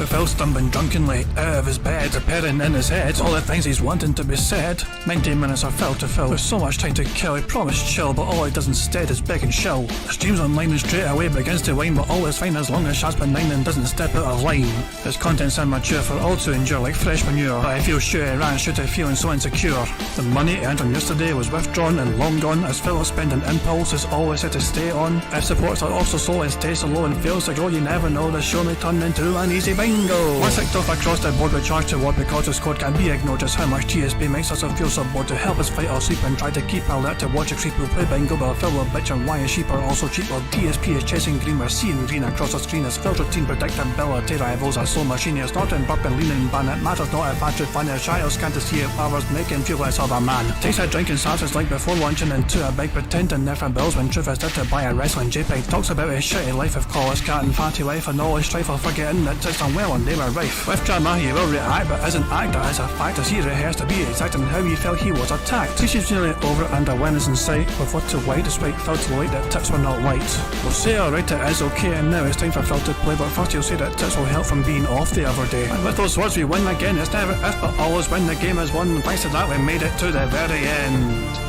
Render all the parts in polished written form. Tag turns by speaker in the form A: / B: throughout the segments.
A: With Phil stumbling drunkenly out of his bed, appearing in his head all the things he's wanting to be said. 90 minutes of Phil to Phil. With so much time to kill, he promised chill, but all he does instead is beg and shill. Streams online and straight away begins to whine, but all is fine as long as Shaz's benign and doesn't step out of line. His content's immature for all to endure like fresh manure, but I feel sure he ran straight to feeling so insecure. The money earned on yesterday was withdrawn and long gone, as Phil's spending impulse is always set to stay on. If supports are also slow and stays so low and fails to grow, you never know, the show may turn into an easy bingo. Once ticked off across the board with charge to what because his code can't be ignored, just how much DSP makes us feel so bored to help us fight or sleep and try to keep alert to watch a creep who play bingo, but Phil will bitch and why his sheep are also cheap while DSP is chasing green. We're seeing green across the screen as Phil's routine predictability rivals are so machine. He's not in burping, leaning ban. It matters not if Patrick Fan is shy or scant to see if powers make him feel less of a man. Takes a drink and starts his like before launching into a big pretending there for bills when truth is there to buy a wrestling JPEG. Talks about his shitty life of college cat and fatty wife and all his strife of forgetting that it's done well and they were rife. With drama he will react but isn't act as a fact as he rehearsed to be exact in how he felt he was attacked. She's nearly over and a win is in sight with what to white despite Phil to late that tips were not right. We'll say alright it is okay and now it's time for Phil to play, but first he'll say that tips will help from being off the other day. And with those words we win again. It's never if but always when the game is won. Thanks to that we made it to the very end.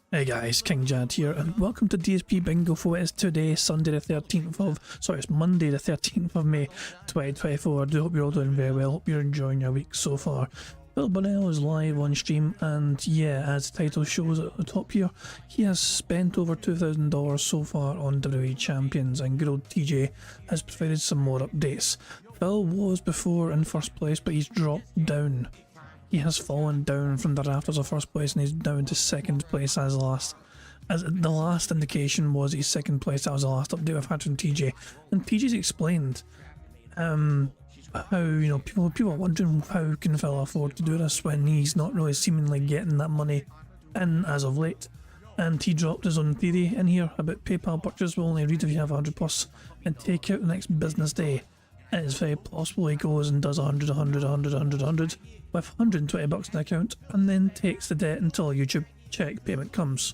A: Hey guys, King Jad here and welcome to DSP Bingo for it is today, Sunday the 13th of, it's Monday the 13th of May 2024. I do hope you're all doing very well, hope you're enjoying your week so far. Phil Bonnell is live on stream and yeah, as the title shows at the top here, he has spent over $2,000 so far on WWE Champions and good old TJ has provided some more updates. Phil was before in first place but he's dropped down. He has fallen down from the rafters of first place and he's down to second place as the last indication was he's second place. That was the last update I've had from TJ, and TJ's explained how, you know, people are wondering how can Phil afford to do this when he's not really seemingly getting that money in as of late. And he dropped his own theory in here about PayPal purchase will only read if you have 100 plus and take out the next business day. It is very possible he goes and does 100 with 120 bucks in the account and then takes the debt until a YouTube check payment comes.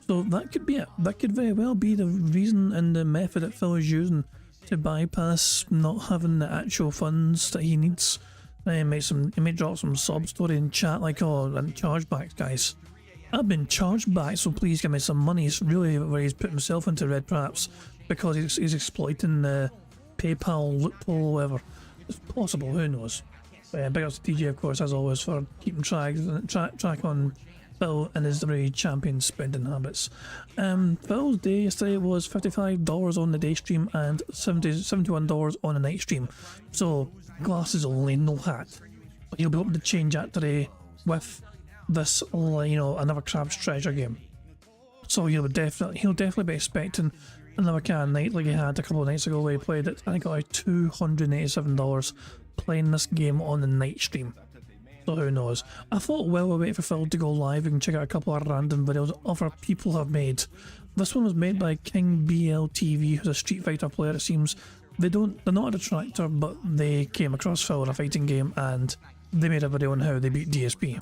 A: So that could be it. That could very well be the reason and the method that Phil is using to bypass not having the actual funds that he needs. He may drop some sob story in chat like, oh, and chargebacks, guys. I've been charged back, so please give me some money. It's really where he's put himself into red traps because he's exploiting the PayPal loophole or whatever. It's possible, who knows. Big ups to TJ, of course, as always, for keeping track on Phil and his WWE champion spending habits. Phil's day yesterday was $55 on the day stream and $71 on the night stream. So glasses only, no hat. But he'll be able to change that today with this, you know, another Crab's Treasure game. So he'll definitely be expecting another kind of night like he had a couple of nights ago where he played it. I think got like $287 playing this game on the night stream. So who knows. I thought while we wait for Phil to go live we can check out a couple of random videos other people have made. This one was made by King BLTV, who's a Street Fighter player it seems. They're not a detractor but they came across Phil in a fighting game and they made a video on how they beat DSP.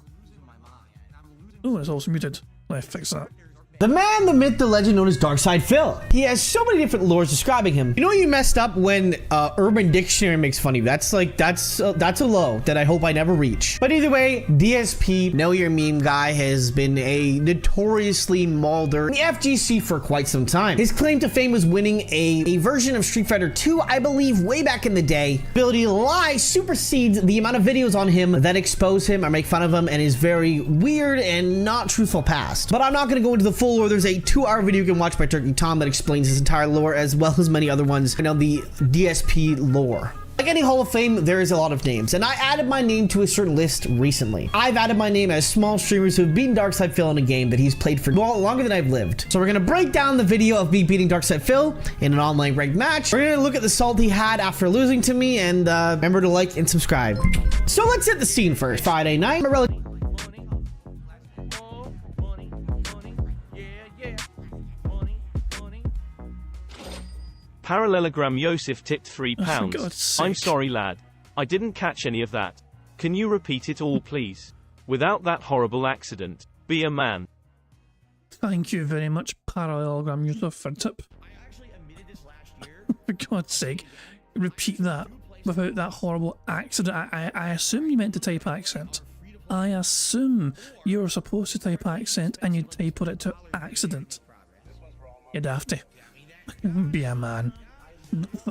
A: Oh, it's also muted. Let's fix that.
B: The man, the myth, the legend known as Darkside Phil. He has so many different lores describing him. You know you messed up when Urban Dictionary makes fun of you. That's a low that I hope I never reach. But either way, DSP, Know Your Meme Guy, has been a notoriously mauled in the FGC for quite some time. His claim to fame was winning a version of Street Fighter 2, I believe, way back in the day. Ability to lie supersedes the amount of videos on him that expose him or make fun of him and his very weird and not truthful past. But I'm not going to go into the full lore. There's a 2-hour video you can watch by Turkey Tom that explains his entire lore as well as many other ones. I know the DSP lore. Like any Hall of Fame, there is a lot of names, and I added my name to a certain list recently. I've added my name as small streamers who have beaten Darkside Phil in a game that he's played for longer than I've lived. So we're gonna break down the video of me beating Darkside Phil in an online ranked match. We're gonna look at the salt he had after losing to me, and remember to like and subscribe. So let's hit the scene first. Friday night,
C: Parallelogram Yosef tipped £3.
A: For God's sake.
C: I'm sorry lad. I didn't catch any of that. Can you repeat it all, please? Without that horrible accident. Be a man.
A: Thank you very much, Parallelogram user, for a tip. For God's sake, repeat that without that horrible accident. I assume you meant to type accent. I assume you're supposed to type accent and you type it to accident. You dafty. Be a man.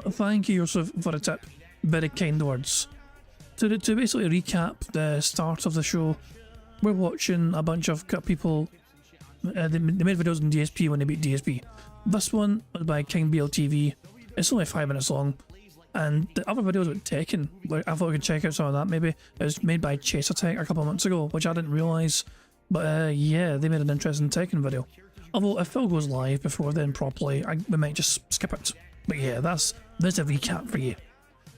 A: Thank you, Yusuf, for a tip. Very kind words. To basically recap the start of the show, we're watching a bunch of people. They made videos on DSP when they beat DSP. This one was by King BLTV. It's only 5 minutes long. And the other videos with Tekken, like, I thought we could check out some of that maybe. It was made by Chase Attack a couple of months ago, which I didn't realise. But yeah, they made an interesting Tekken video. Although if Phil goes live before then properly, we might just skip it. But yeah, there's a recap for you.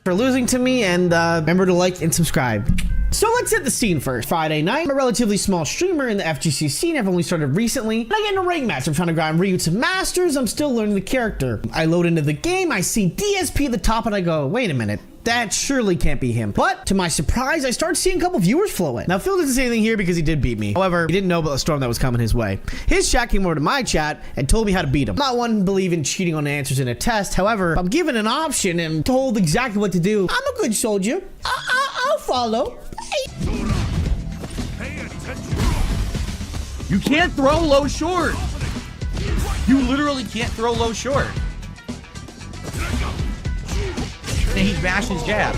B: For losing to me, and remember to like and subscribe. So let's hit the scene first. Friday night, I'm a relatively small streamer in the FGC scene. I've only started recently, and I get in a rank match. I'm trying to grind Ryu to Masters. I'm still learning the character. I load into the game, I see DSP at the top, and I go, wait a minute. That surely can't be him. But to my surprise, I start seeing a couple viewers flow in. Now, Phil doesn't say anything here because he did beat me. However, he didn't know about the storm that was coming his way. His chat came over to my chat and told me how to beat him. I'm not one to believe in cheating on answers in a test. However, if I'm given an option and told exactly what to do, I'm a good soldier. I'll follow.
D: You can't throw low short. You literally can't throw low short. Then he bashed his jab.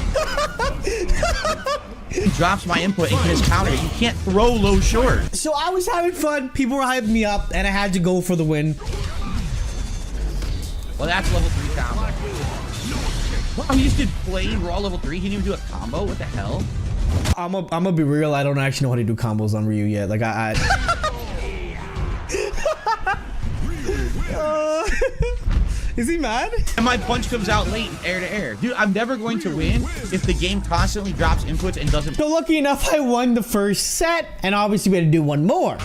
D: He drops my input and his counter. You can't throw low short.
B: So I was having fun. People were hyping me up, and I had to go for the win.
D: Well, that's level 3 combo. Wow, he just did plain raw level 3. He didn't even do a combo. What the hell?
B: I'm gonna be real. I don't actually know how to do combos on Ryu yet. Like is he mad?
D: And my punch comes out late, air to air. Dude, I'm never going to win if the game constantly drops inputs and doesn't.
B: So lucky enough, I won the first set, and obviously we had to do one more.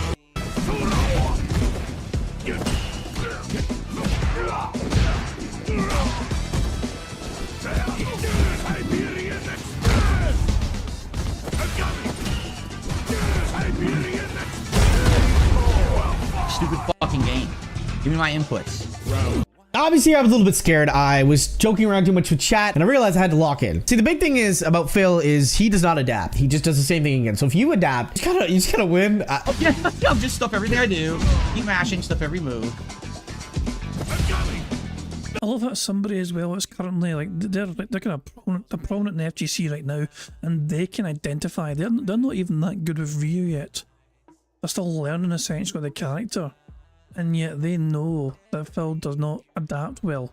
D: Stupid fucking game. Give me my inputs.
B: Obviously, I was a little bit scared. I was joking around too much with chat, and I realized I had to lock in. See, the big thing is about Phil is he does not adapt. He just does the same thing again. So if you adapt, you just gotta win.
D: Yeah, I'll just stuff everything I do. Keep mashing, stuff every move.
A: I love that somebody as well is currently like they're kind of prominent in the FGC right now, and they can identify. They're not even that good with Ryu yet. They're still learning essentially the character. And yet they know that Phil does not adapt well.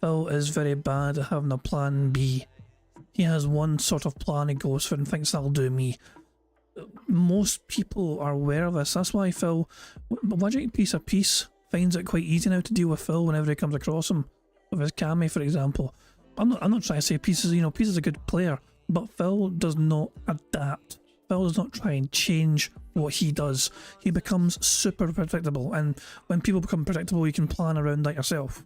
A: Phil is very bad at having a plan B. He has one sort of plan he goes for and thinks that'll do me. Most people are aware of this. That's why Phil, Logic Piece of Peace, finds it quite easy now to deal with Phil whenever he comes across him. With his Kami, for example. I'm not trying to say Peace is, Peace is a good player, but Phil does not adapt. Phil does not try and change what he does. He becomes super predictable, and when people become predictable, you can plan around that yourself.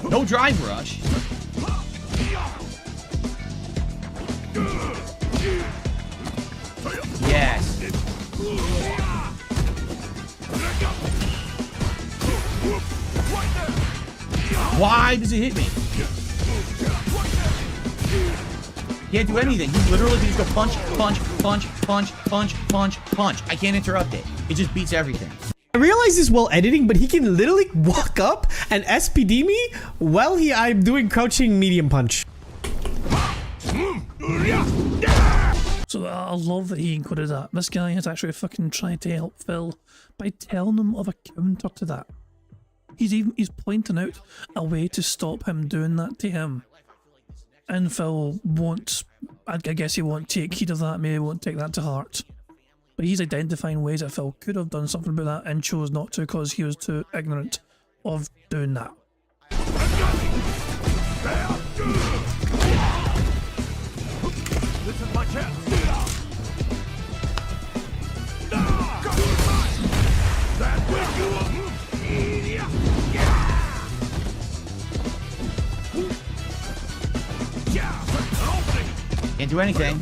D: No drive rush. Yes. Why does it hit me? Can't do anything. He literally can just go punch, punch, punch, punch, punch, punch, punch. I can't interrupt it. It just beats everything.
B: I realize this while editing, but he can literally walk up and SPD me while I'm doing crouching medium punch.
A: So I love that he included that. This guy has actually fucking tried to help Phil by telling him of a counter to that. He's pointing out a way to stop him doing that to him. And Phil won't, I guess he won't take heed of that, maybe won't take that to heart. But he's identifying ways that Phil could have done something about that and chose not to because he was too ignorant of doing that. This is my chance.
D: Can't do anything.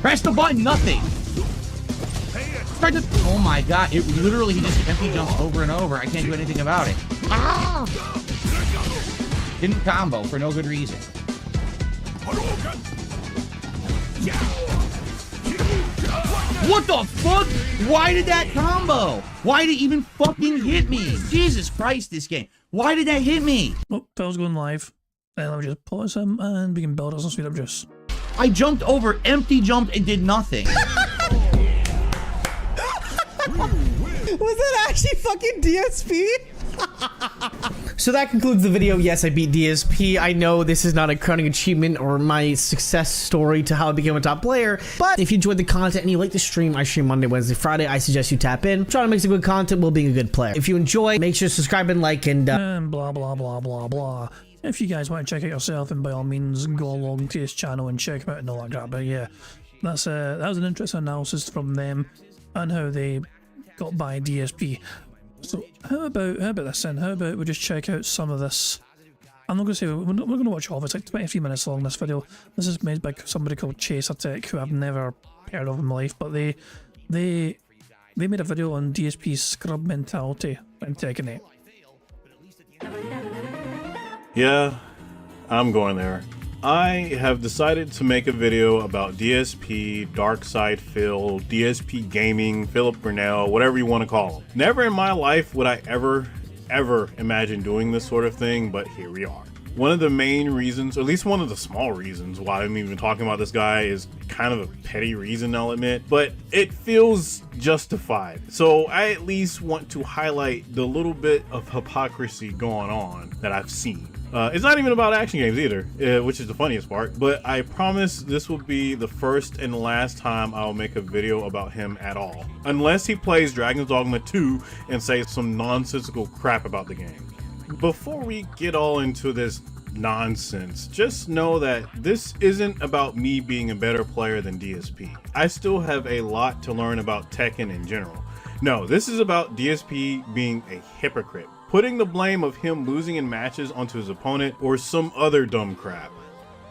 D: Press the button, nothing. Oh my god, it literally, he just empty jumps over and over. I can't do anything about it. Ah! Didn't combo for no good reason. What the fuck? Why did that combo? Why did it even fucking hit me? Jesus Christ, this game. Why did that hit me?
A: Oh, Phil's going live. Let me just pause him and we can build us some speed up juice.
D: I jumped over, empty jumped, and did nothing.
B: Was that actually fucking DSP? So that concludes the video. Yes, I beat DSP. I know this is not a crowning achievement or my success story to how I became a top player, but if you enjoyed the content and you like the stream, I stream Monday, Wednesday, Friday. I suggest you tap in. I'm trying to make some good content while being a good player. If you enjoy, make sure to subscribe and like and
A: blah blah blah blah blah. If you guys want to check it yourself, and by all means go along to his channel and check him out and all that crap. But yeah, that was an interesting analysis from them and how they got by DSP. So how about this then? How about we just check out some of this? I'm not going to say we're going to watch all of it. It's like 23 minutes long, this video. This is made by somebody called Chaser Tech, who I've never heard of in my life, but they made a video on DSP's scrub mentality in Tekken 8.
E: Yeah, I'm going there. I have decided to make a video about DSP, Darkside Phil, DSP Gaming, Philip Burnell, whatever you want to call him. Never in my life would I ever imagine doing this sort of thing, but here we are. One of the main reasons, or at least one of the small reasons why I'm even talking about this guy is kind of a petty reason, I'll admit, but it feels justified. So I at least want to highlight the little bit of hypocrisy going on that I've seen. It's not even about action games either, which is the funniest part, but I promise this will be the first and last time I'll make a video about him at all. Unless he plays Dragon's Dogma 2 and says some nonsensical crap about the game. Before we get all into this nonsense, just know that this isn't about me being a better player than DSP. I still have a lot to learn about Tekken in general. No, this is about DSP being a hypocrite, putting the blame of him losing in matches onto his opponent or some other dumb crap.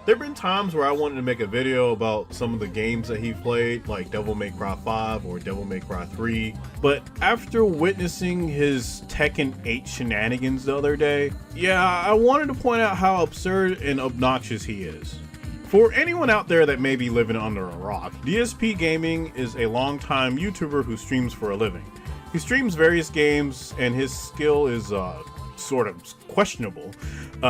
E: There have been times where I wanted to make a video about some of the games that he played, like Devil May Cry 5 or Devil May Cry 3, but after witnessing his Tekken 8 shenanigans the other day, yeah, I wanted to point out how absurd and obnoxious he is. For anyone out there that may be living under a rock, DSP Gaming is a longtime YouTuber who streams for a living. He streams various games and his skill is sort of questionable.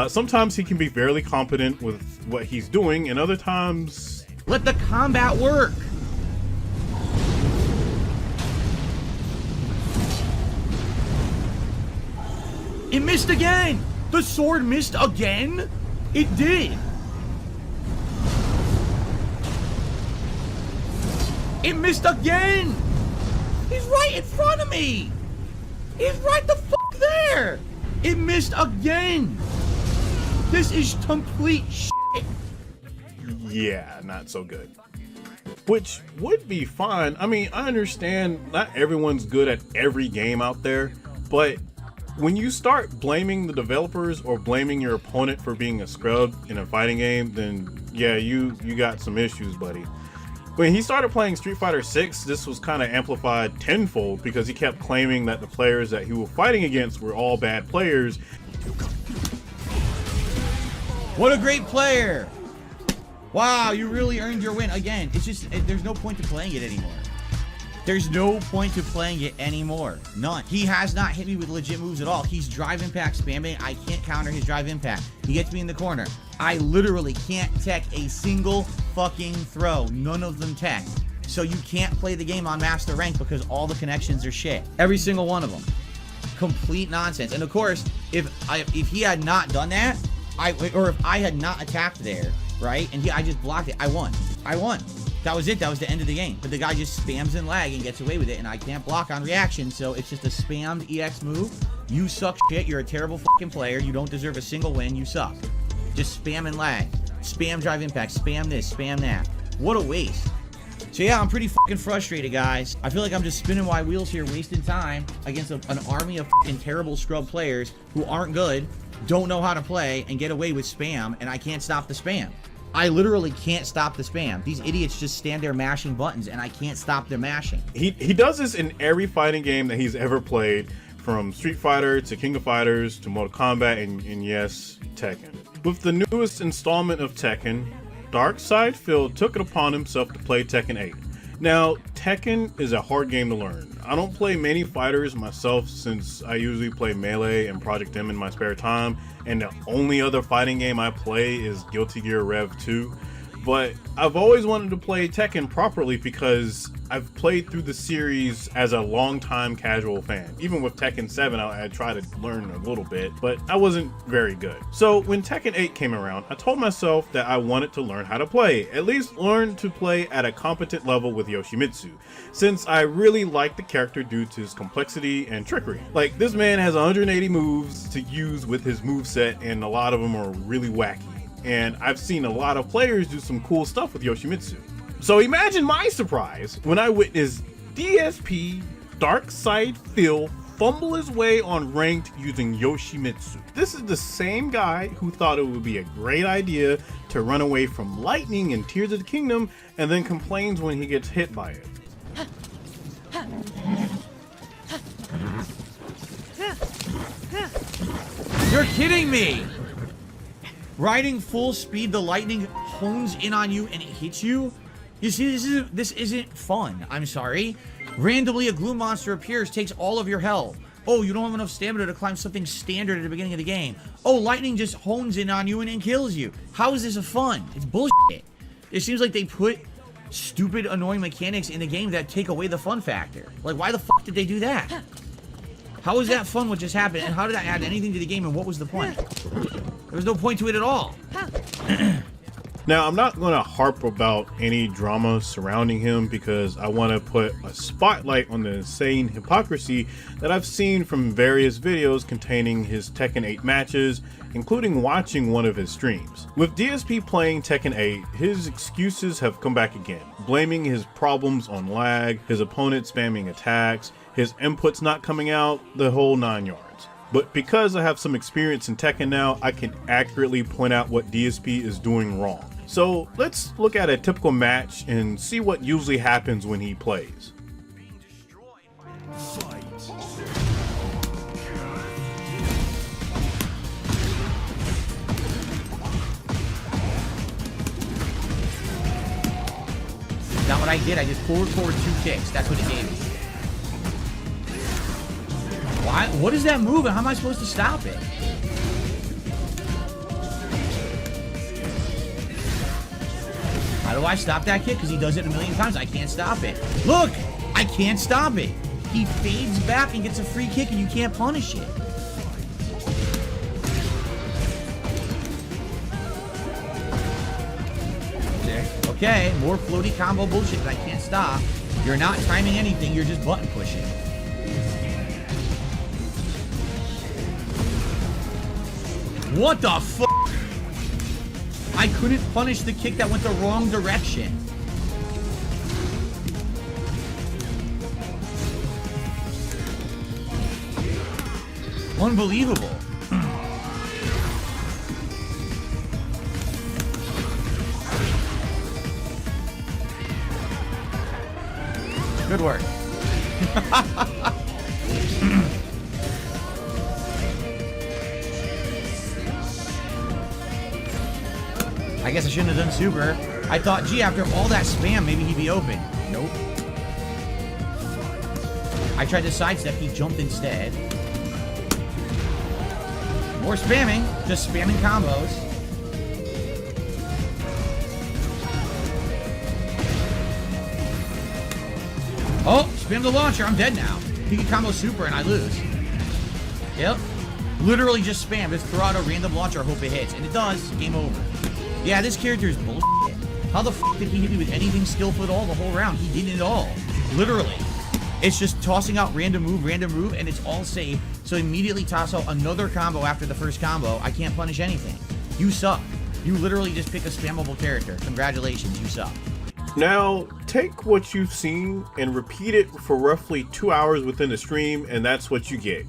E: Sometimes he can be fairly competent with what he's doing, and other times...
D: Let the combat work! It missed again! The sword missed again? It did! It missed again! He's right in front of me! He's right the fuck there! It missed again! This is complete shit!
E: Yeah, not so good. Which would be fine. I mean, I understand not everyone's good at every game out there, but when you start blaming the developers or blaming your opponent for being a scrub in a fighting game, then yeah, you got some issues, buddy. When he started playing Street Fighter 6, this was kind of amplified tenfold because he kept claiming that the players that he was fighting against were all bad players.
D: What a great player! Wow, you really earned your win. Again, it's just, there's no point to playing it anymore. There's no point to playing it anymore. None. He has not hit me with legit moves at all. He's drive impact spamming. I can't counter his drive impact. He gets me in the corner. I literally can't tech a single fucking throw. None of them tech. So you can't play the game on master rank because all the connections are shit. Every single one of them. Complete nonsense. And of course, if he had not done that, or if I had not attacked there, right, and I just blocked it, I won. I won. That was it. That was the end of the game. But the guy just spams in lag and gets away with it, and I can't block on reaction, so it's just a spammed EX move. You suck shit. You're a terrible fucking player. You don't deserve a single win. You suck. Just spam and lag. Spam drive impact. Spam this. Spam that. What a waste. So yeah, I'm pretty fucking frustrated, guys. I feel like I'm just spinning my wheels here, wasting time against an army of fucking terrible scrub players who aren't good, don't know how to play, and get away with spam, and I can't stop the spam. I literally can't stop the spam. These idiots just stand there mashing buttons, and I can't stop their mashing.
E: He does this in every fighting game that he's ever played, from Street Fighter to King of Fighters to Mortal Kombat and yes, Tekken. With the newest installment of Tekken, Darkside Phil took it upon himself to play Tekken 8. Now, Tekken is a hard game to learn. I don't play many fighters myself since I usually play Melee and Project M in my spare time, and the only other fighting game I play is Guilty Gear Rev 2. But I've always wanted to play Tekken properly because I've played through the series as a long-time casual fan. Even with Tekken 7, I tried to learn a little bit, but I wasn't very good. So when Tekken 8 came around, I told myself that I wanted to learn how to play, at least learn to play at a competent level with Yoshimitsu, since I really like the character due to his complexity and trickery. Like, this man has 180 moves to use with his moveset, and a lot of them are really wacky. And I've seen a lot of players do some cool stuff with Yoshimitsu. So imagine my surprise when I witnessed DSP Darkside Phil fumble his way on ranked using Yoshimitsu. This is the same guy who thought it would be a great idea to run away from lightning in Tears of the Kingdom and then complains when he gets hit by it.
D: You're kidding me! Riding full speed, the lightning hones in on you and it hits you? You see, this isn't fun. I'm sorry. Randomly, a glue monster appears, takes all of your health. Oh, you don't have enough stamina to climb something standard at the beginning of the game. Oh, lightning just hones in on you and then kills you. How is this a fun? It's bullshit. It seems like they put stupid, annoying mechanics in the game that take away the fun factor. Like, why the fuck did they do that? How is that fun what just happened? And how did that add anything to the game? And what was the point? There was no point to it at all.
E: Now, I'm not going to harp about any drama surrounding him because I want to put a spotlight on the insane hypocrisy that I've seen from various videos containing his Tekken 8 matches, including watching one of his streams. With DSP playing Tekken 8, his excuses have come back again, blaming his problems on lag, his opponent spamming attacks, his inputs not coming out, the whole 9 yards. But because I have some experience in Tekken now, I can accurately point out what DSP is doing wrong. So let's look at a typical match and see what usually happens when he plays.
D: Not what I did, I just forward 2 kicks. That's what it gave me. Why? What is that move and how am I supposed to stop it? How do I stop that kick? Because he does it a million times. I can't stop it. Look! I can't stop it. He fades back and gets a free kick and you can't punish it. Okay, more floaty combo bullshit that I can't stop. You're not timing anything, you're just button pushing. What the fuck? I couldn't punish the kick that went the wrong direction. Unbelievable. Good work. I guess I shouldn't have done super. I thought, gee, after all that spam, maybe he'd be open. Nope. I tried to sidestep, he jumped instead. More spamming, just spamming combos. Oh, spam the launcher, I'm dead now. He can combo super and I lose. Yep. Literally just spam, just throw out a random launcher, hope it hits. And it does, game over. Yeah, this character is bullshit. How the fuck did he hit me with anything skillful at all the whole round? He did it all. Literally. It's just tossing out random move, and it's all safe. So immediately toss out another combo after the first combo. I can't punish anything. You suck. You literally just pick a spammable character. Congratulations, you suck.
E: Now, take what you've seen and repeat it for roughly 2 hours within the stream, and that's what you get.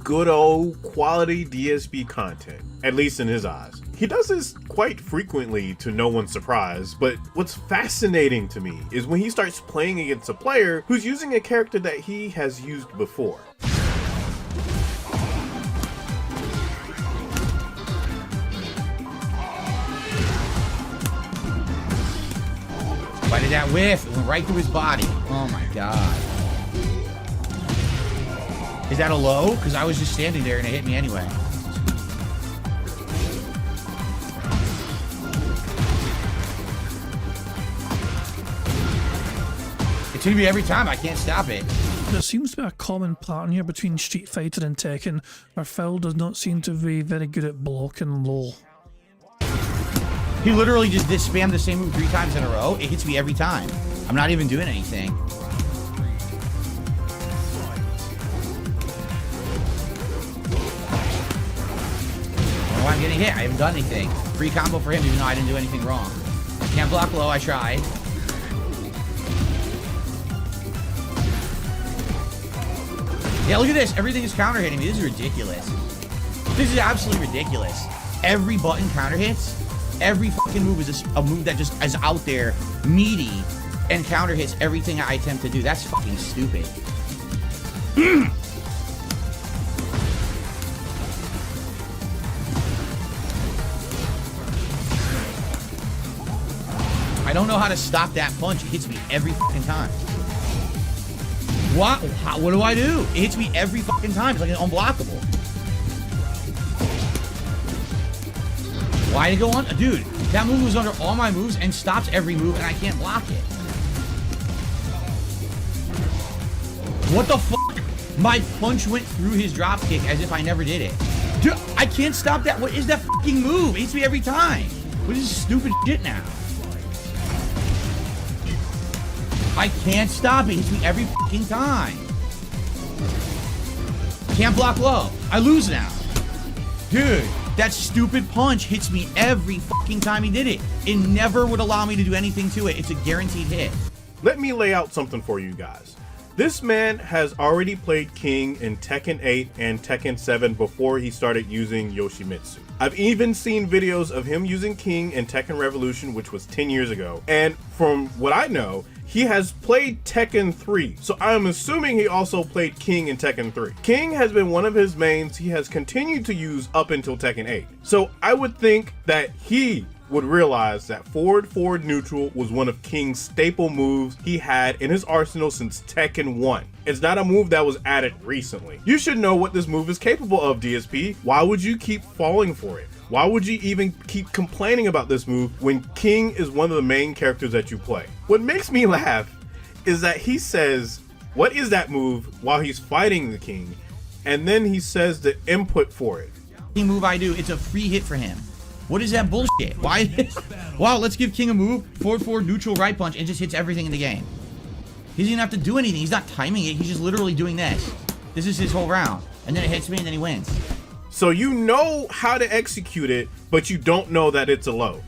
E: Good old quality DSP content, at least in his eyes. He does this quite frequently to no one's surprise, but what's fascinating to me is when he starts playing against a player who's using a character that he has used before.
D: Why did that whiff? It went right through his body. Oh my god. Is that a low? Because I was just standing there and it hit me anyway. It's gonna be every time. I can't stop it.
A: There seems to be a common pattern here between Street Fighter and Tekken, where Phil does not seem to be very good at blocking low.
D: He literally just spammed the same move 3 times in a row. It hits me every time. I'm not even doing anything. Oh, I'm getting hit. I haven't done anything. Free combo for him, even though I didn't do anything wrong. Can't block low. I tried. Yeah, look at this. Everything is counter hitting me. This is ridiculous. This is absolutely ridiculous. Every button counter hits. Every fucking move is a move that just is out there, meaty, and counter hits everything I attempt to do. That's fucking stupid. I don't know how to stop that punch. It hits me every fucking time. What? What do I do? It hits me every fucking time. It's like an unblockable. Why did it go on? Dude, that move was under all my moves and stops every move and I can't block it. What the fuck? My punch went through his drop kick as if I never did it. Dude, I can't stop that. What is that fucking move? It hits me every time. What is this stupid shit now? I can't stop it. It hits me every fucking time. Can't block low. I lose now. Dude. That stupid punch hits me every fucking time he did it. It never would allow me to do anything to it. It's a guaranteed hit.
E: Let me lay out something for you guys. This man has already played King in Tekken 8 and Tekken 7 before he started using Yoshimitsu. I've even seen videos of him using King in Tekken Revolution, which was 10 years ago. And from what I know, he has played Tekken 3, so I'm assuming he also played King in Tekken 3. King has been one of his mains he has continued to use up until Tekken 8. So I would think that he would realize that forward neutral was one of King's staple moves he had in his arsenal since Tekken 1. It's not a move that was added recently. You should know what this move is capable of, DSP. Why would you keep falling for it? Why would you even keep complaining about this move when King is one of the main characters that you play? What makes me laugh is that he says, what is that move while he's fighting the King? And then he says the input for it.
D: Any move I do, it's a free hit for him. What is that bullshit? Why? Wow, let's give King a move, forward neutral right punch, and just hits everything in the game. He doesn't even have to do anything. He's not timing it. He's just literally doing this. This is his whole round. And then it hits me and then he wins.
E: So you know how to execute it, but you don't know that it's a low.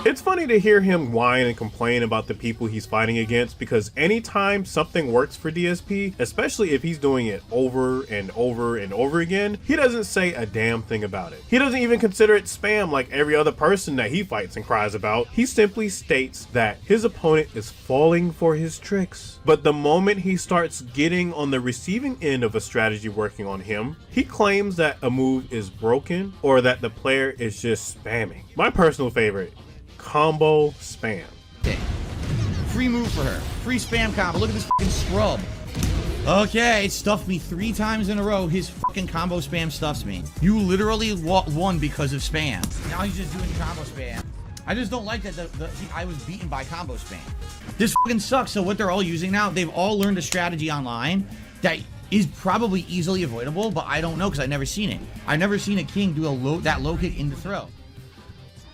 E: It's funny to hear him whine and complain about the people he's fighting against, because anytime something works for DSP, especially if he's doing it over and over and over again, he doesn't say a damn thing about it. He doesn't even consider it spam like every other person that he fights and cries about. He simply states that his opponent is falling for his tricks. But the moment he starts getting on the receiving end of a strategy working on him, he claims that a move is broken or that the player is just spamming. My personal favorite, combo spam.
D: Okay. Free move for her. Free spam combo. Look at this fucking scrub. Okay, it stuffed me 3 times in a row. His fucking combo spam stuffs me. You literally won because of spam. Now he's just doing combo spam. I just don't like that I was beaten by combo spam. This fucking sucks. So what they're all using now, they've all learned a strategy online that is probably easily avoidable, but I don't know because I've never seen it. I've never seen a King do that low kick in the throw.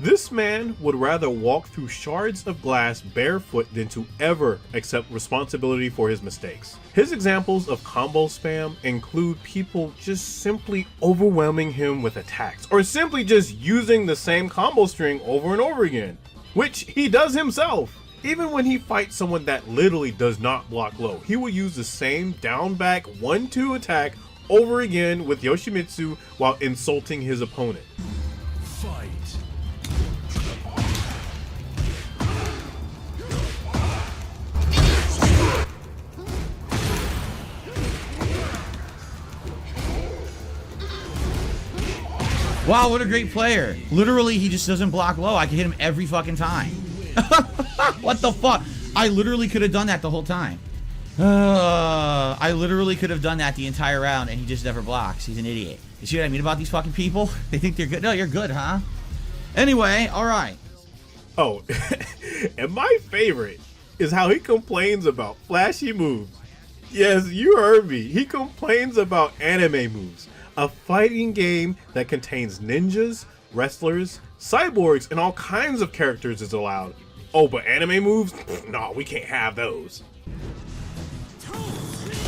E: This man would rather walk through shards of glass barefoot than to ever accept responsibility for his mistakes. His examples of combo spam include people just simply overwhelming him with attacks, or simply just using the same combo string over and over again, which he does himself. Even when he fights someone that literally does not block low, he will use the same down back 1-2 attack over again with Yoshimitsu while insulting his opponent.
F: Fight.
D: Wow, what a great player. Literally, he just doesn't block low. I can hit him every fucking time. What the fuck? I literally could have done that the whole time. I literally could have done that the entire round, and he just never blocks. He's an idiot. You see what I mean about these fucking people? They think they're good. No, you're good, huh? Anyway, all right.
E: Oh, and my favorite is how he complains about flashy moves. Yes, you heard me. He complains about anime moves. A fighting game that contains ninjas, wrestlers, cyborgs, and all kinds of characters is allowed. Oh, but anime moves? No, we can't have those.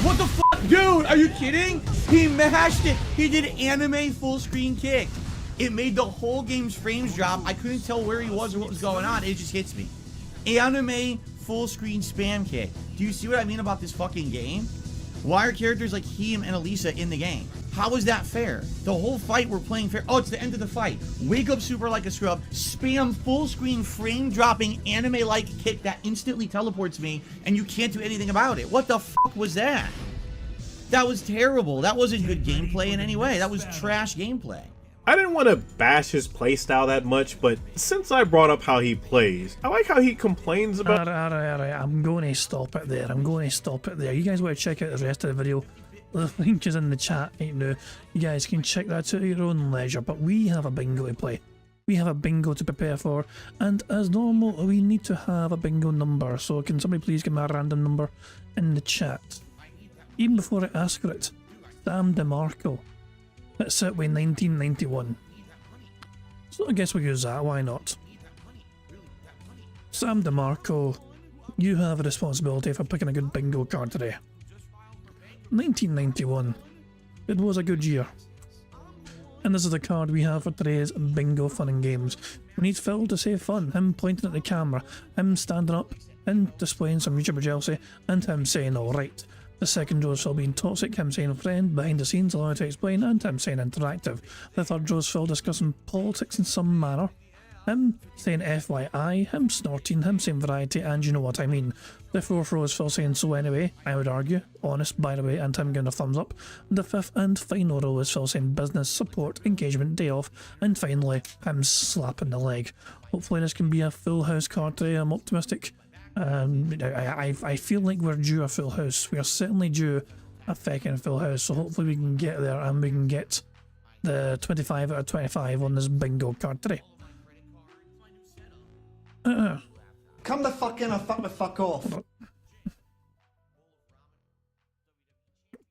D: What the fuck? Dude, are you kidding? He mashed it. He did anime full screen kick. It made the whole game's frames drop. I couldn't tell where he was or what was going on. It just hits me. Anime full screen spam kick. Do you see what I mean about this fucking game? Why are characters like him and Elisa in the game? How is that fair? The whole fight we're playing fair. Oh, it's the end of the fight. Wake up super like a scrub. Spam full screen frame dropping anime like kick that instantly teleports me, and you can't do anything about it. What the fuck was that? That was terrible. That wasn't good gameplay in any way. That was trash gameplay.
E: I didn't want to bash his playstyle that much, but since I brought up how he plays, I like how he complains about...
A: Alright, I'm going to stop it there. You guys want to check out the rest of the video? The link is in the chat right now. You guys can check that out at your own leisure, but we have a bingo to play. We have a bingo to prepare for, and as normal, we need to have a bingo number. So can somebody please give me a random number in the chat? Even before I ask for it, Sam DeMarco. Let's set with 1991. So I guess we'll use that, why not? Sam DeMarco, you have a responsibility for picking a good bingo card today. 1991. It was a good year. And this is the card we have for today's bingo fun and games. We need Phil to say fun, him pointing at the camera, him standing up and displaying some YouTuber jealousy, and him saying alright. The second row is Phil being toxic, him saying friend, behind the scenes, allowed to explain, and him saying interactive. The third row is Phil discussing politics in some manner, him saying FYI, him snorting, him saying variety, and you know what I mean. The fourth row is Phil saying so anyway, I would argue, honest by the way, and him giving a thumbs up. The fifth and final row is Phil saying business, support, engagement, day off, and finally, him slapping the leg. Hopefully this can be a full house card today, I'm optimistic. I feel like we're due a full house. We are certainly due a fucking full house, so hopefully we can get there and we can get the 25 out of 25 on this bingo card today.
G: Come the fuck in or fuck the fuck off.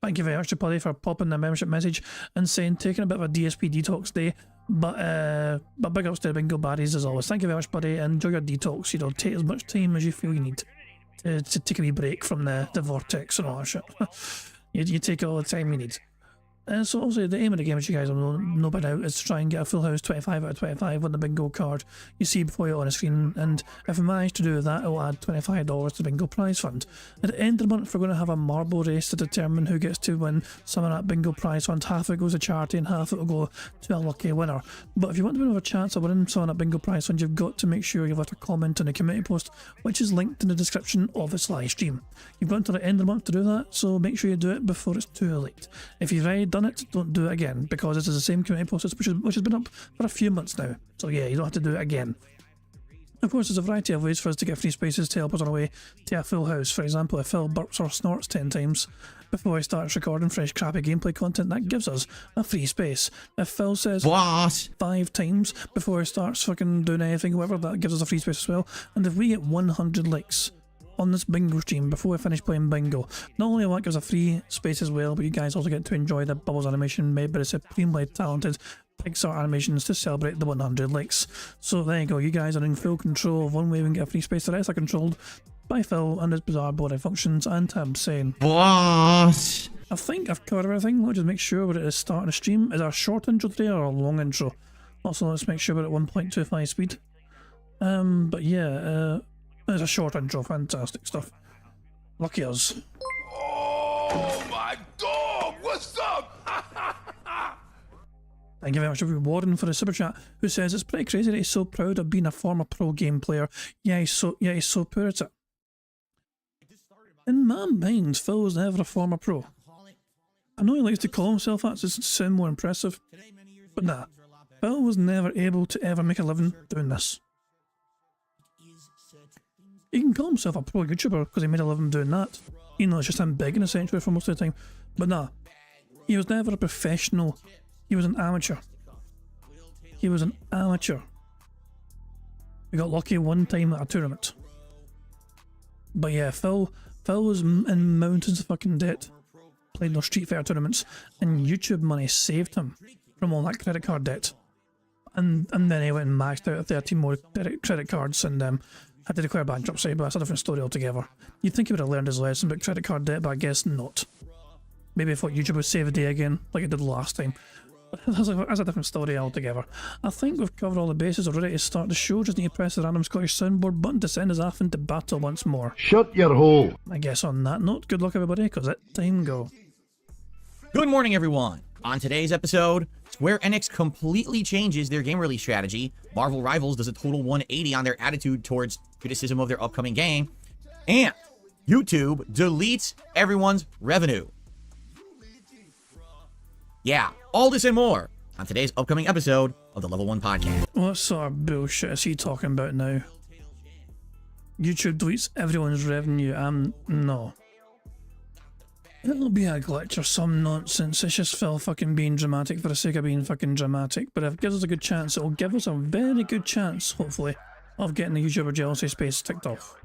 A: Thank you very much, Buddy, for popping the membership message and saying taking a bit of a DSP detox day, but big ups to the bingo baddies as always. Thank you very much, buddy, and enjoy your detox. You know, take as much time as you feel you need to take a wee break from the vortex and all that shit. you take all the time you need. So obviously the aim of the game, as you guys know by now, is to try and get a full house 25 out of 25 on the bingo card you see before you on the screen, and if we manage to do that, it will add $25 to the bingo prize fund. At the end of the month, we're going to have a marble race to determine who gets to win some of that bingo prize fund. Half of it goes to charity and half of it will go to a lucky winner. But if you want to have a chance of winning some of that bingo prize fund, you've got to make sure you've left a comment on the community post, which is linked in the description of this live stream. You've got until the end of the month to do that, so make sure you do it before it's too late. If you've already done it, don't do it again, because this is the same community process which has been up for a few months now, so yeah, you don't have to do it again. Of course, there's a variety of ways for us to get free spaces to help us on our way to a full house. For example, if Phil burps or snorts 10 times before he starts recording fresh crappy gameplay content, that gives us a free space. If Phil says
D: What?
A: 5 times before he starts fucking doing anything, whatever, that gives us a free space as well. And if we get 100 likes on this bingo stream before we finish playing bingo, not only will that give us a free space as well, but you guys also get to enjoy the bubbles animation made by the supremely talented Pixar animations to celebrate the 100 likes. So there you go, you guys are in full control of one way we can get free space. The rest are controlled by Phil and his bizarre body functions and Tab saying,
B: What?
A: I think I've covered everything. Let's just make sure we're at the start of the stream. Is our short intro today or a long intro? Also, let's make sure we're at 1.25 speed. But yeah, it's a short intro. Fantastic stuff. Lucky us.
F: Oh my dog! What's up?
A: Thank you very much, everyone. Warren, for the super chat, who says it's pretty crazy that he's so proud of being a former pro game player. Yeah, he's so poor at it. In my mind, Phil was never a former pro. I know he likes to call himself that to sound more impressive, but nah, Phil was never able to ever make a living doing this. He can call himself a pro YouTuber because he made a living doing that. You know, it's just him begging essentially for most of the time. But nah, he was never a professional. He was an amateur. He was an amateur. We got lucky one time at a tournament. But yeah, Phil was in mountains of fucking debt, playing those Street Fighter tournaments, and YouTube money saved him from all that credit card debt. And then he went and maxed out 13 more credit cards and had to declare bankruptcy, but that's a different story altogether. You'd think he would have learned his lesson about credit card debt, but I guess not. Maybe I thought YouTube would save the day again, like it did last time. That's a different story altogether. I think we've covered all the bases already to start the show. Just need to press the random Scottish soundboard button to send us off into battle once more.
F: Shut your hole.
A: I guess on that note, good luck everybody, because it's time go.
D: Good morning, everyone. On today's episode, Square Enix completely changes their game release strategy. Marvel Rivals does a total 180 on their attitude towards criticism of their upcoming game. And YouTube deletes everyone's revenue. Yeah, all this and more on today's upcoming episode of the Level 1 Podcast.
A: What sort of bullshit is he talking about now? YouTube deletes everyone's revenue. No. It'll be a glitch or some nonsense. It's just Phil fucking being dramatic for the sake of being fucking dramatic. But if it gives us a good chance, it'll give us a very good chance, hopefully, of getting the YouTuber jealousy space ticked off.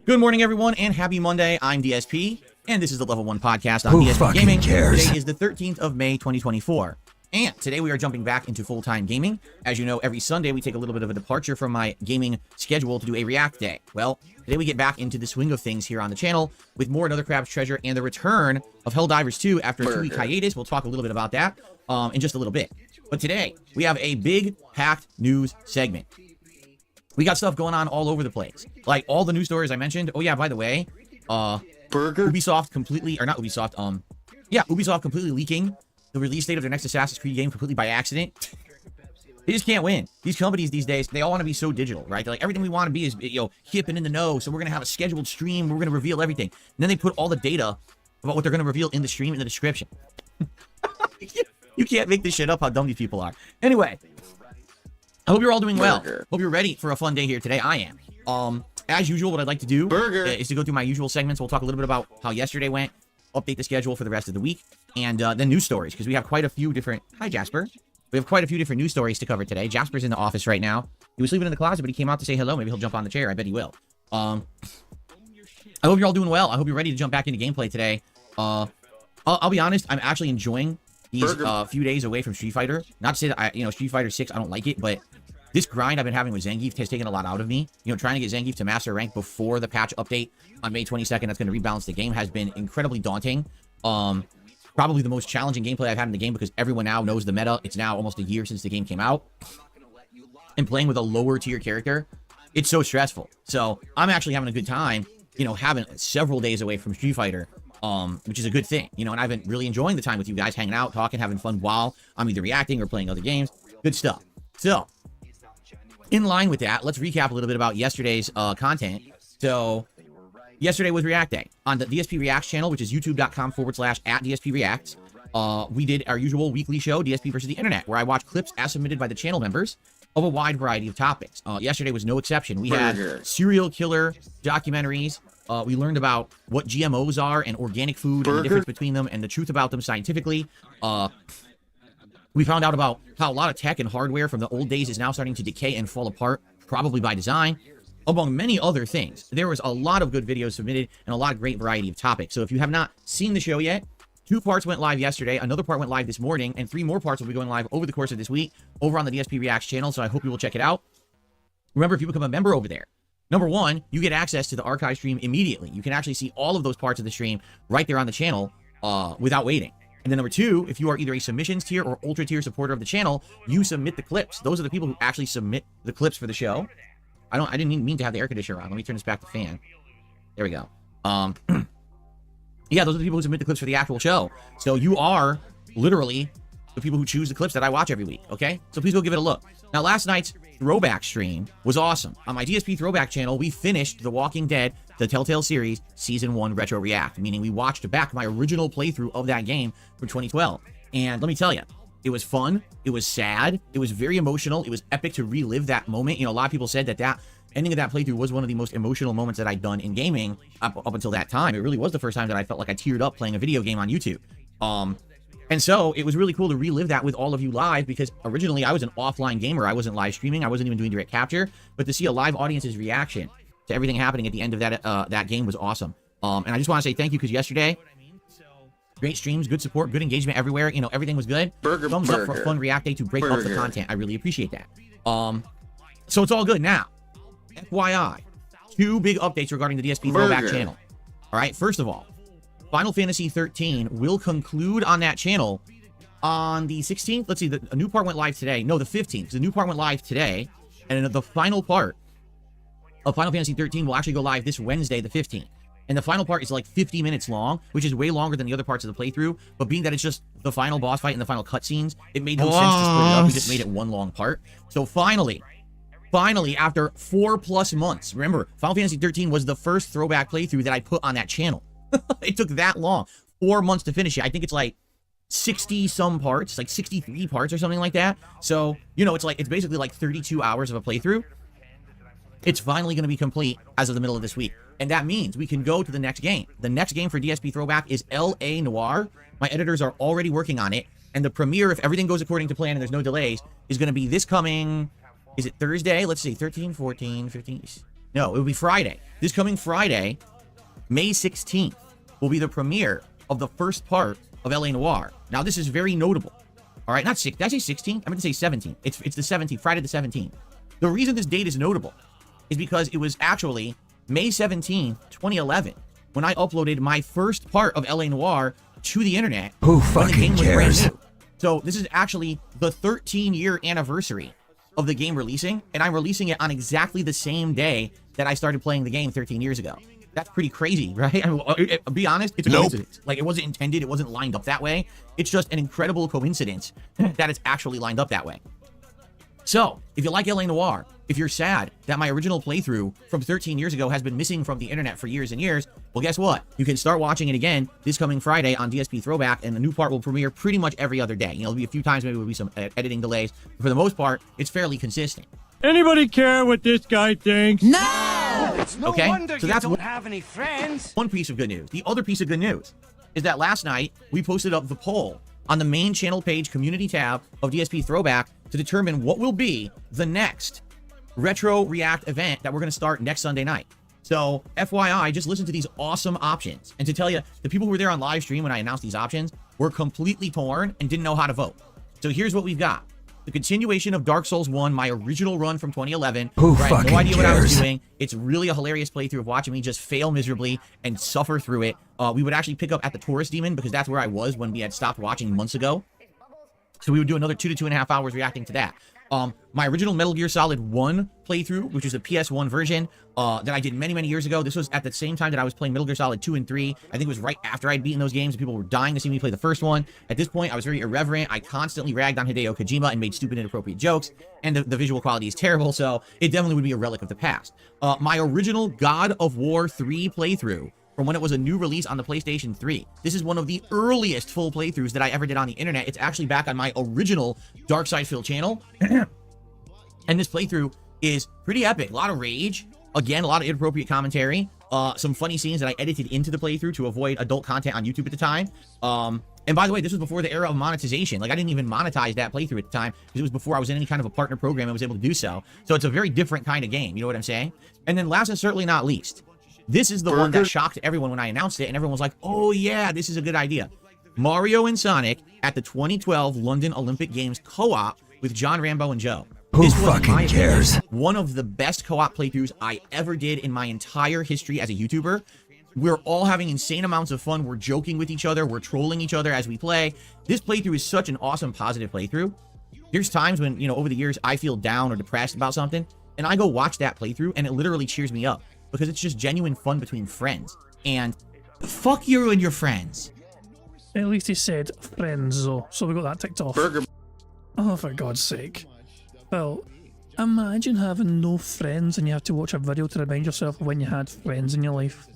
D: Good morning, everyone, and happy Monday. I'm DSP, and this is the Level 1 Podcast on DSP Gaming.
F: cares?
D: Today is the 13th of May, 2024. And today we are jumping back into full-time gaming. As you know, every Sunday we take a little bit of a departure from my gaming schedule to do a React Day. Well, today we get back into the swing of things here on the channel with more Another Crab's Treasure and the return of Helldivers 2 after a 2-week hiatus. We'll talk a little bit about that in just a little bit. But today, we have a big, packed news segment. We got stuff going on all over the place. Like all the news stories I mentioned. Oh yeah, by the way, Ubisoft completely, or not Ubisoft, Ubisoft completely leaking the release date of their next Assassin's Creed game completely by accident. They just can't win. These companies these days, they all want to be so digital, right? They're like, everything we want to be is, hip and in the know. So we're going to have a scheduled stream. We're going to reveal everything. And then they put all the data about what they're going to reveal in the stream in the description. You can't make this shit up how dumb these people are. Anyway, I hope you're all doing well. Hope you're ready for a fun day here today. I am. As usual, what I'd like to do is to go through my usual segments. We'll talk a little bit about how yesterday went, update the schedule for the rest of the week, and then news stories, because we have quite a few different... Hi, Jasper. We have quite a few different news stories to cover today. Jasper's in the office right now. He was sleeping in the closet, but he came out to say hello. Maybe he'll jump on the chair. I bet he will. I hope you're all doing well. I hope you're ready to jump back into gameplay today. I'll be honest, I'm actually enjoying these few days away from Street Fighter. Not to say that Street Fighter 6, I don't like it, but this grind I've been having with Zangief has taken a lot out of me. Trying to get Zangief to master rank before the patch update on May 22nd that's going to rebalance the game has been incredibly daunting. Probably the most challenging gameplay I've had in the game because everyone now knows the meta. It's now almost a year since the game came out. And playing with a lower tier character, it's so stressful. So I'm actually having a good time, having several days away from Street Fighter, which is a good thing, and I've been really enjoying the time with you guys, hanging out, talking, having fun while I'm either reacting or playing other games. Good stuff. So, in line with that, let's recap a little bit about yesterday's content. So, yesterday was React Day. On the DSP Reacts channel, which is youtube.com/@DSP Reacts, we did our usual weekly show, DSP versus the Internet, where I watch clips as submitted by the channel members of a wide variety of topics. Yesterday was no exception. We had serial killer documentaries. We learned about what GMOs are and organic food and the difference between them and the truth about them scientifically. We found out about how a lot of tech and hardware from the old days is now starting to decay and fall apart, probably by design, among many other things. There was a lot of good videos submitted and a lot of great variety of topics. So if you have not seen the show yet, 2 parts went live yesterday, another part went live this morning, and 3 more parts will be going live over the course of this week over on the DSP Reacts channel, so I hope you will check it out. Remember, if you become a member over there, number 1, you get access to the archive stream immediately. You can actually see all of those parts of the stream right there on the channel without waiting. And then number 2, if you are either a submissions tier or ultra tier supporter of the channel, you submit the clips. Those are the people who actually submit the clips for the show. I didn't even mean to have the air conditioner on. Let me turn this back to fan. There we go. Yeah, those are the people who submit the clips for the actual show. So you are literally the people who choose the clips that I watch every week, okay? So please go give it a look. Now, last night's throwback stream was awesome. On my DSP throwback channel, we finished The Walking Dead, the Telltale series, Season 1 Retro React, meaning we watched back my original playthrough of that game from 2012. And let me tell you, it was fun, it was sad, it was very emotional, it was epic to relive that moment. You know, a lot of people said that ending of that playthrough was one of the most emotional moments that I'd done in gaming up until that time. It really was the first time that I felt like I teared up playing a video game on YouTube. And so it was really cool to relive that with all of you live, because originally I was an offline gamer. I wasn't live streaming. I wasn't even doing direct capture. But to see a live audience's reaction to everything happening at the end of that game was awesome. And I just want to say thank you, because yesterday, great streams, good support, good engagement everywhere. You know, everything was good. Thumbs up for a fun React Day to break up the content. I really appreciate that. So it's all good now. FYI, 2 big updates regarding the DSP Throwback channel. All right, first of all, Final Fantasy 13 will conclude on that channel on the 16th. Let's see, a new part went live today. No, the 15th. The new part went live today, and the final part of Final Fantasy 13 will actually go live this Wednesday, the 15th. And the final part is like 50 minutes long, which is way longer than the other parts of the playthrough. But being that it's just the final boss fight and the final cutscenes, it made no sense to split it up. We just made it one long part. So finally, after 4+ months, remember, Final Fantasy 13 was the first throwback playthrough that I put on that channel. It took that long, 4 months to finish it. I think it's like 60-some parts, like 63 parts or something like that. So, you know, it's basically like 32 hours of a playthrough. It's finally going to be complete as of the middle of this week. And that means we can go to the next game. The next game for DSP Throwback is L.A. Noire. My editors are already working on it. And the premiere, if everything goes according to plan and there's no delays, is going to be this coming... Is it Thursday? Let's see, 13, 14, 15... No, it will be Friday. This coming Friday, May 16th, will be the premiere of the first part of L.A. Noire. Now, this is very notable. All right, not 6. Did I say 16th? I meant to say 17th. It's the 17th, Friday the 17th. The reason this date is notable is because it was actually May 17th, 2011, when I uploaded my first part of L.A. Noire to the internet. Who fucking cares? So this is actually the 13-year anniversary of the game releasing, and I'm releasing it on exactly the same day that I started playing the game 13 years ago. That's pretty crazy, right? I mean, be honest, it's a coincidence. Like, it wasn't intended, it wasn't lined up that way. It's just an incredible coincidence that it's actually lined up that way. So, if you like L.A. Noire, if you're sad that my original playthrough from 13 years ago has been missing from the internet for years and years, well, guess what? You can start watching it again this coming Friday on DSP Throwback, and the new part will premiere pretty much every other day. You know, there'll be a few times, maybe there'll be some editing delays. But for the most part, it's fairly consistent.
H: Anybody care what this guy thinks?
G: No! It's no wonder
D: so
G: you
D: that's
G: don't have any friends.
D: One piece of good news. The other piece of good news is that last night we posted up the poll on the main channel page community tab of DSP Throwback to determine what will be the next Retro React event that we're going to start next Sunday night. So, FYI, just listen to these awesome options. And to tell you, the people who were there on live stream when I announced these options were completely torn and didn't know how to vote. So here's what we've got. The continuation of Dark Souls 1, my original run from 2011. Who fucking cares? No idea what I was doing. It's really a hilarious playthrough of watching me just fail miserably and suffer through it. We would actually pick up at the Taurus Demon because that's where I was when we had stopped watching months ago. So we would do another 2 to 2.5 hours reacting to that. My original Metal Gear Solid 1 playthrough, which is a PS1 version that I did many, many years ago. This was at the same time that I was playing Metal Gear Solid 2 and 3. I think it was right after I'd beaten those games and people were dying to see me play the first one. At this point, I was very irreverent. I constantly ragged on Hideo Kojima and made stupid, inappropriate jokes. And the visual quality is terrible, so it definitely would be a relic of the past. My original God of War 3 playthrough from when it was a new release on the PlayStation 3. This is one of the earliest full playthroughs that I ever did on the internet. It's actually back on my original Dark Side Phil channel. And this playthrough is pretty epic. A lot of rage. Again, a lot of inappropriate commentary. Some funny scenes that I edited into the playthrough to avoid adult content on YouTube at the time. And by the way, this was before the era of monetization. Like, I didn't even monetize that playthrough at the time because it was before I was in any kind of a partner program and was able to do so. So it's a very different kind of game. You know what I'm saying? And then last and certainly not least, this is the one that shocked everyone when I announced it, and everyone was like, oh yeah, this is a good idea. Mario and Sonic at the 2012 London Olympic Games co-op with John Rambo and Joe. This was, in my opinion, one of the best co-op playthroughs I ever did in my entire history as a YouTuber. We're all having insane amounts of fun. We're joking with each other. We're trolling each other as we play. This playthrough is such an awesome, positive playthrough. There's times when, you know, over the years, I feel down or depressed about something, and I go watch that playthrough, and it literally cheers me up because it's just genuine fun between friends. And fuck you and your friends.
A: At least he said friends, though, so we got that ticked off.
F: Burger.
A: Oh, for God's sake. Well, imagine having no friends and you have to watch a video to remind yourself of when you had friends in your life.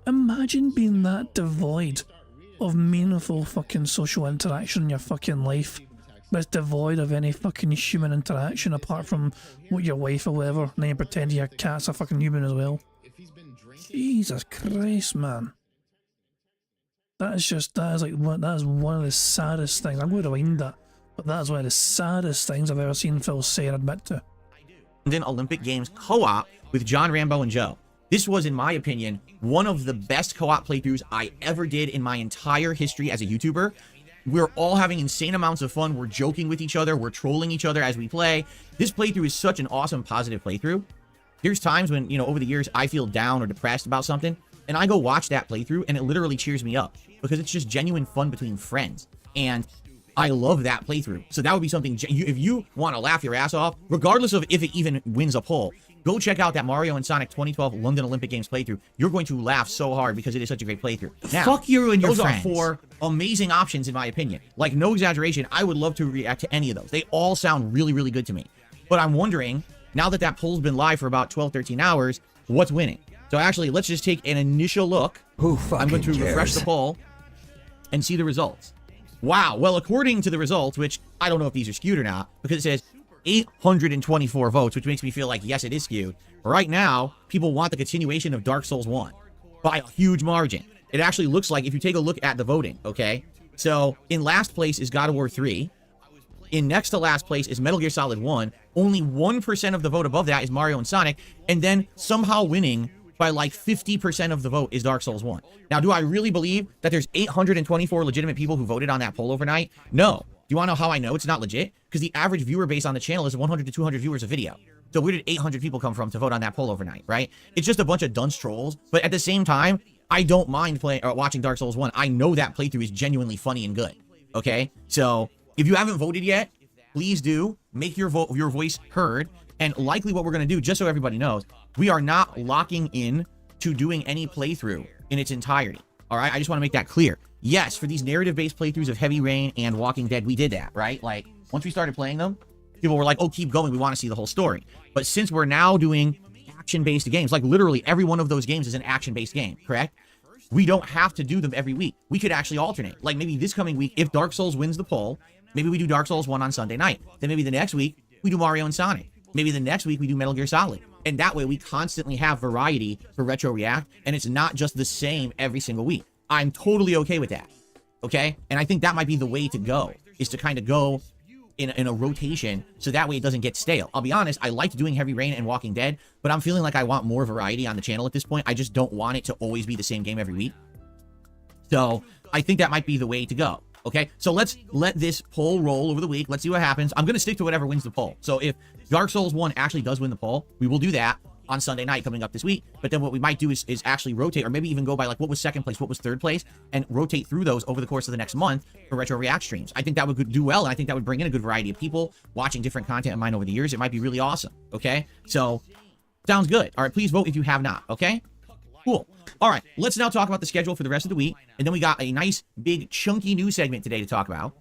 A: Imagine being that devoid of meaningful fucking social interaction in your fucking life, but it's devoid of any fucking human interaction apart from what your wife or whatever, and then you pretend your cat's a fucking human as well. Jesus Christ, man. That is one of the saddest things. I'm going to rewind that, but that is one of the saddest things I've ever seen Phil say and admit to.
D: London Olympic Games co-op with John Rambo and Joe. This was, in my opinion, one of the best co-op playthroughs I ever did in my entire history as a YouTuber. We're all having insane amounts of fun. We're joking with each other. We're trolling each other as we play. This playthrough is such an awesome, positive playthrough. There's times when, you know, over the years, I feel down or depressed about something, and I go watch that playthrough, and it literally cheers me up because it's just genuine fun between friends. And I love that playthrough. So that would be something, if you want to laugh your ass off, regardless of if it even wins a poll, go check out that Mario and Sonic 2012 London Olympic Games playthrough. You're going to laugh so hard because it is such a great playthrough. Now, fuck you and your friends. Those are 4 amazing options in my opinion. Like, no exaggeration, I would love to react to any of those. They all sound really, really good to me. But I'm wondering, now that that poll's been live for about 12, 13 hours, what's winning? So actually, let's just take an initial look. I'm going to refresh the poll and see the results. Wow. Well, according to the results, which I don't know if these are skewed or not, because it says 824 votes, which makes me feel like, yes, it is skewed. Right now, people want the continuation of Dark Souls 1 by a huge margin. It actually looks like, if you take a look at the voting, okay? So, in last place is God of War 3. In next to last place is Metal Gear Solid 1. Only 1% of the vote above that is Mario and Sonic. And then somehow winning by like 50% of the vote is Dark Souls 1. Now, do I really believe that there's 824 legitimate people who voted on that poll overnight? No. Do you want to know how I know it's not legit? Because the average viewer base on the channel is 100 to 200 viewers a video. So where did 800 people come from to vote on that poll overnight, right? It's just a bunch of dunce trolls. But at the same time, I don't mind playing or watching Dark Souls 1. I know that playthrough is genuinely funny and good. Okay? So if you haven't voted yet, please do. Make your voice heard. And likely what we're going to do, just so everybody knows, we are not locking in to doing any playthrough in its entirety. All right? I just want to make that clear. Yes, for these narrative-based playthroughs of Heavy Rain and Walking Dead, we did that, right? Like, once we started playing them, people were like, oh, keep going. We want to see the whole story. But since we're now doing action-based games, like literally every one of those games is an action-based game, correct? We don't have to do them every week. We could actually alternate. Like maybe this coming week, if Dark Souls wins the poll, maybe we do Dark Souls 1 on Sunday night. Then maybe the next week, we do Mario and Sonic. Maybe the next week, we do Metal Gear Solid. And that way, we constantly have variety for Retro React, and it's not just the same every single week. I'm totally okay with that, okay? And I think that might be the way to go, is to kind of go in a rotation, so that way it doesn't get stale. I'll be honest, I liked doing Heavy Rain and Walking Dead, but I'm feeling like I want more variety on the channel at this point. I just don't want it to always be the same game every week. So I think that might be the way to go. Okay, so let's let this poll roll over the week. Let's see what happens. I'm going to stick to whatever wins the poll. So if Dark Souls 1 actually does win the poll, we will do that on Sunday night coming up this week. But then what we might do is actually rotate, or maybe even go by like what was second place, what was third place, and rotate through those over the course of the next month for Retro React streams. I think that would do well, and I think that would bring in a good variety of people watching different content of mine over the years. It might be really awesome. Okay, so sounds good. All right, please vote if you have not. Okay. Cool. All right, let's now talk about the schedule for the rest of the week. And then we got a nice, big, chunky news segment today to talk about.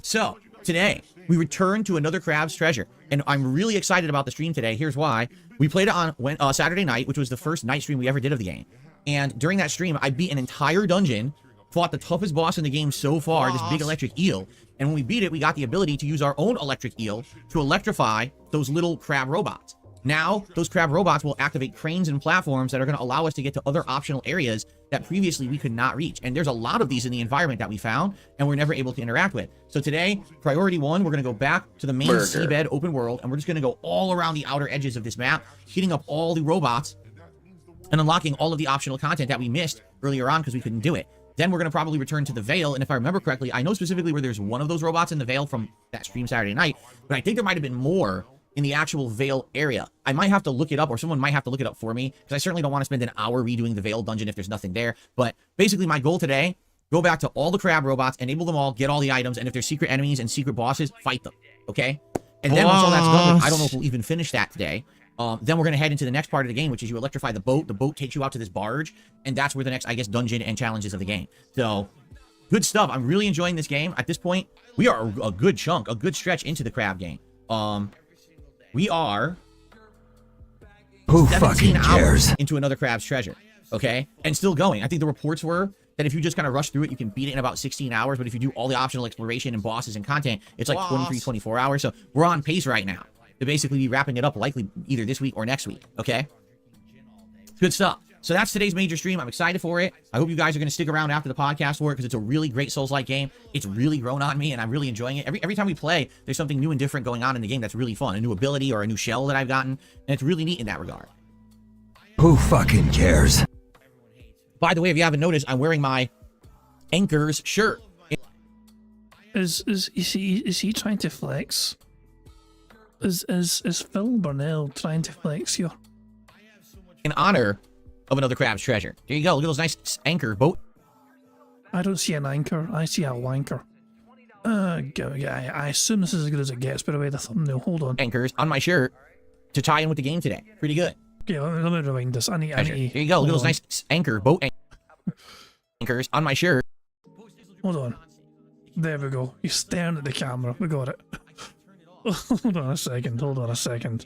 D: So, today, we return to another Crab's Treasure. And I'm really excited about the stream today. Here's why. We played it on Saturday night, which was the first night stream we ever did of the game. And during that stream, I beat an entire dungeon, fought the toughest boss in the game so far, this big electric eel. And when we beat it, we got the ability to use our own electric eel to electrify those little crab robots. Now, those crab robots will activate cranes and platforms that are going to allow us to get to other optional areas that previously we could not reach. And there's a lot of these in the environment that we found and we're never able to interact with. So today, priority 1, we're going to go back to the main seabed open world, and we're just going to go all around the outer edges of this map, hitting up all the robots and unlocking all of the optional content that we missed earlier on because we couldn't do it. Then we're going to probably return to the Vale. And if I remember correctly, I know specifically where there's one of those robots in the Vale from that stream Saturday night, but I think there might have been more in the actual Vale area. I might have to look it up, or someone might have to look it up for me, because I certainly don't want to spend an hour redoing the Vale dungeon if there's nothing there. But basically my goal today, go back to all the crab robots, enable them all, get all the items, and if there's secret enemies and secret bosses, fight them, okay? And then once all that's done, I don't know if we'll even finish that today. Then we're going to head into the next part of the game, which is you electrify the boat. The boat takes you out to this barge, and that's where the next, I guess, dungeon and challenges of the game. So, good stuff. I'm really enjoying this game. At this point, we are a good chunk, a good stretch into the crab game. We are...
I: Who fucking cares?
D: Into another crab's treasure, okay? And still going. I think the reports were that if you just kind of rush through it, you can beat it in about 16 hours, but if you do all the optional exploration and bosses and content, it's like 23, 24 hours. So, we're on pace right now to basically be wrapping it up likely either this week or next week, okay? Good stuff. So that's today's major stream. I'm excited for it. I hope you guys are going to stick around after the podcast for it, because it's a really great Souls-like game. It's really grown on me, and I'm really enjoying it. Every time we play, there's something new and different going on in the game that's really fun. A new ability or a new shell that I've gotten, and it's really neat in that regard.
I: Who fucking cares?
D: By the way, if you haven't noticed, I'm wearing my Anchors shirt.
A: Is he trying to flex? Is Phil Burnell trying to flex here?
D: In honor of another crab's treasure. There you go. Look at those nice anchor boat.
A: I don't see an anchor. I see a wanker. I assume this is as good as it gets, by the way, the thumbnail. Hold on.
D: Anchors on my shirt to tie in with the game today. Pretty good.
A: Okay, let me rewind this. I need
D: there you go. Look at those nice anchor boat anchors on my shirt.
A: Hold on. There we go. He's staring at the camera. We got it. Hold on a second.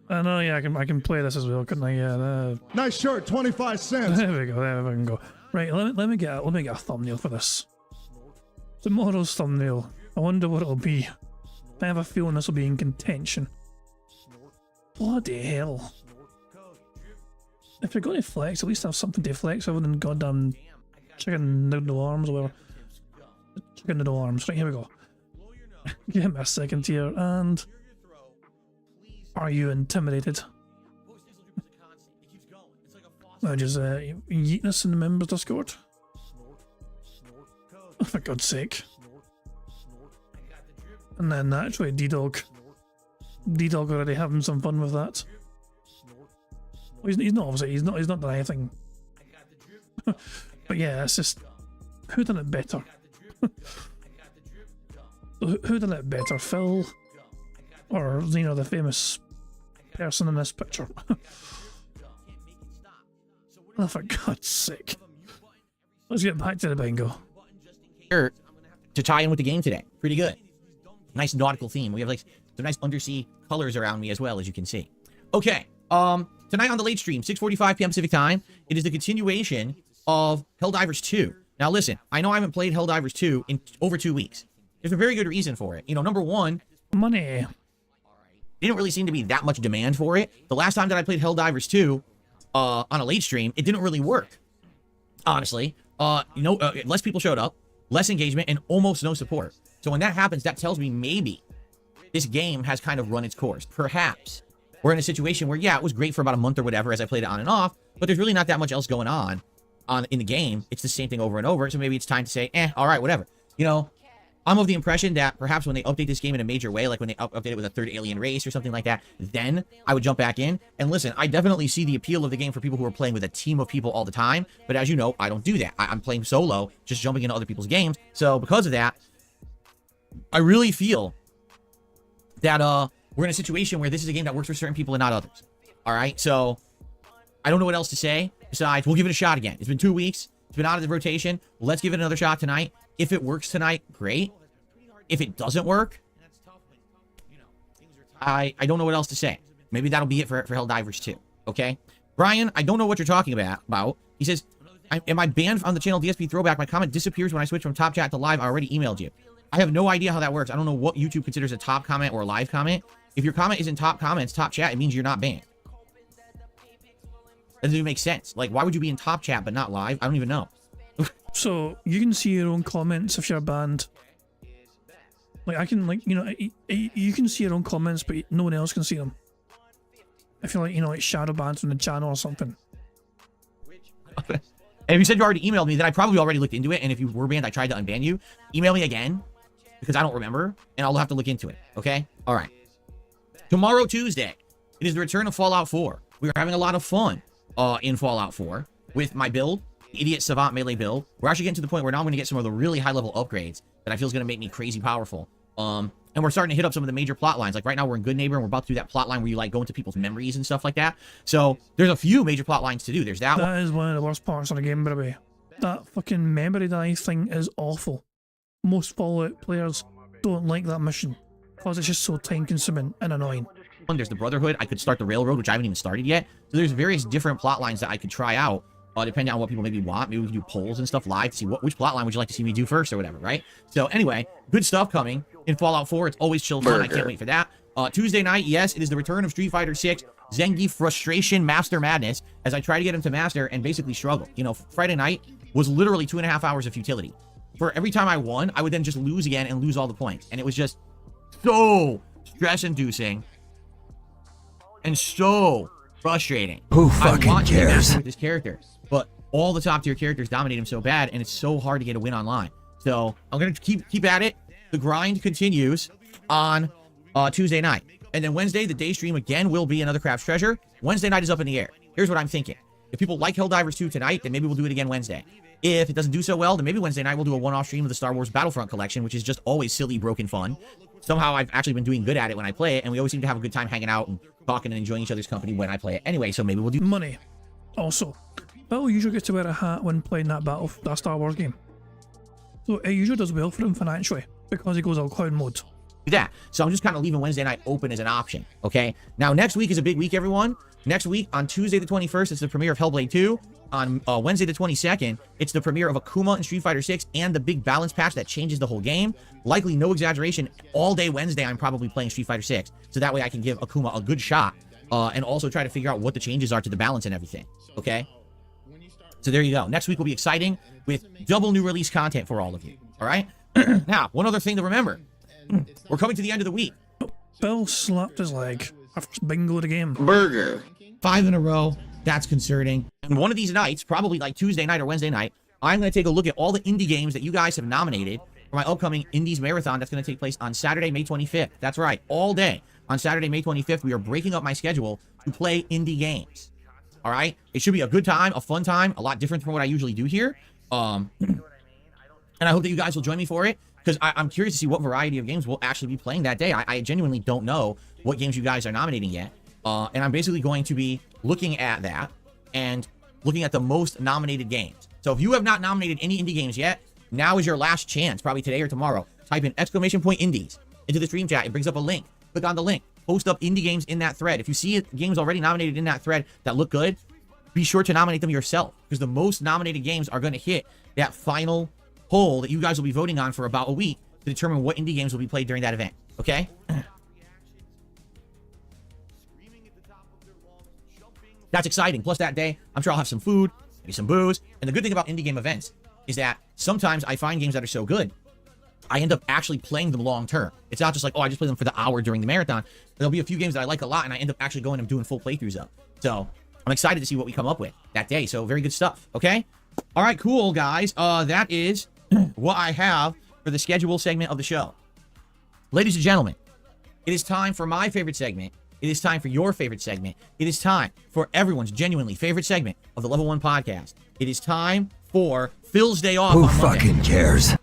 A: I know, yeah, I can play this as well, couldn't I? Yeah.
F: Nice shirt, 25 cents.
A: There we go. There we can go. Right, let me get a thumbnail for this. Tomorrow's thumbnail. I wonder what it'll be. I have a feeling this will be in contention. Bloody hell! If you're going to flex, at least have something to flex other than goddamn chicken noodle arms or whatever. Chicken noodle arms. Right, here we go. Give me a second here, and are you intimidated? I just yeet this in the members Discord. Oh, for God's sake. And then naturally D-Dog already having some fun with that. Well, he's not obviously he's not done anything. But yeah, it's just who done it better? Who done it better, Phil, or the famous person in this picture? Oh, for God's sake! Let's get back to the bingo.
D: To tie in with the game today, pretty good. Nice nautical theme. We have like some nice undersea colors around me as well, as you can see. Okay, tonight on the late stream, 6:45 p.m. Pacific time, it is the continuation of Helldivers 2. Now listen, I know I haven't played Helldivers 2 in over 2 weeks. There's a very good reason for it. Number one,
A: money.
D: Didn't really seem to be that much demand for it. The last time that I played Helldivers 2 on a late stream, it didn't really work. Honestly, less people showed up, less engagement, and almost no support. So when that happens, that tells me maybe this game has kind of run its course. Perhaps we're in a situation where, yeah, it was great for about a month or whatever as I played it on and off, but there's really not that much else going on in the game. It's the same thing over and over. So maybe it's time to say, all right, whatever. I'm of the impression that perhaps when they update this game in a major way, like when they update it with a third alien race or something like that, then I would jump back in. And listen, I definitely see the appeal of the game for people who are playing with a team of people all the time. But as you know, I don't do that. I'm playing solo, just jumping into other people's games. So because of that, I really feel that we're in a situation where this is a game that works for certain people and not others. All right, so I don't know what else to say besides we'll give it a shot again. It's been 2 weeks. It's been out of the rotation. Let's give it another shot tonight. If it works tonight, great. If it doesn't work, I don't know what else to say. Maybe that'll be it for Helldivers 2, okay? Brian, I don't know what you're talking about. He says, am I banned on the channel DSP Throwback? My comment disappears when I switch from top chat to live. I already emailed you. I have no idea how that works. I don't know what YouTube considers a top comment or a live comment. If your comment is in top comments, top chat, it means you're not banned. That doesn't even make sense. Like, why would you be in top chat but not live? I don't even know.
A: So you can see your own comments if you're banned. Like I can, you can see your own comments, but no one else can see them. If you're like shadow banned from the channel or something.
D: And if you said you already emailed me, then I probably already looked into it. And if you were banned, I tried to unban you. Email me again because I don't remember, and I'll have to look into it. Okay? All right. Tomorrow, Tuesday, it is the return of Fallout 4. We are having a lot of fun in Fallout 4 with my build, the Idiot Savant Melee build. We're actually getting to the point where now I'm going to get some of the really high-level upgrades that I feel is going to make me crazy powerful. And we're starting to hit up some of the major plot lines. Like right now, we're in Good Neighbor, and we're about to do that plot line where you like go into people's memories and stuff like that. So there's a few major plot lines to do. There's that one.
A: That is one of the worst parts of the game, by the way. That fucking memory dive thing is awful. Most Fallout players don't like that mission because it's just so time-consuming and annoying.
D: There's the Brotherhood. I could start the Railroad, which I haven't even started yet. So there's various different plot lines that I could try out, depending on what people maybe want. Maybe we can do polls and stuff live to see which plot line would you like to see me do first or whatever, right? So anyway, good stuff coming in Fallout 4. It's always chill fun. I can't wait for that. Tuesday night, yes, it is the return of Street Fighter 6 Zengi Frustration Master Madness as I try to get him to master and basically struggle. You know, Friday night was literally 2.5 hours of futility. For every time I won, I would then just lose again and lose all the points. And it was just so stress-inducing and so frustrating.
I: Who fucking cares?
D: With this character, but all the top tier characters dominate him so bad, and it's so hard to get a win online. So I'm gonna keep at it. The grind continues on Tuesday night, and then Wednesday the day stream again will be another Craft's Treasure. Wednesday night is up in the air. Here's what I'm thinking: if people like Helldivers 2 tonight, then maybe we'll do it again Wednesday. If it doesn't do so well, then maybe Wednesday night we'll do a one-off stream of the Star Wars Battlefront collection, which is just always silly, broken fun. Somehow I've actually been doing good at it when I play it, and we always seem to have a good time hanging out and talking and enjoying each other's company when I play it. Anyway, so maybe we'll do
A: money. Also, Bill usually gets to wear a hat when playing that Star Wars game. So it usually does well for him financially because he goes all clown mode.
D: that. So I'm just kind of leaving Wednesday night open as an option. Okay. Now next week is a big week, everyone. Next week on Tuesday the 21st, it's the premiere of Hellblade 2. On Wednesday the 22nd, it's the premiere of Akuma and Street Fighter 6 and the big balance patch that changes the whole game. Likely, no exaggeration, all day Wednesday I'm probably playing Street Fighter 6. So that way I can give Akuma a good shot and also try to figure out what the changes are to the balance and everything. Okay? So there you go. Next week will be exciting with double new release content for all of you. All right? Now, one other thing to remember. We're coming to the end of the week.
A: Bill slapped his leg after bingo the game.
D: Burger. 5 in a row. That's concerning. And one of these nights, probably like Tuesday night or Wednesday night, I'm going to take a look at all the indie games that you guys have nominated for my upcoming Indies Marathon that's going to take place on Saturday, May 25th. That's right. All day. On Saturday, May 25th, we are breaking up my schedule to play indie games. All right? It should be a good time, a fun time, a lot different from what I usually do here. And I hope that you guys will join me for it, because I'm curious to see what variety of games we'll actually be playing that day. I genuinely don't know what games you guys are nominating yet. And I'm basically going to be looking at that and looking at the most nominated games. So if you have not nominated any indie games yet, now is your last chance, probably today or tomorrow. Type in !indies into the stream chat. It brings up a link. Click on the link. Post up indie games in that thread. If you see games already nominated in that thread that look good, be sure to nominate them yourself, because the most nominated games are going to hit that final poll that you guys will be voting on for about a week to determine what indie games will be played during that event. Okay? That's exciting. Plus that day, I'm sure I'll have some food, maybe some booze. And the good thing about indie game events is that sometimes I find games that are so good, I end up actually playing them long term. It's not just like, oh, I just play them for the hour during the marathon. There'll be a few games that I like a lot, and I end up actually going and doing full playthroughs of. So I'm excited to see what we come up with that day. So very good stuff. Okay? All right, cool, guys. That is what I have for the schedule segment of the show. Ladies and gentlemen, it is time for my favorite segment. It is time for your favorite segment. It is time for everyone's genuinely favorite segment of the Level 1 podcast. It is time for Phil's Day Off.
I: Who
D: on Monday.
I: fucking cares?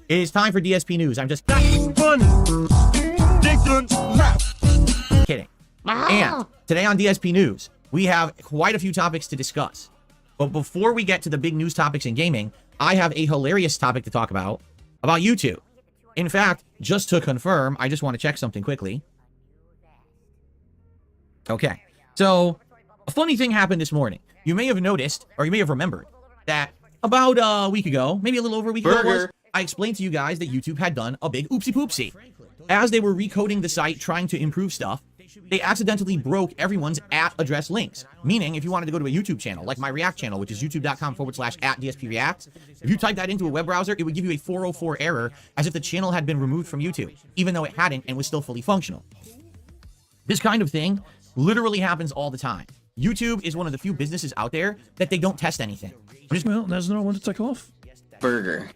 D: It is time for DSP News. I'm just kidding. And today on DSP News, we have quite a few topics to discuss. But before we get to the big news topics in gaming, I have a hilarious topic to talk about YouTube. In fact, just to confirm, I just want to check something quickly. Okay, so a funny thing happened this morning. You may have noticed, or you may have remembered, that about a week ago, maybe a little over a week ago it was, I explained to you guys that YouTube had done a big oopsie poopsie. As they were recoding the site, trying to improve stuff, they accidentally broke everyone's @address links. Meaning, if you wanted to go to a YouTube channel, like my React channel, which is youtube.com/@DSPReact, if you type that into a web browser, it would give you a 404 error, as if the channel had been removed from YouTube, even though it hadn't and was still fully functional. This kind of thing literally happens all the time. YouTube is one of the few businesses out there that they don't test anything.
A: Well, there's another one to tick off.
J: Burger.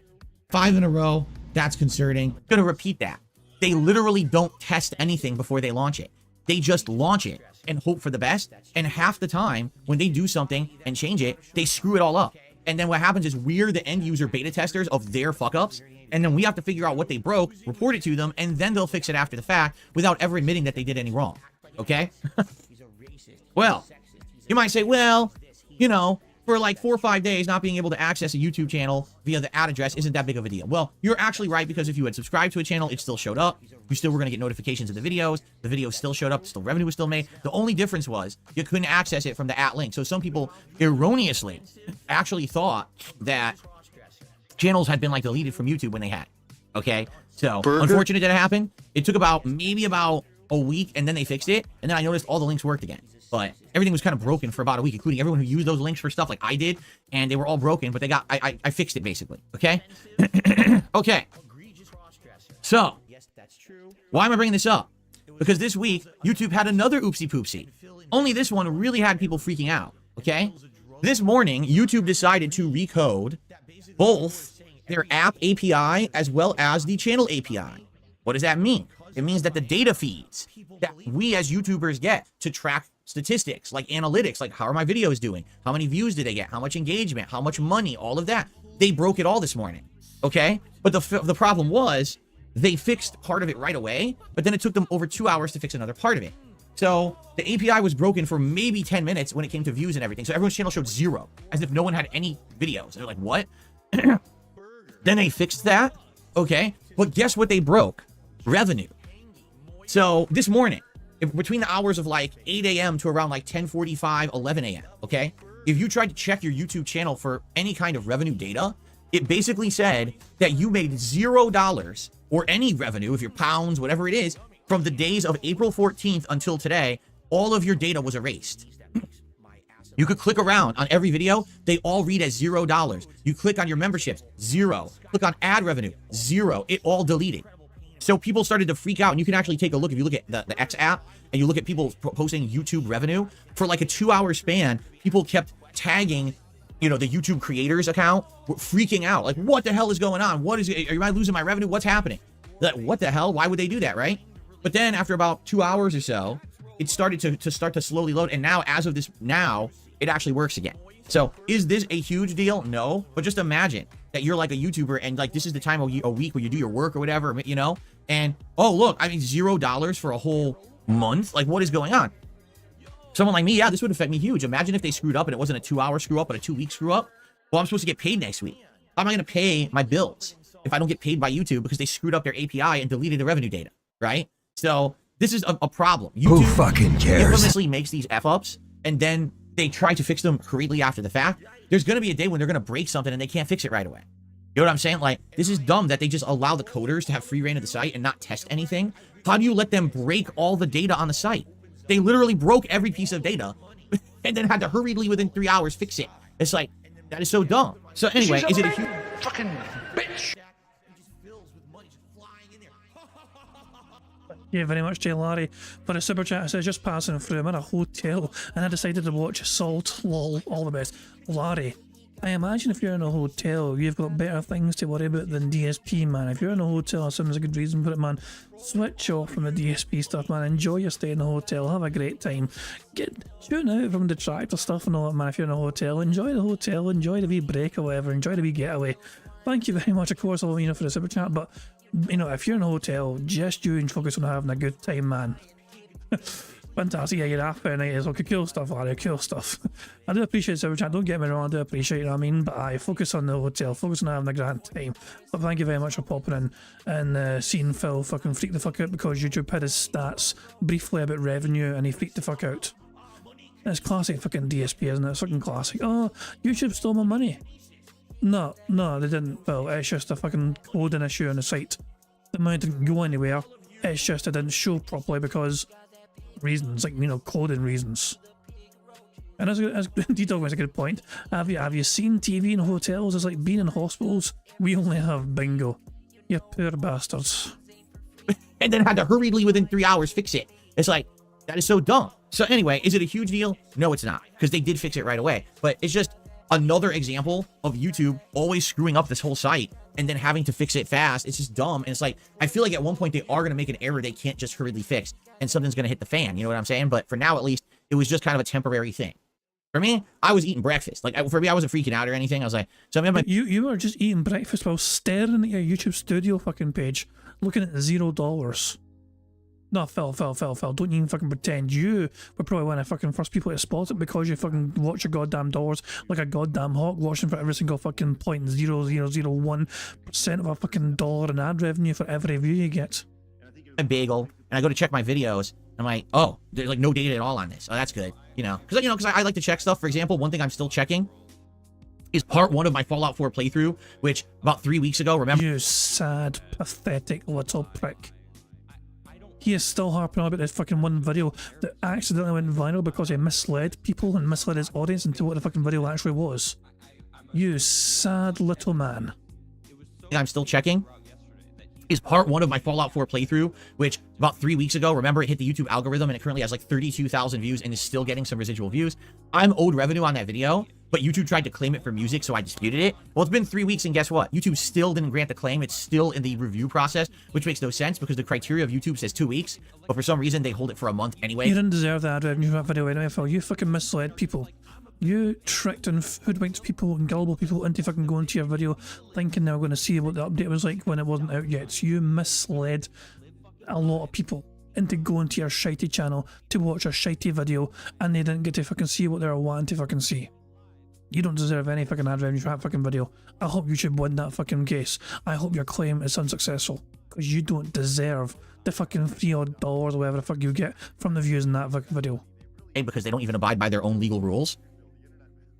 D: 5 in a row. That's concerning. I'm gonna repeat that. They literally don't test anything before they launch it. They just launch it and hope for the best. And half the time, when they do something and change it, they screw it all up. And then what happens is we're the end user beta testers of their fuck ups. And then we have to figure out what they broke, report it to them, and then they'll fix it after the fact without ever admitting that they did any wrong. Okay? Well, you might say, well, you know, for like 4 or 5 days, not being able to access a YouTube channel via the ad address isn't that big of a deal. Well, you're actually right, because if you had subscribed to a channel, it still showed up. You still were going to get notifications of the videos. The videos still showed up. Still revenue was still made. The only difference was you couldn't access it from the @ link. So some people erroneously actually thought that channels had been like deleted from YouTube when they had. Okay? So unfortunate that it happened. It took maybe about a week, and then they fixed it. And then I noticed all the links worked again. But everything was kind of broken for about a week, including everyone who used those links for stuff like I did, and they were all broken, but I fixed it basically, okay? Okay. So, why am I bringing this up? Because this week, YouTube had another oopsie poopsie. Only this one really had people freaking out, okay? This morning, YouTube decided to recode both their app API as well as the channel API. What does that mean? It means that the data feeds that we as YouTubers get to track statistics, like analytics, like how are my videos doing? How many views did they get? How much engagement? How much money? All of that. They broke it all this morning, okay? But the problem was they fixed part of it right away, but then it took them over 2 hours to fix another part of it. So the API was broken for maybe 10 minutes when it came to views and everything. So everyone's channel showed 0, as if no one had any videos. And they're like, what? Then they fixed that, okay? But guess what they broke? Revenue. So this morning, between the hours of like 8 a.m. to around like 10:45, 11 a.m., okay? If you tried to check your YouTube channel for any kind of revenue data, it basically said that you made $0 or any revenue, if you're pounds, whatever it is, from the days of April 14th until today. All of your data was erased. You could click around on every video. They all read as $0. You click on your memberships, 0. Click on ad revenue, 0. It all deleted. So people started to freak out, and you can actually take a look. If you look at the X app and you look at people posting YouTube revenue for like a 2-hour span, people kept tagging, you know, the YouTube creators account, were freaking out. Like, what the hell is going on? Am I losing my revenue? What's happening? Like, what the hell? Why would they do that, right? But then after about 2 hours or so, it started to slowly load. And now, as of this now, it actually works again. So is this a huge deal? No, but just imagine that you're like a YouTuber and like this is the time of a week where you do your work or whatever, you know, and oh look, I mean $0 for a whole month. Like, what is going on? Someone like me, yeah, this would affect me huge. Imagine if they screwed up and it wasn't a 2-hour screw up, but a 2-week screw up. Well, I'm supposed to get paid next week. How am I going to pay my bills if I don't get paid by YouTube because they screwed up their API and deleted the revenue data, right? So this is a problem. YouTube
I: Who fucking cares?
D: infamously makes these F-ups and then they try to fix them hurriedly after the fact. There's going to be a day when they're going to break something and they can't fix it right away. You know what I'm saying? Like, this is dumb that they just allow the coders to have free reign of the site and not test anything. How do you let them break all the data on the site? They literally broke every piece of data and then had to hurriedly within 3 hours fix it. It's like, that is so dumb. So anyway, is it a huge
J: fucking bitch?
A: Thank you very much to Larry for a super chat. It says, just passing through, I'm in a hotel and I decided to watch Salt. Lol, all the best. Larry, I imagine if you're in a hotel, you've got better things to worry about than DSP, man. If you're in a hotel, I assume there's a good reason for it, man. Switch off from the DSP stuff, man. Enjoy your stay in the hotel. Have a great time. Tune out from detractor stuff and all that, man. If you're in a hotel, enjoy the hotel. Enjoy the wee break or whatever. Enjoy the wee getaway. Thank you very much, of course, Alvina, for the super chat. But, you know, if you're in a hotel, just you and focus on having a good time, man. Fantastic. Yeah, your after night is okay. Cool stuff, Larry. Cool stuff. I do appreciate super chat. Don't get me wrong. I do appreciate it. You know what I mean? But I focus on the hotel. Focus on having a grand time. But thank you very much for popping in and seeing Phil fucking freak the fuck out because YouTube had his stats briefly about revenue and he freaked the fuck out. It's classic fucking DSP, isn't it? It's fucking classic. Oh, YouTube stole my money. No, they didn't, Phil. It's just a fucking coding issue on the site. The money didn't go anywhere. It's just it didn't show properly because reasons, like, you know, coding reasons. And as Detail was a good point. Have you seen TV in hotels? It's like being in hospitals. We only have bingo. You poor bastards.
D: and then had to hurriedly within 3 hours fix it. It's like, That is so dumb. So anyway, is it a huge deal? No, it's not, because they did fix it right away. But it's just another example of YouTube always screwing up this whole site and then having to fix it fast. It's just dumb. And it's like, I feel like at one point they are going to make an error they can't just hurriedly fix, and something's going to hit the fan. You know what I'm saying? But for now, at least, it was just kind of a temporary thing. For me, I was eating breakfast. Like, for me, I wasn't freaking out or anything. I was like, so I'm like,
A: you were just eating breakfast while staring at your YouTube Studio fucking page, looking at $0. No, Phil, don't even fucking pretend. You were probably one of the fucking first people to spot it, because you fucking watch your goddamn dollars like a goddamn hawk, watching for every single fucking 0.0001% of a fucking dollar in ad revenue for every view you get.
D: a bagel, and I go to check my videos. I'm like, oh, there's like no data at all on this. Oh, that's good. Because I like to check stuff. For example, one thing I'm still checking is part 1 of my Fallout 4 playthrough, which about 3 weeks ago, remember?
A: You sad, pathetic little prick. He is still harping on about this fucking one video that accidentally went viral because he misled people and misled his audience into what the fucking video actually was. You sad little man.
D: I'm still checking is part 1 of my Fallout 4 playthrough, which about 3 weeks ago, remember, it hit the YouTube algorithm and it currently has like 32,000 views and is still getting some residual views. I'm owed revenue on that video, but YouTube tried to claim it for music, so I disputed it. Well, it's been 3 weeks, and guess what? YouTube still didn't grant the claim. It's still in the review process, which makes no sense because the criteria of YouTube says 2 weeks, but for some reason they hold it for a month anyway.
A: You didn't deserve the ad revenue for that video anyway, Phil. You fucking misled people. You tricked and hoodwinked people and gullible people into fucking going to your video thinking they were going to see what the update was like when it wasn't out yet. So you misled a lot of people into going to your shitey channel to watch a shitey video, and they didn't get to fucking see what they were wanting to fucking see. You don't deserve any fucking ad revenue for that fucking video. I hope you should win that fucking case. I hope your claim is unsuccessful, because you don't deserve the fucking $3 odd or whatever the fuck you get from the views in that fucking video.
D: Because they don't even abide by their own legal rules.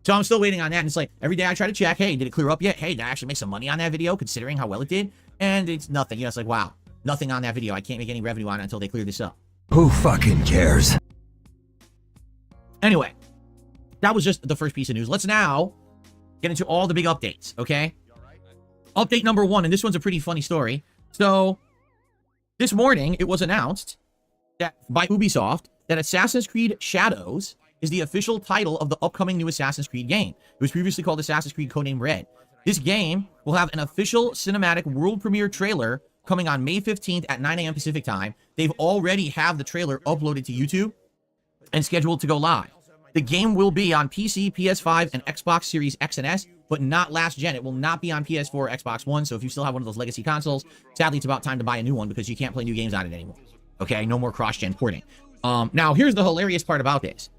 D: So I'm still waiting on that, and it's like, every day I try to check, hey, did it clear up yet? Hey, did I actually make some money on that video, considering how well it did? And it's nothing. It's like, wow, nothing on that video. I can't make any revenue on it until they clear this up.
I: Who fucking cares?
D: Anyway, that was just the first piece of news. Let's now get into all the big updates, okay? Update number 1, and this one's a pretty funny story. So, this morning, it was announced that by Ubisoft that Assassin's Creed Shadows is the official title of the upcoming new Assassin's Creed game. It was previously called Assassin's Creed Codename Red. This game will have an official cinematic world premiere trailer coming on May 15th at 9 a.m. Pacific time. They've already have the trailer uploaded to YouTube and scheduled to go live. The game will be on PC, PS5, and Xbox Series X and S, but not last gen. It will not be on PS4 or Xbox One, so if you still have one of those legacy consoles, sadly, it's about time to buy a new one because you can't play new games on it anymore. Okay, no more cross-gen porting. Now, here's the hilarious part about this.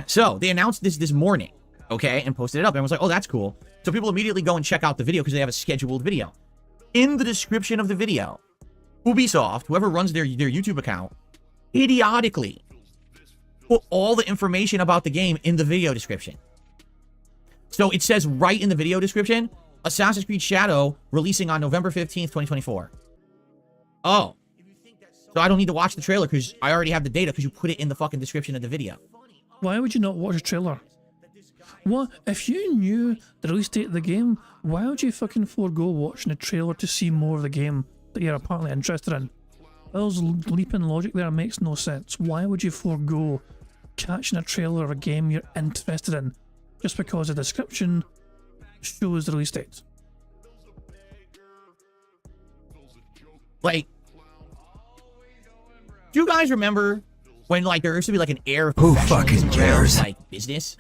D: So, they announced this morning, okay, and posted it up. Everyone's like, oh, that's cool. So people immediately go and check out the video because they have a scheduled video. In the description of the video, Ubisoft, whoever runs their YouTube account, idiotically put all the information about the game in the video description. So it says right in the video description, Assassin's Creed Shadow releasing on November 15th, 2024. Oh. So I don't need to watch the trailer because I already have the data because you put it in the fucking description of the video.
A: Why would you not watch a trailer? What? If you knew the release date of the game, why would you fucking forego watching a trailer to see more of the game that you're apparently interested in? Bill's leap in logic there makes no sense. Why would you forego catching a trailer of a game you're interested in just because the description shows the release date?
D: Like, do you guys remember when, like, there used to be, like, an air of
I: who fucking cares?
D: Like, business?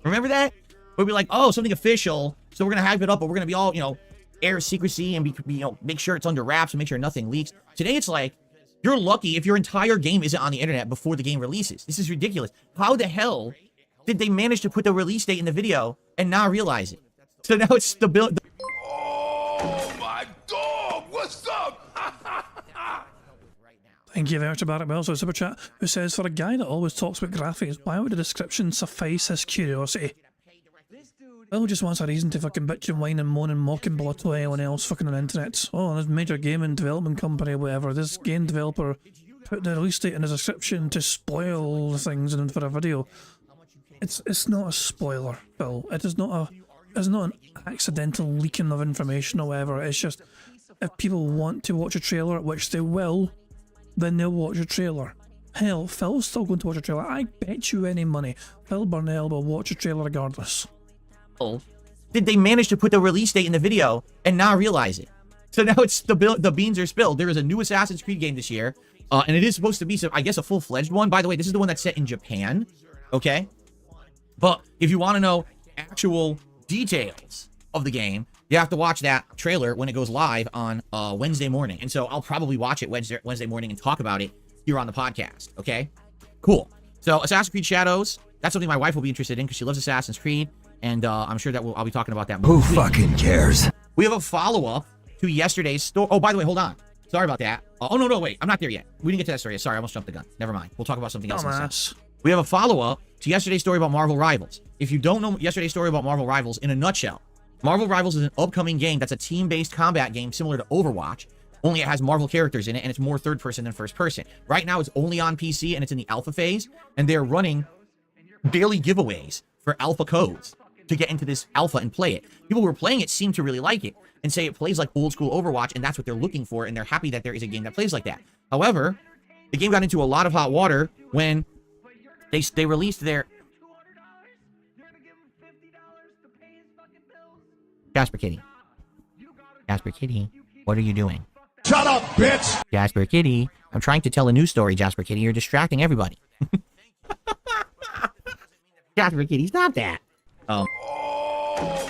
D: Remember that? We'd be like, oh, something official, so we're gonna hype it up, but we're gonna be all, air secrecy and make sure it's under wraps and make sure nothing leaks. Today, it's like, you're lucky if your entire game isn't on the internet before the game releases. This is ridiculous. How the hell did they manage to put the release date in the video and not realize it? So now it's the
F: Oh my dog! What's up?
A: Thank you very much, Barrett Wells, for Super Chat, who says, for a guy that always talks about graphics, why would the description suffice his curiosity? Bill just wants a reason to fucking bitch and whine and moan and mock and belittle anyone else fucking on the internet. Oh, this major gaming development company, whatever, this game developer put the release date in the description to spoil things and for a video. It's not a spoiler, Bill. It's not an accidental leaking of information or whatever. It's just, if people want to watch a trailer, which they will, then they'll watch a trailer. Hell, Phil's still going to watch a trailer. I bet you any money Phil Burnell will watch a trailer regardless.
D: Did they manage to put the release date in the video and not realize it? So now it's the beans are spilled. There is a new Assassin's Creed game this year, and it is supposed to be, I guess, a full-fledged one. By the way, this is the one that's set in Japan, okay? But if you want to know actual details of the game, you have to watch that trailer when it goes live on Wednesday morning. And so I'll probably watch it Wednesday morning and talk about it here on the podcast, okay? Cool. So Assassin's Creed Shadows, that's something my wife will be interested in because she loves Assassin's Creed, and I'm sure that I'll be talking about that more.
I: Who fucking cares?
D: We have a follow-up to yesterday's story. Oh, by the way, hold on. Sorry about that. Oh, no, wait. I'm not there yet. We didn't get to that story. Sorry, I almost jumped the gun. Never mind. We'll talk about something else in a second. We have a follow-up to yesterday's story about Marvel Rivals. If you don't know yesterday's story about Marvel Rivals, in a nutshell, Marvel Rivals is an upcoming game that's a team-based combat game similar to Overwatch, only it has Marvel characters in it, and it's more third-person than first-person. Right now, it's only on PC, and it's in the alpha phase, and they're running daily giveaways for alpha codes to get into this alpha and play it. People who are playing it seem to really like it and say it plays like old school Overwatch, and that's what they're looking for, and they're happy that there is a game that plays like that. However, the game got into a lot of hot water when they released their... Jasper Kitty, what are you doing?
F: Shut up, bitch!
D: Jasper Kitty, I'm trying to tell a news story, Jasper Kitty. You're distracting everybody. Jasper Kitty, stop that.
F: Oh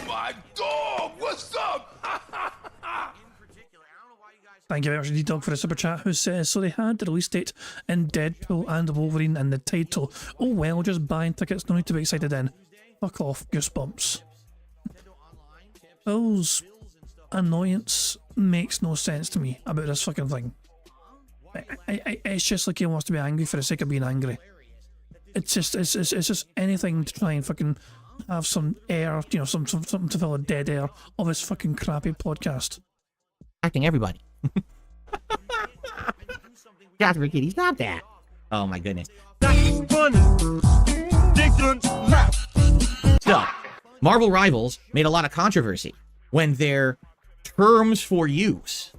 F: my dog, what's up?
A: Thank you very much, D-Dog, for the super chat, who says, so they had the release date in Deadpool and Wolverine and the title. Oh well, just buying tickets, no need to be excited then. Fuck off, goosebumps. Phil's annoyance makes no sense to me about this fucking thing. It's just like he wants to be angry for the sake of being angry. It's just anything to try and fucking have some air, you know, something to fill a dead air of this fucking crappy podcast.
D: Acting everybody. Jasper Kitty, stop that. Oh my goodness. So, Marvel Rivals made a lot of controversy when their terms for use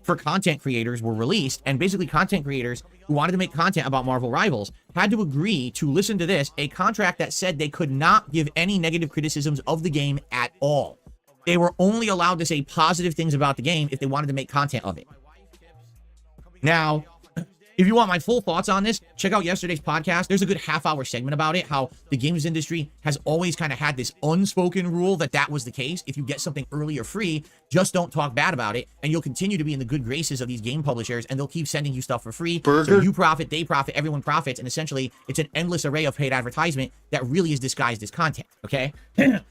D: for content creators were released, and basically content creators who wanted to make content about Marvel Rivals had to agree to, listen to this, a contract that said they could not give any negative criticisms of the game at all. They were only allowed to say positive things about the game if they wanted to make content of it. Now, if you want my full thoughts on this, check out yesterday's podcast. There's a good half-hour segment about it, how the games industry has always kind of had this unspoken rule that was the case. If you get something early or free, just don't talk bad about it, and you'll continue to be in the good graces of these game publishers, and they'll keep sending you stuff for free. So you profit, they profit, everyone profits, and essentially, it's an endless array of paid advertisement that really is disguised as content, okay?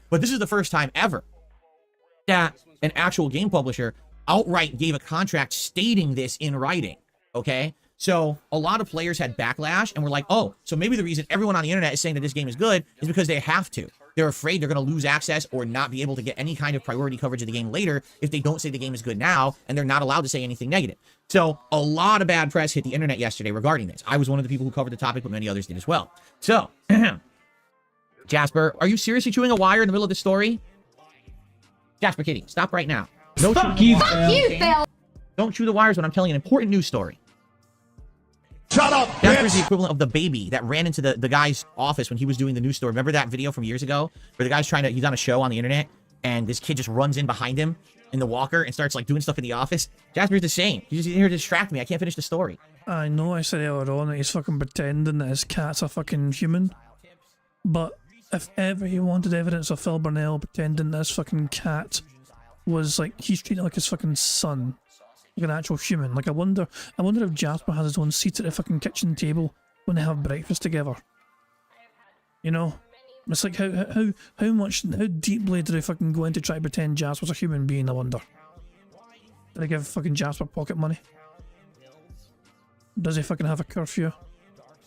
D: But this is the first time ever that an actual game publisher outright gave a contract stating this in writing, okay? So a lot of players had backlash and were like, oh, so maybe the reason everyone on the internet is saying that this game is good is because they have to. They're afraid they're going to lose access or not be able to get any kind of priority coverage of the game later if they don't say the game is good now, and they're not allowed to say anything negative. So a lot of bad press hit the internet yesterday regarding this. I was one of the people who covered the topic, but many others did as well. So, Jasper, are you seriously chewing a wire in the middle of this story? Jasper Kitty, stop right now. No, fuck you, Phil. Don't chew the wires when I'm telling an important news story.
F: Shut up,
D: Jasper's the equivalent of the baby that ran into the guy's office when he was doing the news story. Remember that video from years ago where the guy's he's on a show on the internet and this kid just runs in behind him in the walker and starts like doing stuff in the office? Jasper's the same. He's just here to distract me. I can't finish the story.
A: I know I said earlier on that he's fucking pretending that his cat's a fucking human, but if ever he wanted evidence of Phil Burnell pretending that his fucking cat was like, he's treating like his fucking son. Like an actual human. Like I wonder if Jasper has his own seat at the fucking kitchen table when they have breakfast together. You know? It's like how deeply do they fucking go in to try to pretend Jasper's a human being, I wonder? Do they give fucking Jasper pocket money? Does he fucking have a curfew?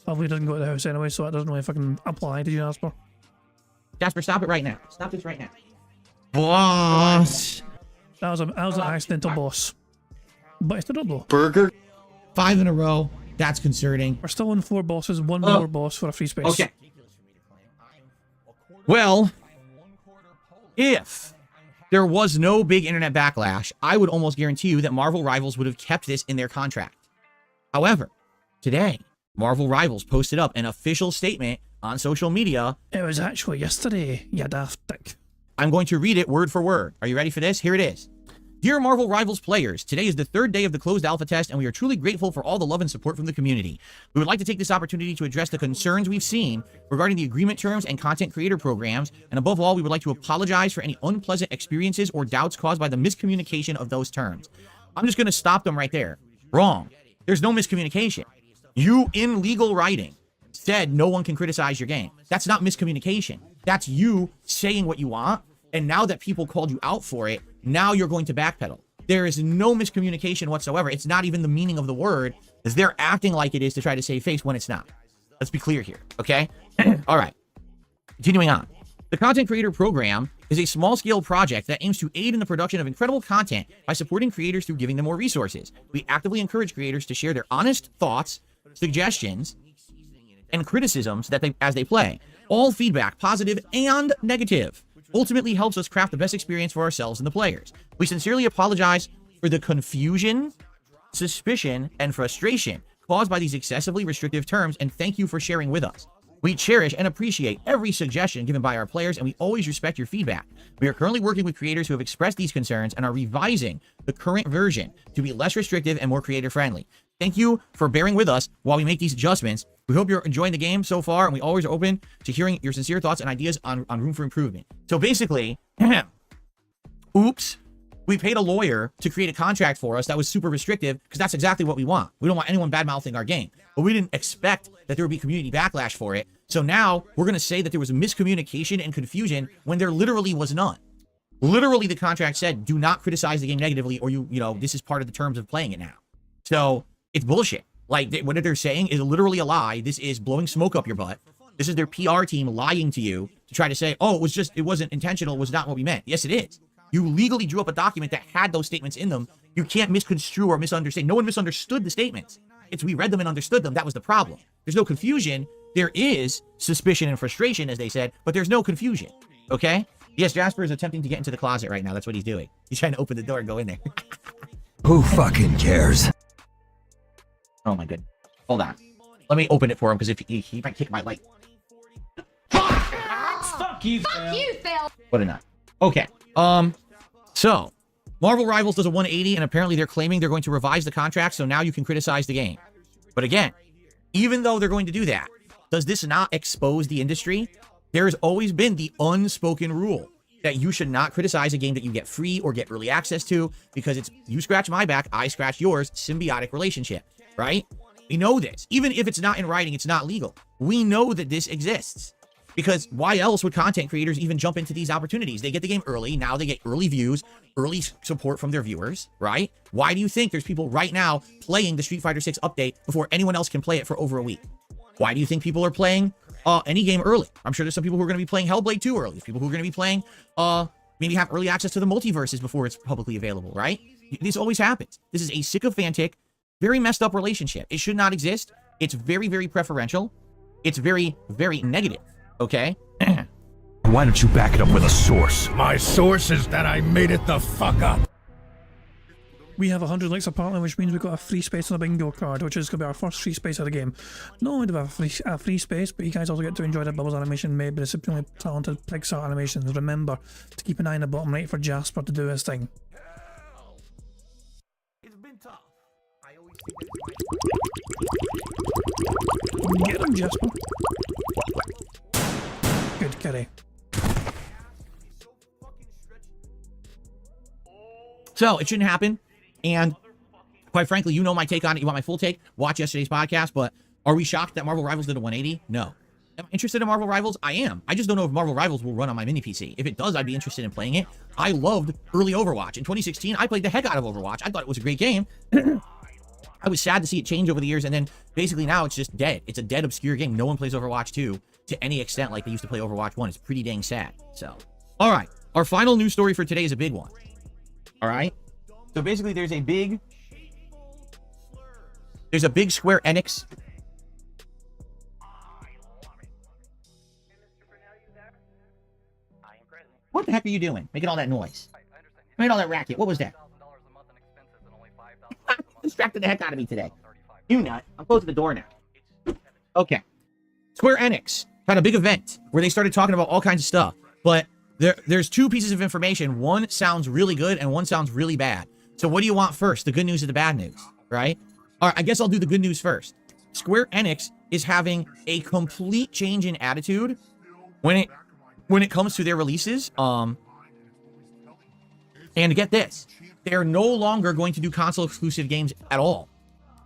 A: Probably doesn't go to the house anyway, so that doesn't really fucking apply to Jasper.
D: Jasper, stop it right now. Stop this right now. Boss!
A: That was an accidental boss. But it's the double.
D: Burger. 5 in a row. That's concerning.
A: We're still on 4 bosses, 1 more boss for a free space.
D: Okay. Well, if there was no big internet backlash, I would almost guarantee you that Marvel Rivals would have kept this in their contract. However, today, Marvel Rivals posted up an official statement on social media.
A: It was actually yesterday, you daft dick.
D: I'm going to read it word for word. Are you ready for this? Here it is. Dear Marvel Rivals players, today is the third day of the closed alpha test, and we are truly grateful for all the love and support from the community. We would like to take this opportunity to address the concerns we've seen regarding the agreement terms and content creator programs, and above all, we would like to apologize for any unpleasant experiences or doubts caused by the miscommunication of those terms. I'm just going to stop them right there. Wrong. There's no miscommunication. You, in legal writing, said no one can criticize your game. That's not miscommunication. That's you saying what you want, and now that people called you out for it, now you're going to backpedal. There is no miscommunication whatsoever. It's not even the meaning of the word, as they're acting like it is to try to save face when it's not. Let's be clear here, okay? All right. Continuing on. The Content Creator Program is a small-scale project that aims to aid in the production of incredible content by supporting creators through giving them more resources. We actively encourage creators to share their honest thoughts, suggestions, and criticisms as they play. All feedback, positive and negative, ultimately helps us craft the best experience for ourselves and the players. We sincerely apologize for the confusion, suspicion, and frustration caused by these excessively restrictive terms, and thank you for sharing with us. We cherish and appreciate every suggestion given by our players, and we always respect your feedback. We are currently working with creators who have expressed these concerns and are revising the current version to be less restrictive and more creator-friendly. Thank you for bearing with us while we make these adjustments. We hope you're enjoying the game so far, and we always are open to hearing your sincere thoughts and ideas on room for improvement. So basically, oops, we paid a lawyer to create a contract for us that was super restrictive because that's exactly what we want. We don't want anyone bad-mouthing our game. But we didn't expect that there would be community backlash for it. So now we're going to say that there was miscommunication and confusion when there literally was none. Literally, the contract said, do not criticize the game negatively, or you know, this is part of the terms of playing it now. So it's bullshit. Like, what they're saying is literally a lie. This is blowing smoke up your butt. This is their PR team lying to you to try to say, oh, it wasn't intentional, it was not what we meant. Yes, it is. You legally drew up a document that had those statements in them. You can't misconstrue or misunderstand. No one misunderstood the statements. It's we read them and understood them. That was the problem. There's no confusion. There is suspicion and frustration, as they said, but there's no confusion. Okay? Yes, Jasper is attempting to get into the closet right now. That's what he's doing. He's trying to open the door and go in there.
I: Who fucking cares?
D: Oh my goodness. Hold on. Let me open it for him, because if he might kick my light.
K: Fuck you, Phil.
D: What a nut. Okay. So Marvel Rivals does a 180, and apparently they're claiming they're going to revise the contract, so now you can criticize the game. But again, even though they're going to do that, does this not expose the industry? There's always been the unspoken rule that you should not criticize a game that you get free or get early access to, because it's you scratch my back, I scratch yours, symbiotic relationship, right? We know this. Even if it's not in writing, it's not legal. We know that this exists. Because why else would content creators even jump into these opportunities? They get the game early. Now they get early views, early support from their viewers, right? Why do you think there's people right now playing the Street Fighter 6 update before anyone else can play it for over a week? Why do you think people are playing any game early? I'm sure there's some people who are going to be playing Hellblade 2 early. There's people who are going to be playing, maybe have early access to the multiverses before it's publicly available, right? This always happens. This is a sycophantic, very messed up relationship. It should not exist. It's very, very preferential. It's very, very negative. Okay?
I: Why don't you back it up with a source?
F: My source is that I made it the fuck up.
A: We have 100 likes apparently, which means we've got a free space on a bingo card, which is going to be our first free space of the game. Not only do we have a free space, but you guys also get to enjoy the Bubbles animation made by the supremely talented Pixar Animations. Remember to keep an eye on the bottom right for Jasper to do his thing. Get him, Jasper. Good carry.
D: So it shouldn't happen. And quite frankly, you know my take on it. You want my full take? Watch yesterday's podcast. But are we shocked that Marvel Rivals did a 180? No. Am I interested in Marvel Rivals? I am. I just don't know if Marvel Rivals will run on my mini PC. If it does, I'd be interested in playing it. I loved early Overwatch. In 2016, I played the heck out of Overwatch. I thought it was a great game. I was sad to see it change over the years, and then basically now it's just dead. It's a dead, obscure game. No one plays Overwatch 2 to any extent like they used to play Overwatch 1. It's pretty dang sad. So, all right. Our final news story for today is a big one. All right? So basically there's a big Square Enix. What the heck are you doing? Making all that noise. Making all that racket. What was that? Distracted the heck out of me today. You nut. I'm closing the door now. Okay. Square Enix had a big event where they started talking about all kinds of stuff, but there's two pieces of information. One sounds really good and one sounds really bad. So what do you want first? The good news or the bad news, right? All right, I guess I'll do the good news first. Square Enix is having a complete change in attitude when it comes to their releases. And get this, they're no longer going to do console exclusive games at all.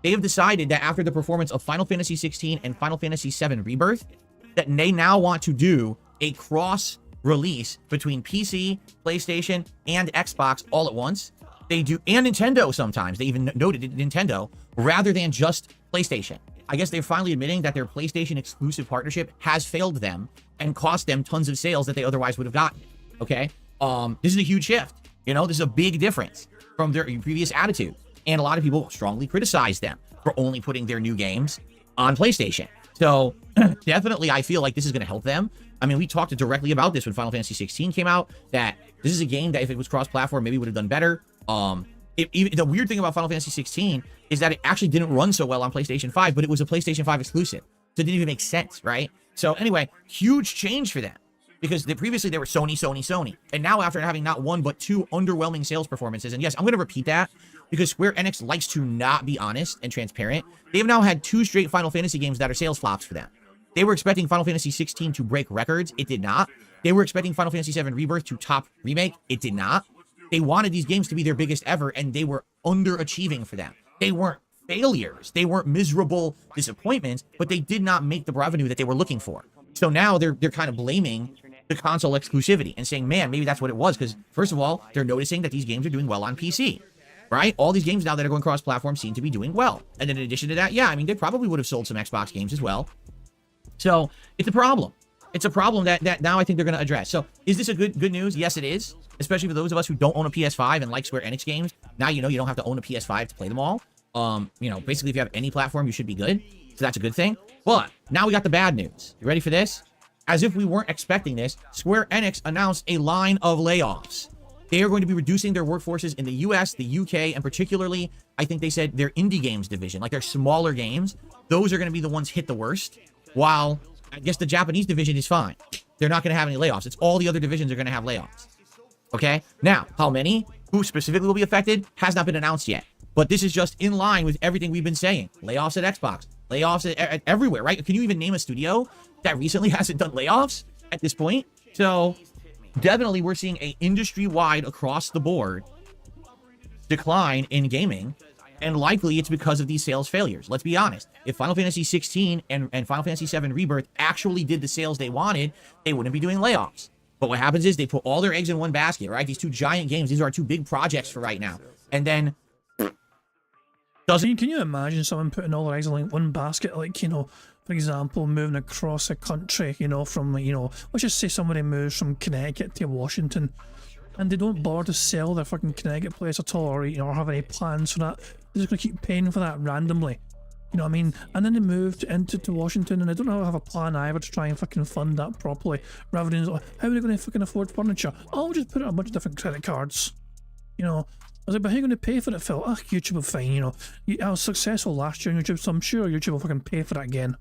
D: They have decided that after the performance of Final Fantasy 16 and Final Fantasy 7 Rebirth, that they now want to do a cross release between PC, PlayStation, and Xbox all at once. They do, and Nintendo sometimes. They even noted it, Nintendo, rather than just PlayStation. I guess they're finally admitting that their PlayStation exclusive partnership has failed them and cost them tons of sales that they otherwise would have gotten. Okay? This is a huge shift. You know, this is a big difference from their previous attitude. And a lot of people strongly criticize them for only putting their new games on PlayStation. So definitely, I feel like this is going to help them. I mean, we talked directly about this when Final Fantasy 16 came out, that this is a game that if it was cross-platform, maybe would have done better. The weird thing about Final Fantasy 16 is that it actually didn't run so well on PlayStation 5, but it was a PlayStation 5 exclusive. So it didn't even make sense, right? So anyway, huge change for them. Because previously they were Sony, Sony, Sony. And now after having not one, but two underwhelming sales performances, and yes, I'm going to repeat that, because Square Enix likes to not be honest and transparent. They've now had 2 straight Final Fantasy games that are sales flops for them. They were expecting Final Fantasy 16 to break records. It did not. They were expecting Final Fantasy 7 Rebirth to top remake. It did not. They wanted these games to be their biggest ever, and they were underachieving for them. They weren't failures. They weren't miserable disappointments, but they did not make the revenue that they were looking for. So now they're kind of blaming the console exclusivity and saying, man, maybe that's what it was. Because first of all, they're noticing that these games are doing well on PC, right? All these games now that are going cross-platform seem to be doing well. And then in addition to that, yeah, I mean, they probably would have sold some Xbox games as well. So it's a problem. It's a problem that now I think they're going to address. So is this a good news? Yes, it is. Especially for those of us who don't own a PS5 and like Square Enix games. Now you know you don't have to own a PS5 to play them all. You know, basically if you have any platform, you should be good. So that's a good thing. But now we got the bad news. You ready for this? As if we weren't expecting this, Square Enix announced a line of layoffs. They are going to be reducing their workforces in the US, the UK, and particularly, I think they said their indie games division, like their smaller games. Those are going to be the ones hit the worst, while I guess the Japanese division is fine. They're not going to have any layoffs. It's all the other divisions are going to have layoffs. Okay? Now, how many? Who specifically will be affected? Has not been announced yet. But this is just in line with everything we've been saying. Layoffs at Xbox. Layoffs at everywhere, right? Can you even name a studio that recently hasn't done layoffs at this point? So definitely we're seeing a industry-wide across the board decline in gaming, and likely it's because of these sales failures. Let's be honest. If Final Fantasy 16 and Final Fantasy 7 Rebirth actually did the sales they wanted, they wouldn't be doing layoffs. But what happens is they put all their eggs in one basket, right? These 2 giant games, these are our 2 big projects for right now. And then
A: can you imagine someone putting all their eggs in like one basket, like, you know, for example, moving across a country, you know, from, you know, let's just say somebody moves from Connecticut to Washington, and they don't bother to sell their fucking Connecticut place at all, or, you know, or have any plans for that. They're just going to keep paying for that randomly. You know what I mean? And then they moved into Washington, and they don't have a plan either to try and fucking fund that properly, rather than, how are they going to fucking afford furniture? Oh, we'll just put it on a bunch of different credit cards. You know, I was like, but how are you going to pay for it, Phil? Ah, YouTube will fine, you know. I was successful last year on YouTube, so I'm sure YouTube will fucking pay for that again.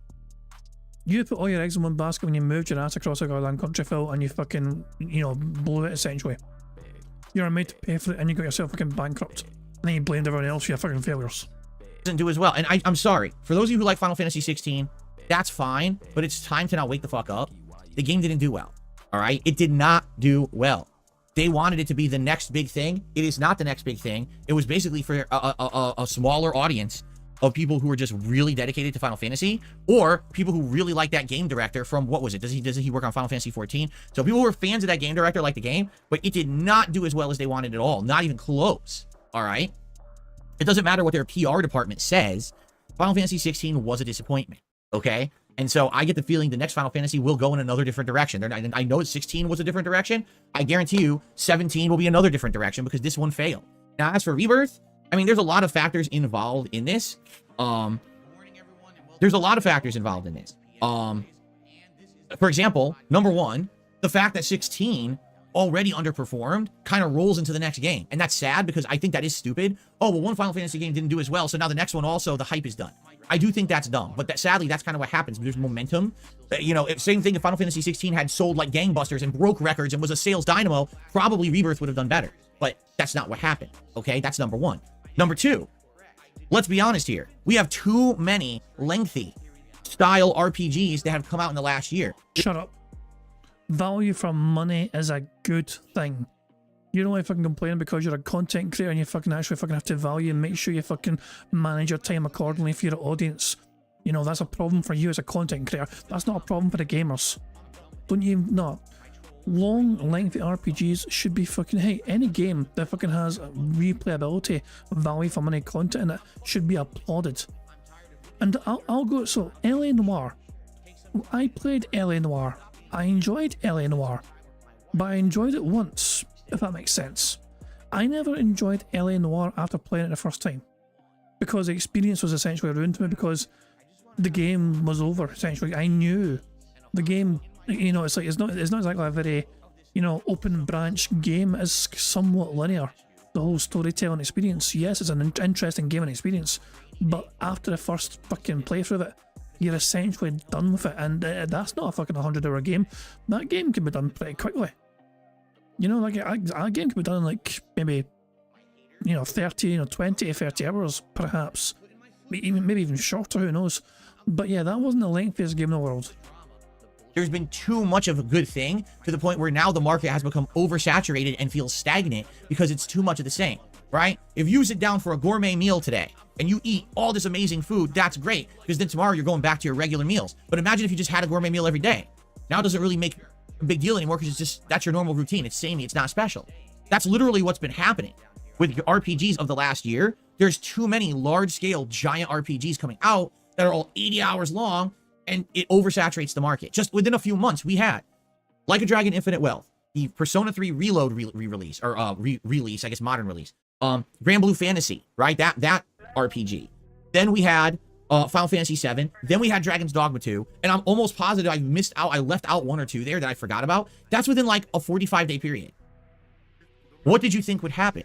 A: You put all your eggs in one basket when you moved your ass across a goddamn country, Phil, and you fucking, you know, blew it essentially. You're made to pay for it, and you got yourself fucking bankrupt. And then you blamed everyone else for your fucking failures.
D: Doesn't do as well. And I'm sorry. For those of you who like Final Fantasy 16, that's fine, but it's time to now wake the fuck up. The game didn't do well. All right? It did not do well. They wanted it to be the next big thing. It is not the next big thing. It was basically for a smaller audience of people who are just really dedicated to Final Fantasy, or people who really like that game director from, what was it? Does he work on Final Fantasy 14? So people who are fans of that game director like the game, but it did not do as well as they wanted at all. Not even close. All right? It doesn't matter what their PR department says. Final Fantasy 16 was a disappointment. Okay? And so I get the feeling the next Final Fantasy will go in another different direction. I know 16 was a different direction. I guarantee you 17 will be another different direction because this one failed. Now, as for Rebirth, I mean, there's a lot of factors involved in this. There's a lot of factors involved in this. For example, number one, the fact that 16 already underperformed kind of rolls into the next game. And that's sad because I think that is stupid. Oh, well, one Final Fantasy game didn't do as well, so now the next one also, the hype is done. I do think that's dumb, but sadly, that's kind of what happens. There's momentum. You know, same thing if Final Fantasy 16 had sold like gangbusters and broke records and was a sales dynamo, probably Rebirth would have done better. But that's not what happened, okay? That's number one. Number two, let's be honest here. We have too many lengthy style RPGs that have come out in the last year.
A: Shut up. Value for money is a good thing. You're only fucking complaining because you're a content creator and you fucking actually fucking have to value and make sure you fucking manage your time accordingly for your audience. You know, that's a problem for you as a content creator. That's not a problem for the gamers. Don't you not? Long, lengthy RPGs should be fucking, hey, any game that fucking has replayability, value for money content in it should be applauded. And I'll go, so LA Noire. I played LA Noire. I enjoyed LA Noire. But I enjoyed it once, if that makes sense. I never enjoyed LA Noire after playing it the first time. Because the experience was essentially ruined to me because the game was over, essentially. I knew the game, you know, it's like, it's not exactly a very, you know, open branch game. It's somewhat linear. The whole storytelling experience, yes, it's an interesting gaming experience, but after the first fucking playthrough of it, you're essentially done with it, and that's not a fucking 100-hour game. That game can be done pretty quickly. You know, like a game can be done in like maybe, you know, 30, you know, 20, 30 hours perhaps, maybe even shorter, who knows. But yeah, that wasn't the lengthiest game in the world.
D: There's been too much of a good thing to the point where now the market has become oversaturated and feels stagnant because it's too much of the same, right? If you sit down for a gourmet meal today and you eat all this amazing food, that's great, because then tomorrow you're going back to your regular meals. But imagine if you just had a gourmet meal every day. Now it doesn't really make a big deal anymore because it's just, that's your normal routine. It's samey, it's not special. That's literally what's been happening with RPGs of the last year. There's too many large-scale giant RPGs coming out that are all 80 hours long, and it oversaturates the market. Just within a few months, we had Like a Dragon Infinite Wealth, the Persona 3 Reload re-release, or release, I guess modern release. Grand Blue Fantasy, right? That RPG. Then we had Final Fantasy 7. Then we had Dragon's Dogma 2. And I'm almost positive I missed out, I left out one or two there that I forgot about. That's within like a 45-day period. What did you think would happen?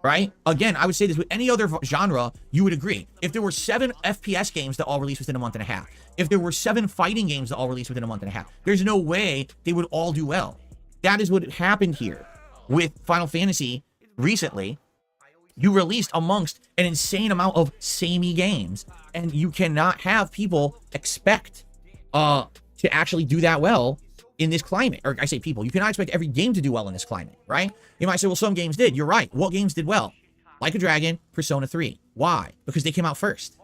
D: Right? Again, I would say this with any other genre, you would agree. If there were 7 FPS games that all released within a month and a half, if there were 7 fighting games that all released within a month and a half, there's no way they would all do well. That is what happened here with Final Fantasy recently. You released amongst an insane amount of samey games, and you cannot have people expect to actually do that well in this climate. Or I say people, you cannot expect every game to do well in this climate, right? You might say, well, some games did. You're right. What games did well? Like a Dragon, Persona 3. Why? Because they came out first.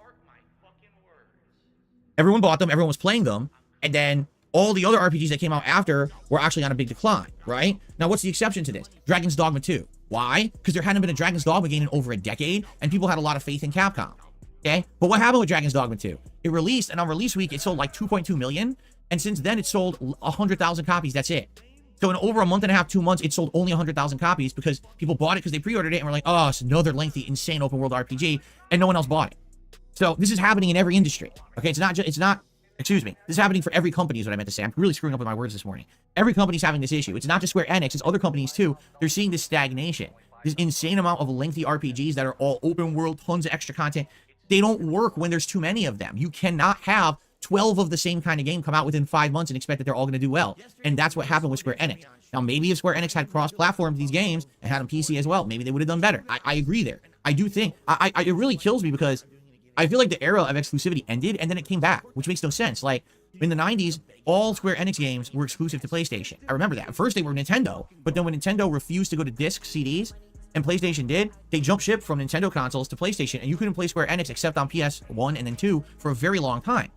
D: Everyone bought them, everyone was playing them, and then all the other RPGs that came out after were actually on a big decline, right? Now, what's the exception to this? Dragon's Dogma 2. Why? Because there hadn't been a Dragon's Dogma game in over a decade, and people had a lot of faith in Capcom, okay? But what happened with Dragon's Dogma 2? It released, and on release week, it sold like 2.2 million, and since then, it sold 100,000 copies. That's it. So in over a month and a half, 2 months, it sold only 100,000 copies because people bought it because they pre-ordered it and were like, oh, it's another lengthy, insane open world RPG, and no one else bought it. So this is happening in every industry, okay? Excuse me. This is happening for every company is what I meant to say. I'm really screwing up with my words this morning. Every company's having this issue. It's not just Square Enix, it's other companies too. They're seeing this stagnation. This insane amount of lengthy RPGs that are all open world, tons of extra content. They don't work when there's too many of them. You cannot have 12 of the same kind of game come out within 5 months and expect that they're all going to do well. And that's what happened with Square Enix. Now, maybe if Square Enix had cross-platformed these games and had them PC as well, maybe they would have done better. I agree there. I do think, it really kills me because I feel like the era of exclusivity ended and then it came back, which makes no sense. Like, in the 90s, all Square Enix games were exclusive to PlayStation. I remember that. At first, they were Nintendo, but then when Nintendo refused to go to disc CDs, and PlayStation did, they jumped ship from Nintendo consoles to PlayStation, and you couldn't play Square Enix except on PS1 and then 2 for a very long time.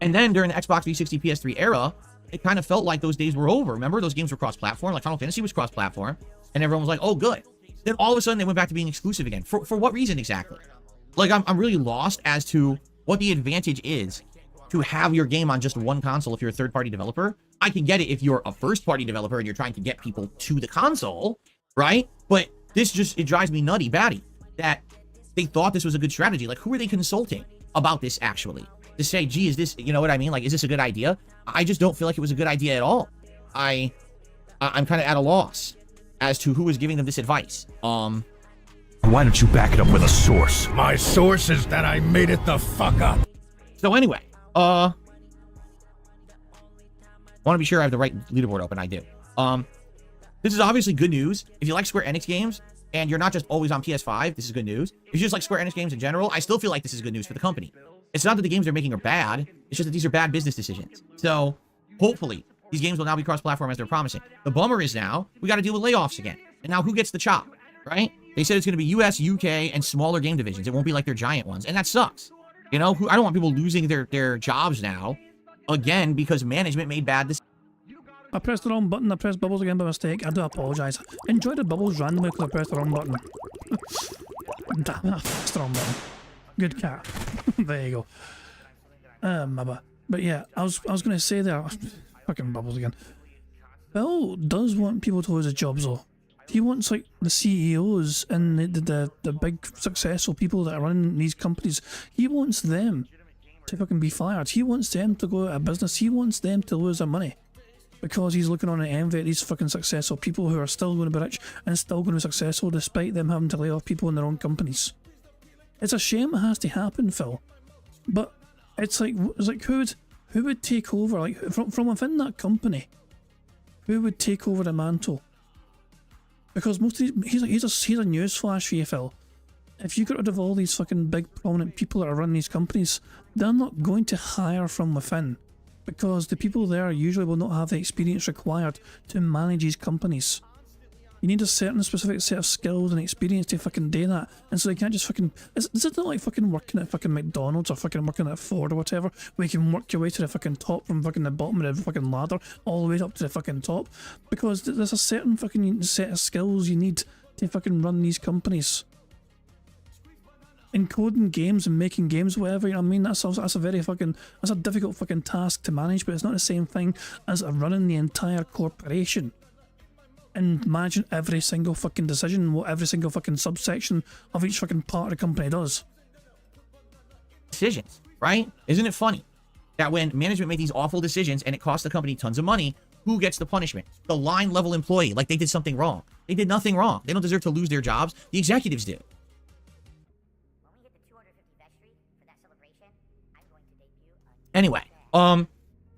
D: And then during the Xbox 360 PS3 era, it kind of felt like those days were over. Remember, those games were cross-platform, like Final Fantasy was cross-platform, and everyone was like, oh, good. Then all of a sudden, they went back to being exclusive again. For what reason exactly? Like, I'm really lost as to what the advantage is to have your game on just one console if you're a third-party developer. I can get it if you're a first-party developer and you're trying to get people to the console, right? But this just, it drives me nutty batty that they thought this was a good strategy. Like, who are they consulting about this actually? To say, gee, is this, you know what I mean? Like, is this a good idea? I just don't feel like it was a good idea at all. I'm kind of at a loss as to who was giving them this advice.
I: Why don't you back it up with a source?
F: My source is that I made it the fuck up.
D: So anyway, want to be sure I have the right leaderboard open. I do. This is obviously good news. If you like Square Enix games and you're not just always on PS5, this is good news. If you just like Square Enix games in general, I still feel like this is good news for the company. It's not that the games they're making are bad. It's just that these are bad business decisions. So hopefully these games will now be cross-platform as they're promising. The bummer is now we got to deal with layoffs again. And now who gets the chop, right? They said it's going to be US, UK, and smaller game divisions. It won't be like their giant ones. And that sucks. You know, I don't want people losing their jobs now, again, because management made bad decisions.
A: I pressed the wrong button. I pressed bubbles again by mistake. I do apologise. Enjoy the bubbles randomly because I pressed the wrong button. Damn it, I pressed the wrong button. Good cat. There you go. But yeah, I was going to say there, fucking bubbles again. Phil does want people to lose their jobs though. He wants like the CEOs and the big successful people that are running these companies. He wants them to fucking be fired. He wants them to go out of business. He wants them to lose their money. Because he's looking on an envy at these fucking successful people who are still going to be rich and still going to be successful despite them having to lay off people in their own companies. It's a shame it has to happen, Phil. But it's like who would take over, like from within that company? Who would take over the mantle? Because most of these, here's a newsflash for you, Phil. If you get rid of all these fucking big prominent people that are running these companies, they're not going to hire from within. Because the people there usually will not have the experience required to manage these companies. You need a certain specific set of skills and experience to fucking do that. And so you can't just fucking... This isn't like fucking working at fucking McDonald's or fucking working at Ford or whatever, where you can work your way to the fucking top from fucking the bottom of the fucking ladder all the way up to the fucking top. Because there's a certain fucking set of skills you need to fucking run these companies. Encoding games and making games, whatever, you know what I mean? That's a very fucking... That's a difficult fucking task to manage, but it's not the same thing as running the entire corporation. And managing every single fucking decision, what every single fucking subsection of each fucking part of the company does.
D: Decisions, right? Isn't it funny that when management make these awful decisions and it costs the company tons of money, who gets the punishment? The line level employee, like they did something wrong. They did nothing wrong. They don't deserve to lose their jobs. The executives do. Anyway,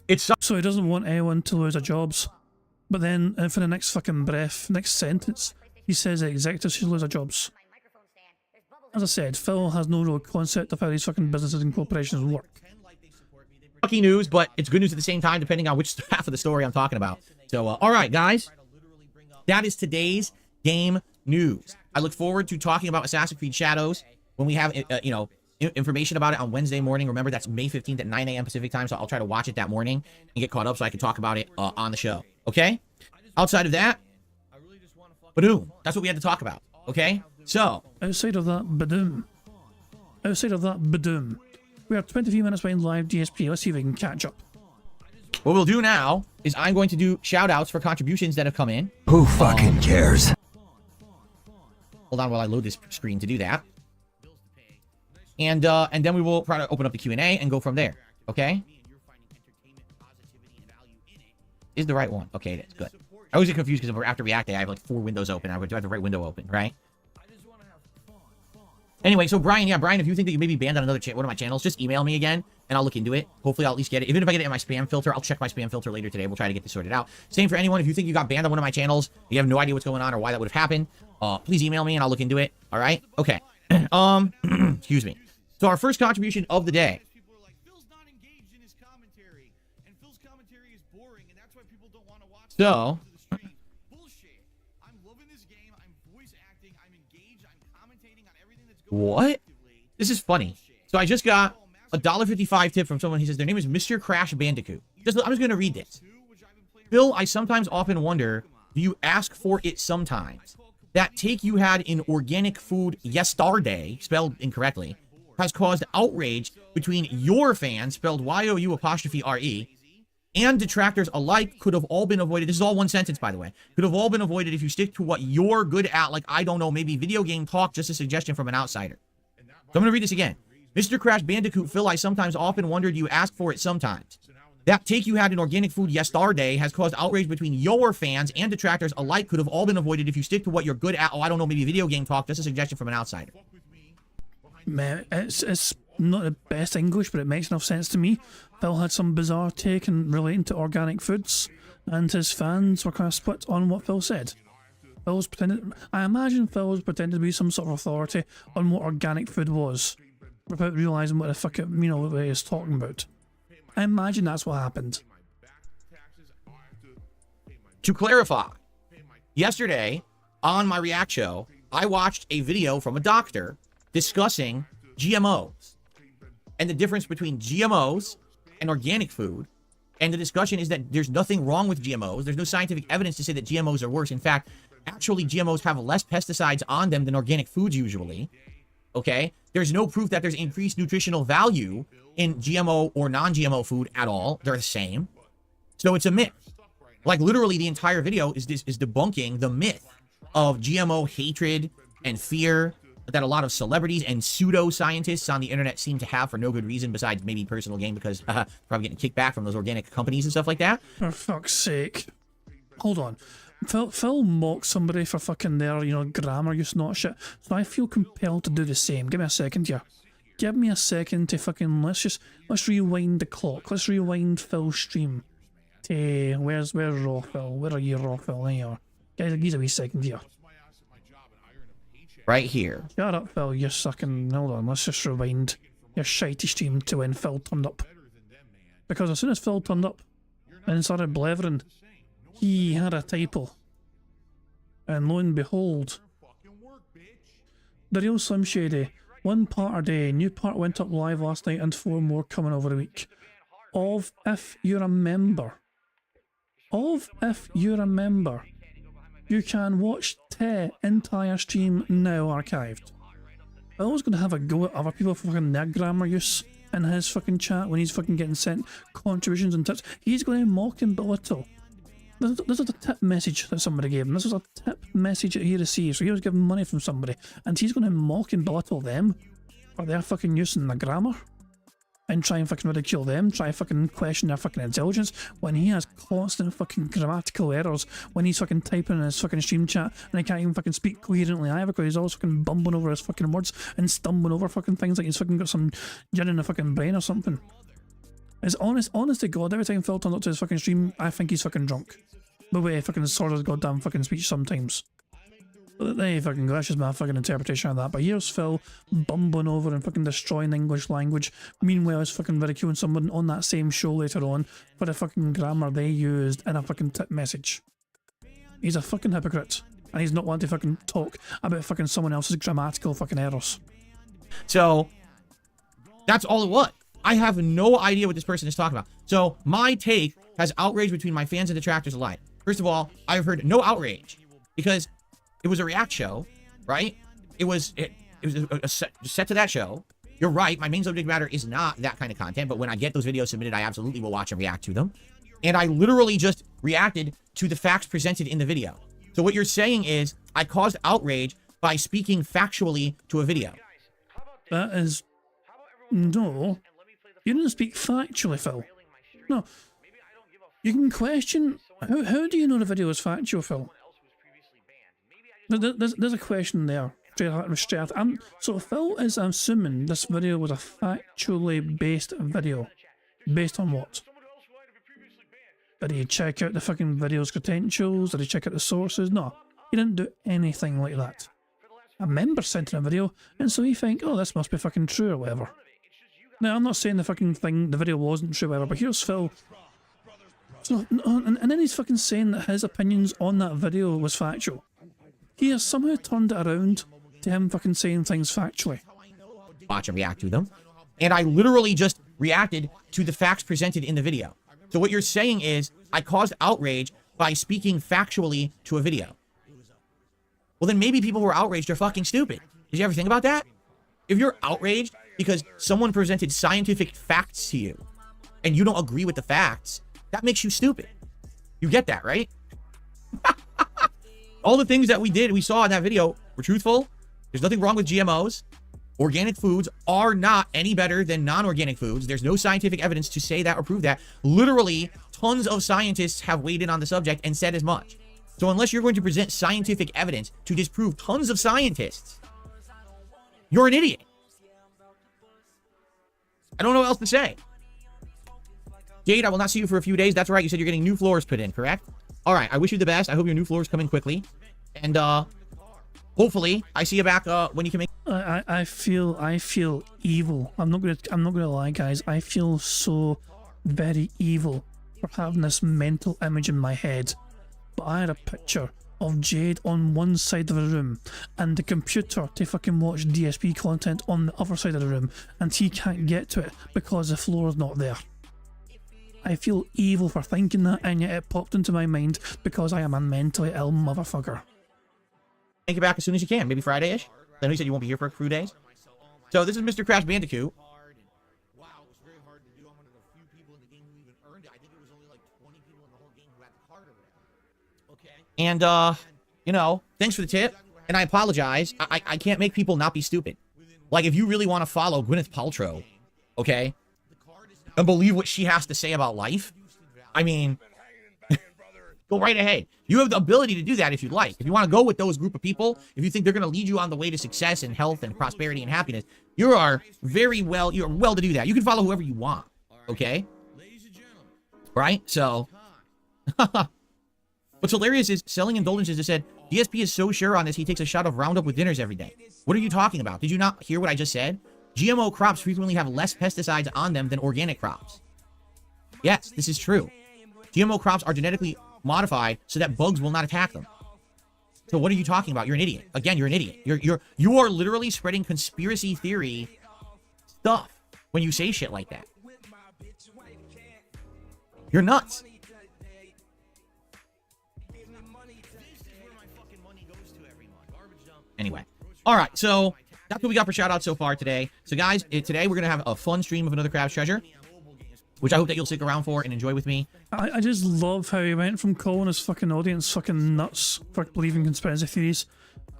D: it's...
A: So he doesn't want anyone to lose their jobs. But then, for the next fucking breath, next sentence, he says that executives should lose their jobs. As I said, Phil has no real concept of how these fucking businesses and corporations work.
D: Lucky news, but it's good news at the same time, depending on which half of the story I'm talking about. So, alright, guys. That is today's game news. I look forward to talking about Assassin's Creed Shadows when we have, information about it on Wednesday morning. Remember, that's May 15th at 9 a.m. Pacific time, so I'll try to watch it that morning and get caught up so I can talk about it on the show. Okay? Outside of that, badoom. That's what we had to talk about. Okay? So.
A: Outside of that, badoom. We are 23 minutes behind live DSP. Let's see if we can catch up.
D: What we'll do now is I'm going to do shout-outs for contributions that have come in.
I: Who fucking cares?
D: Hold on while I load this screen to do that. And then we will try to open up the Q&A and go from there. Okay? Is the right one? Okay, it is. Good. I always get confused because after React Day, I have like 4 windows open. I would have the right window open, right? Anyway, so Brian, if you think that you may be banned on one of my channels, just email me again, and I'll look into it. Hopefully, I'll at least get it. Even if I get it in my spam filter, I'll check my spam filter later today. We'll try to get this sorted out. Same for anyone. If you think you got banned on one of my channels, you have no idea what's going on or why that would have happened, please email me, and I'll look into it. All right? Okay. Excuse me. So our first contribution of the day. So, what? This is funny. So I just got a $1.55 tip from someone. He says their name is Mr. Crash Bandicoot. I'm just going to read this. Phil, I sometimes often wonder, do you ask for it sometimes? That take you had in organic food yesterday, spelled incorrectly, has caused outrage between your fans, spelled Y-O-U''RE, and detractors alike could have all been avoided. This is all one sentence, by the way. Could have all been avoided if you stick to what you're good at, like, I don't know, maybe video game talk, just a suggestion from an outsider. So I'm going to read this again. Mr. Crash Bandicoot, Phil, I sometimes often wondered, you ask for it sometimes. That take you had in organic food yesterday has caused outrage between your fans and detractors alike. Could have all been avoided if you stick to what you're good at. Oh, I don't know, maybe video game talk. Just a suggestion from an outsider.
A: Man, it's not the best English, but it makes enough sense to me. Phil had some bizarre take in relating to organic foods, and his fans were kind of split on what Phil said. I imagine Phil was pretending to be some sort of authority on what organic food was, without realising what the fuck it, what he was talking about. I imagine that's what happened.
D: To clarify, yesterday on my React show, I watched a video from a doctor discussing GMOs and the difference between GMOs and organic food. And the discussion is that there's nothing wrong with GMOs. There's no scientific evidence to say that GMOs are worse. In fact, actually, GMOs have less pesticides on them than organic foods usually. Okay? There's no proof that there's increased nutritional value in GMO or non-GMO food at all. They're the same. So it's a myth. Like, literally, the entire video is debunking the myth of GMO hatred and fear that a lot of celebrities and pseudo-scientists on the internet seem to have for no good reason besides maybe personal gain, because probably getting kicked back from those organic companies and stuff like that.
A: For fuck's sake. Hold on. Phil mocks somebody for fucking their, grammar use, not shit. So I feel compelled to do the same. Give me a second here. Give me a second to fucking, let's rewind the clock. Let's rewind Phil's stream. Where's Raw Phil? Where are you, Raw Phil? There you are. Guys, give a wee second here.
D: Right here.
A: Shut up, Phil. You're sucking. Hold on. Let's just rewind your shitey stream to when Phil turned up. Because as soon as Phil turned up and started blethering, he had a typo. And lo and behold, the real Slim Shady. 1 part a day. New part went up live last night and 4 more coming over the week. If you're a member. You can watch the entire stream now archived. Phil's gonna have a go at other people for fucking their grammar use in his fucking chat when he's fucking getting sent contributions and tips. He's gonna mock and belittle. This is a tip message that somebody gave him. This is a tip message that he received. So he was given money from somebody, and he's gonna mock and belittle them for their fucking use in the grammar. And try and fucking ridicule them, try and fucking question their fucking intelligence when he has constant fucking grammatical errors when he's fucking typing in his fucking stream chat and he can't even fucking speak coherently either because he's always fucking bumbling over his fucking words and stumbling over fucking things like he's fucking got some gin in the fucking brain or something. It's honest to God, every time Phil turns up to his fucking stream, I think he's fucking drunk. The way he fucking sort his goddamn fucking speech sometimes. There you fucking go, that's just my fucking interpretation of that. But here's Phil bumbling over and fucking destroying the English language. Meanwhile, he's fucking ridiculing someone on that same show later on for the fucking grammar they used in a fucking tip message. He's a fucking hypocrite. And he's not wanting to fucking talk about fucking someone else's grammatical fucking errors.
D: So, that's all it was. I have no idea what this person is talking about. So, my take has outrage between my fans and detractors alike. First of all, I've heard no outrage because it was a React show, right? It was a set to that show. You're right, my main subject matter is not that kind of content, but when I get those videos submitted, I absolutely will watch and react to them. And I literally just reacted to the facts presented in the video. So what you're saying is, I caused outrage by speaking factually to a video.
A: That is... No. You didn't speak factually, Phil. No. You can question... How do you know the video is factual, Phil? There's a question there. So Phil is assuming this video was a factually based video. Based on what? Did he check out the fucking video's credentials? Did he check out the sources? No. He didn't do anything like that. A member sent in a video, and so he think, oh, this must be fucking true or whatever. Now, I'm not saying the video wasn't true or whatever, but here's Phil. So, and then he's fucking saying that his opinions on that video was factual. He has somehow turned it around to him fucking saying things factually.
D: Watch and react to them. And I literally just reacted to the facts presented in the video. So what you're saying is, I caused outrage by speaking factually to a video. Well, then maybe people who are outraged are fucking stupid. Did you ever think about that? If you're outraged because someone presented scientific facts to you, and you don't agree with the facts, that makes you stupid. You get that, right? All the things that we saw in that video were truthful. There's nothing wrong with GMOs. Organic foods are not any better than non-organic foods. There's no scientific evidence to say that or prove that. Literally, tons of scientists have weighed in on the subject and said as much. So unless you're going to present scientific evidence to disprove tons of scientists, you're an idiot. I don't know what else to say. Jade, I will not see you for a few days. That's right. You said you're getting new floors put in, correct? All right. I wish you the best. I hope your new floors come in quickly. And hopefully I see you back when you can make...
A: I feel evil. I'm not gonna lie, guys. I feel so very evil for having this mental image in my head. But I had a picture of Jade on one side of the room and the computer to fucking watch DSP content on the other side of the room, and he can't get to it because the floor is not there. I feel evil for thinking that, and yet it popped into my mind because I am a mentally ill motherfucker.
D: Make it back as soon as you can, maybe Friday-ish. I know you said you won't be here for a few days. So this is Mr. Crash Bandicoot. And, you know, thanks for the tip. And I apologize. I can't make people not be stupid. Like, if you really want to follow Gwyneth Paltrow, okay, and believe what she has to say about life, I mean, go right ahead. You have the ability to do that if you'd like. If you want to go with those group of people, if you think they're going to lead you on the way to success and health and prosperity and happiness, you're well to do that. You can follow whoever you want, okay? Right? So, what's hilarious is selling indulgences just said, DSP is so sure on this he takes a shot of Roundup with dinners every day. What are you talking about? Did you not hear what I just said? GMO crops frequently have less pesticides on them than organic crops. Yes, this is true. GMO crops are genetically modified so that bugs will not attack them. So what are you talking about? You're an idiot. Again, you're an idiot. You are literally spreading conspiracy theory stuff when you say shit like that. You're nuts. Anyway. All right, so that's what we got for shout-outs so far today. So, guys, today we're going to have a fun stream of another Crab's Treasure, which I hope that you'll stick around for and enjoy with me.
A: I just love how he went from calling his fucking audience fucking nuts for believing conspiracy theories.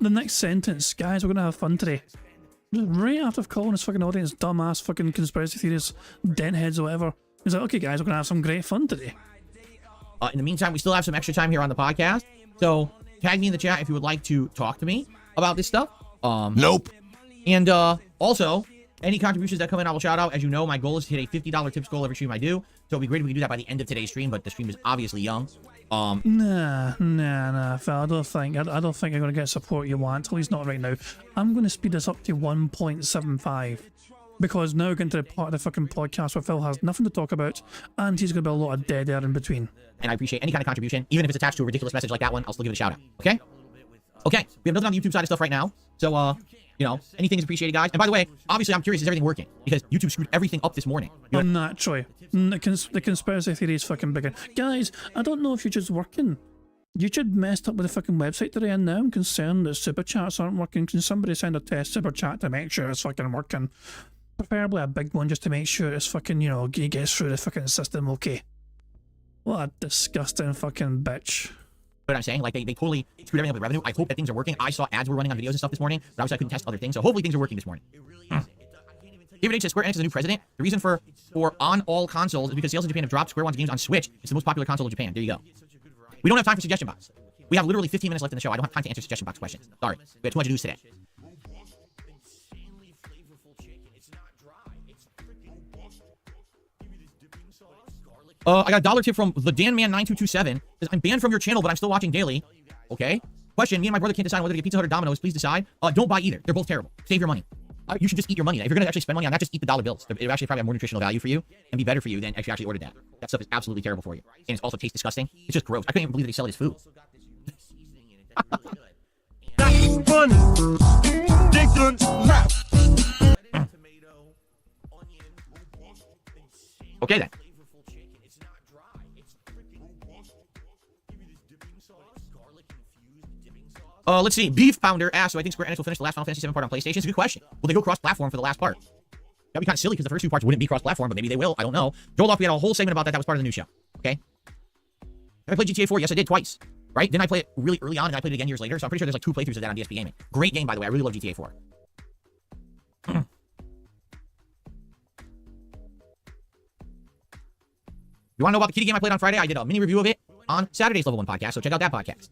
A: The next sentence, guys, we're going to have fun today. Right after calling his fucking audience dumbass fucking conspiracy theories, dentheads or whatever, he's like, okay, guys, we're going to have some great fun today.
D: In the meantime, we still have some extra time here on the podcast. So, tag me in the chat if you would like to talk to me about this stuff.
F: Nope.
D: And also, any contributions that come in, I will shout out. As you know, my goal is to hit a $50 tips goal every stream I do. So it'd be great if we could do that by the end of today's stream, but the stream is obviously young.
A: Nah, Phil, I don't think you're going to get support you want, at least not right now. I'm going to speed this up to 1.75. Because now we're getting to the part of the fucking podcast where Phil has nothing to talk about, and he's going to be a lot of dead air in between.
D: And I appreciate any kind of contribution, even if it's attached to a ridiculous message like that one, I'll still give it a shout out. Okay? Okay, we have nothing on the YouTube side of stuff right now. So, you know, anything is appreciated, guys. And by the way, obviously, I'm curious, is everything working? Because YouTube screwed everything up this morning.
A: Naturally. The conspiracy theory is fucking bigger. Guys, I don't know if YouTube's working. YouTube messed up with the fucking website today, and now I'm concerned that super chats aren't working. Can somebody send a test super chat to make sure it's fucking working? Preferably a big one just to make sure it's fucking, you know, it gets through the fucking system okay. What a disgusting fucking bitch.
D: What I'm saying, like they totally screwed everything up with revenue. I hope that things are working. I saw ads were running on videos and stuff this morning, but obviously I couldn't test other things. So hopefully things are working this morning. David H says Square Enix is the new president. The reason for on all consoles is because sales in Japan have dropped. Square wants games on Switch. It's the most popular console in Japan. There you go. We don't have time for suggestion box. We have literally 15 minutes left in the show. I don't have time to answer suggestion box questions. Sorry. We had too much news today. I got a $1 tip from the DanMan9227. I'm banned from your channel, but I'm still watching daily. Okay. Question, me and my brother can't decide whether to get Pizza Hut or Domino's. Please decide. Don't buy either. They're both terrible. Save your money. You should just eat your money. If you're going to actually spend money on that, just eat the dollar bills. It actually probably have more nutritional value for you and be better for you than if you actually ordered that. That stuff is absolutely terrible for you. And it's also tastes disgusting. It's just gross. I couldn't even believe that they sell it as food. Okay then. Let's see. Beef Pounder asked, so I think Square Enix will finish the last Final Fantasy VII part on PlayStation. It's a good question. Will they go cross-platform for the last part? That'd be kind of silly because the first two parts wouldn't be cross-platform, but maybe they will. I don't know. Joel Off, we had a whole segment about that. That was part of the new show. Okay. Have I played GTA 4? Yes, I did twice. Right? Didn't I play it really early on and I played it again years later? So I'm pretty sure there's like 2 playthroughs of that on DSP Gaming. Great game, by the way. I really love GTA 4.
L: You want to know about the kitty game I played on Friday? I did a mini review of it on Saturday's Level 1 podcast, so check out that podcast.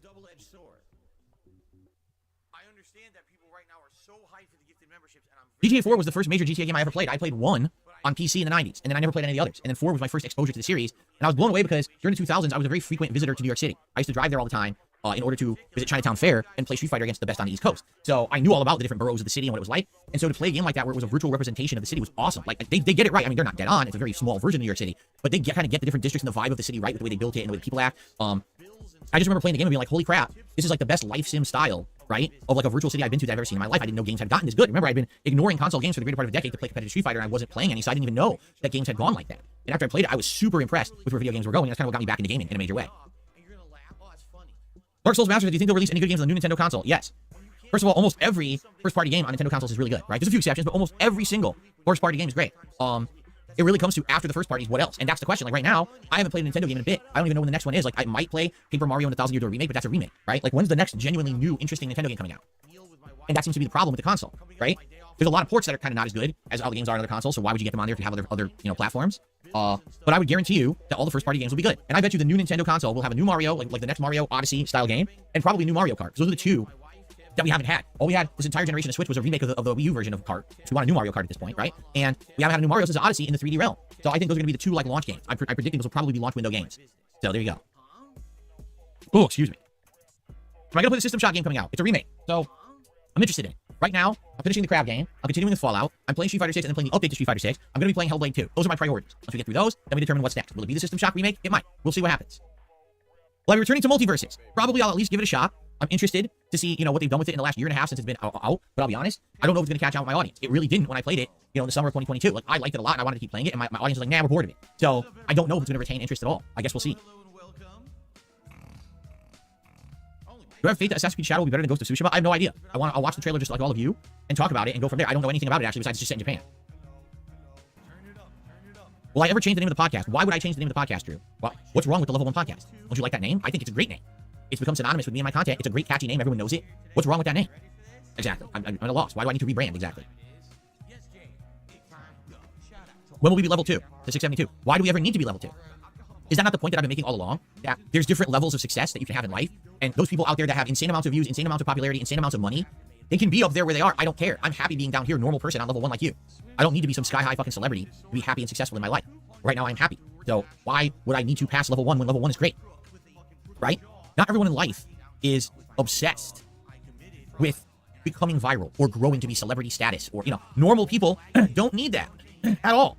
L: GTA 4 was the first major GTA game I ever played. I played 1 on PC in the 90s, and then I never played any of the others. And then 4 was my first exposure to the series, and I was blown away because during the 2000s, I was a very frequent visitor to New York City. I used to drive there all the time in order to visit Chinatown Fair and play Street Fighter against the best on the East Coast. So I knew all about the different boroughs of the city and what it was like. And so to play a game like that where it was a virtual representation of the city was awesome. Like, they get it right. I mean, they're not dead on. It's a very small version of New York City, but they kind of get the different districts and the vibe of the city right with the way they built it and the way the people act. I just remember playing the game and being like, holy crap, this is like the best life sim style, right? Of like a virtual city I've been to that I've ever seen in my life. I didn't know games had gotten this good. Remember, I'd been ignoring console games for the greater part of a decade to play competitive Street Fighter, and I wasn't playing any, so I didn't even know that games had gone like that. And after I played it, I was super impressed with where video games were going. That's kind of what got me back into gaming in a major way. Dark Souls Masters, do you think they'll release any good games on the new Nintendo console? Yes. First of all, almost every first-party game on Nintendo consoles is really good, right? There's a few exceptions, but almost every single first-party game is great. It really comes to after the first parties, what else? And that's the question. Like right now, I haven't played a Nintendo game in a bit. I don't even know when the next one is. Like I might play Paper Mario and the 1000-Year Door remake, but that's a remake, right? Like when's the next genuinely new, interesting Nintendo game coming out? And that seems to be the problem with the console, right? There's a lot of ports that are kind of not as good as all the games are on other consoles. So why would you get them on there if you have other platforms? But I would guarantee you that all the first-party games will be good. And I bet you the new Nintendo console will have a new Mario, like the next Mario Odyssey style game, and probably a new Mario Kart. Those are the two that we haven't had. All we had this entire generation of Switch was a remake of the Wii U version of Kart. So we want a new Mario Kart at this point, right? And we haven't had a new Mario since Odyssey in the 3D realm. So I think those are going to be the two like launch games. I'm predicting those will probably be launch window games. So there you go. Oh, excuse me. So I got to play the System Shock game coming out. It's a remake. So I'm interested in it. Right now, I'm finishing the Crab game. I'm continuing with Fallout. I'm playing Street Fighter 6 and then playing the update to Street Fighter 6. I'm going to be playing Hellblade 2. Those are my priorities. Once we get through those, then we determine what's next. Will it be the System Shock remake? It might. We'll see what happens. Will I be returning to Multiverses? Probably. I'll at least give it a shot. I'm interested to see, what they've done with it in the last year and a half since it's been out. But I'll be honest, I don't know if it's going to catch on with my audience. It really didn't when I played it, in the summer of 2022. Like, I liked it a lot and I wanted to keep playing it, and my audience was like, nah, we're bored of it. So I don't know if it's going to retain interest at all. I guess we'll see. Do I have faith that Assassin's Creed Shadow will be better than Ghost of Tsushima? I have no idea. I'll watch the trailer just like all of you and talk about it and go from there. I don't know anything about it actually besides it's just set in Japan. Will I ever change the name of the podcast? Why would I change the name of the podcast, Drew? Well, what's wrong with the Level 1 podcast? Don't you like that name? I think it's a great name. It's become synonymous with me and my content. It's a great, catchy name. Everyone knows it. What's wrong with that name? Exactly. I'm at a loss. Why do I need to rebrand? Exactly. When will we be level 2 to 672? Why do we ever need to be level 2? Is that not the point that I've been making all along? That there's different levels of success that you can have in life, and those people out there that have insane amounts of views, insane amounts of popularity, insane amounts of money, they can be up there where they are. I don't care. I'm happy being down here, normal person on level 1 like you. I don't need to be some sky-high fucking celebrity to be happy and successful in my life. Right now, I'm happy. So why would I need to pass level 1 when level 1 is great? Right? Not everyone in life is obsessed with becoming viral or growing to be celebrity status or, normal people don't need that at all.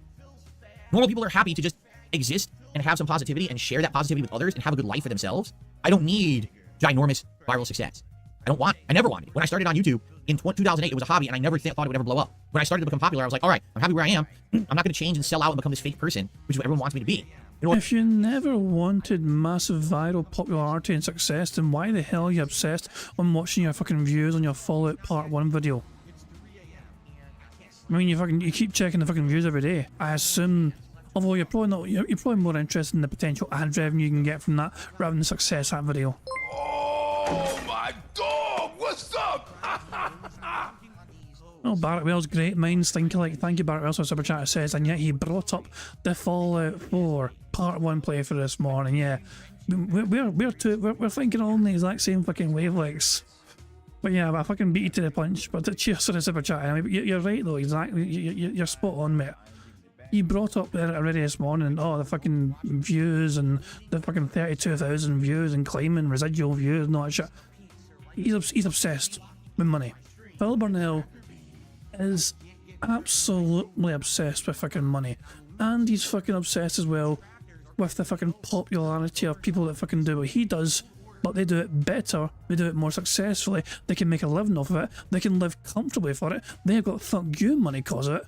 L: Normal people are happy to just exist and have some positivity and share that positivity with others and have a good life for themselves. I don't need ginormous viral success. I never wanted it. When I started on YouTube in 2008, it was a hobby and I never thought it would ever blow up. When I started to become popular, I was like, all right, I'm happy where I am. I'm not going to change and sell out and become this fake person, which is what everyone wants me to be.
A: If you never wanted massive viral popularity and success, then why the hell are you obsessed on watching your fucking views on your Fallout Part 1 video? I mean, you keep checking the fucking views every day. I assume, although you're probably more interested in the potential ad revenue you can get from that rather than the success of that video.
F: Oh my dog! What's up?
A: Oh, Barrett Wells, great minds think alike. Thank you, Barrett Wells, for Super Chat says, and yet he brought up the Fallout 4 Part 1 playthrough this morning. Yeah, we're thinking on the exact same fucking wavelengths. But yeah, I fucking beat you to the punch. But cheers to the Super Chat. I mean, you're right though, exactly. You're spot on, mate. He brought up there already this morning, the fucking views and the fucking 32,000 views and claiming residual views and all that shit. He's obsessed with money. Phil Burnell is absolutely obsessed with fucking money. And he's fucking obsessed as well with the fucking popularity of people that fucking do what he does, but they do it better, they do it more successfully, they can make a living off of it, they can live comfortably for it, they've got fuck you money cause of it.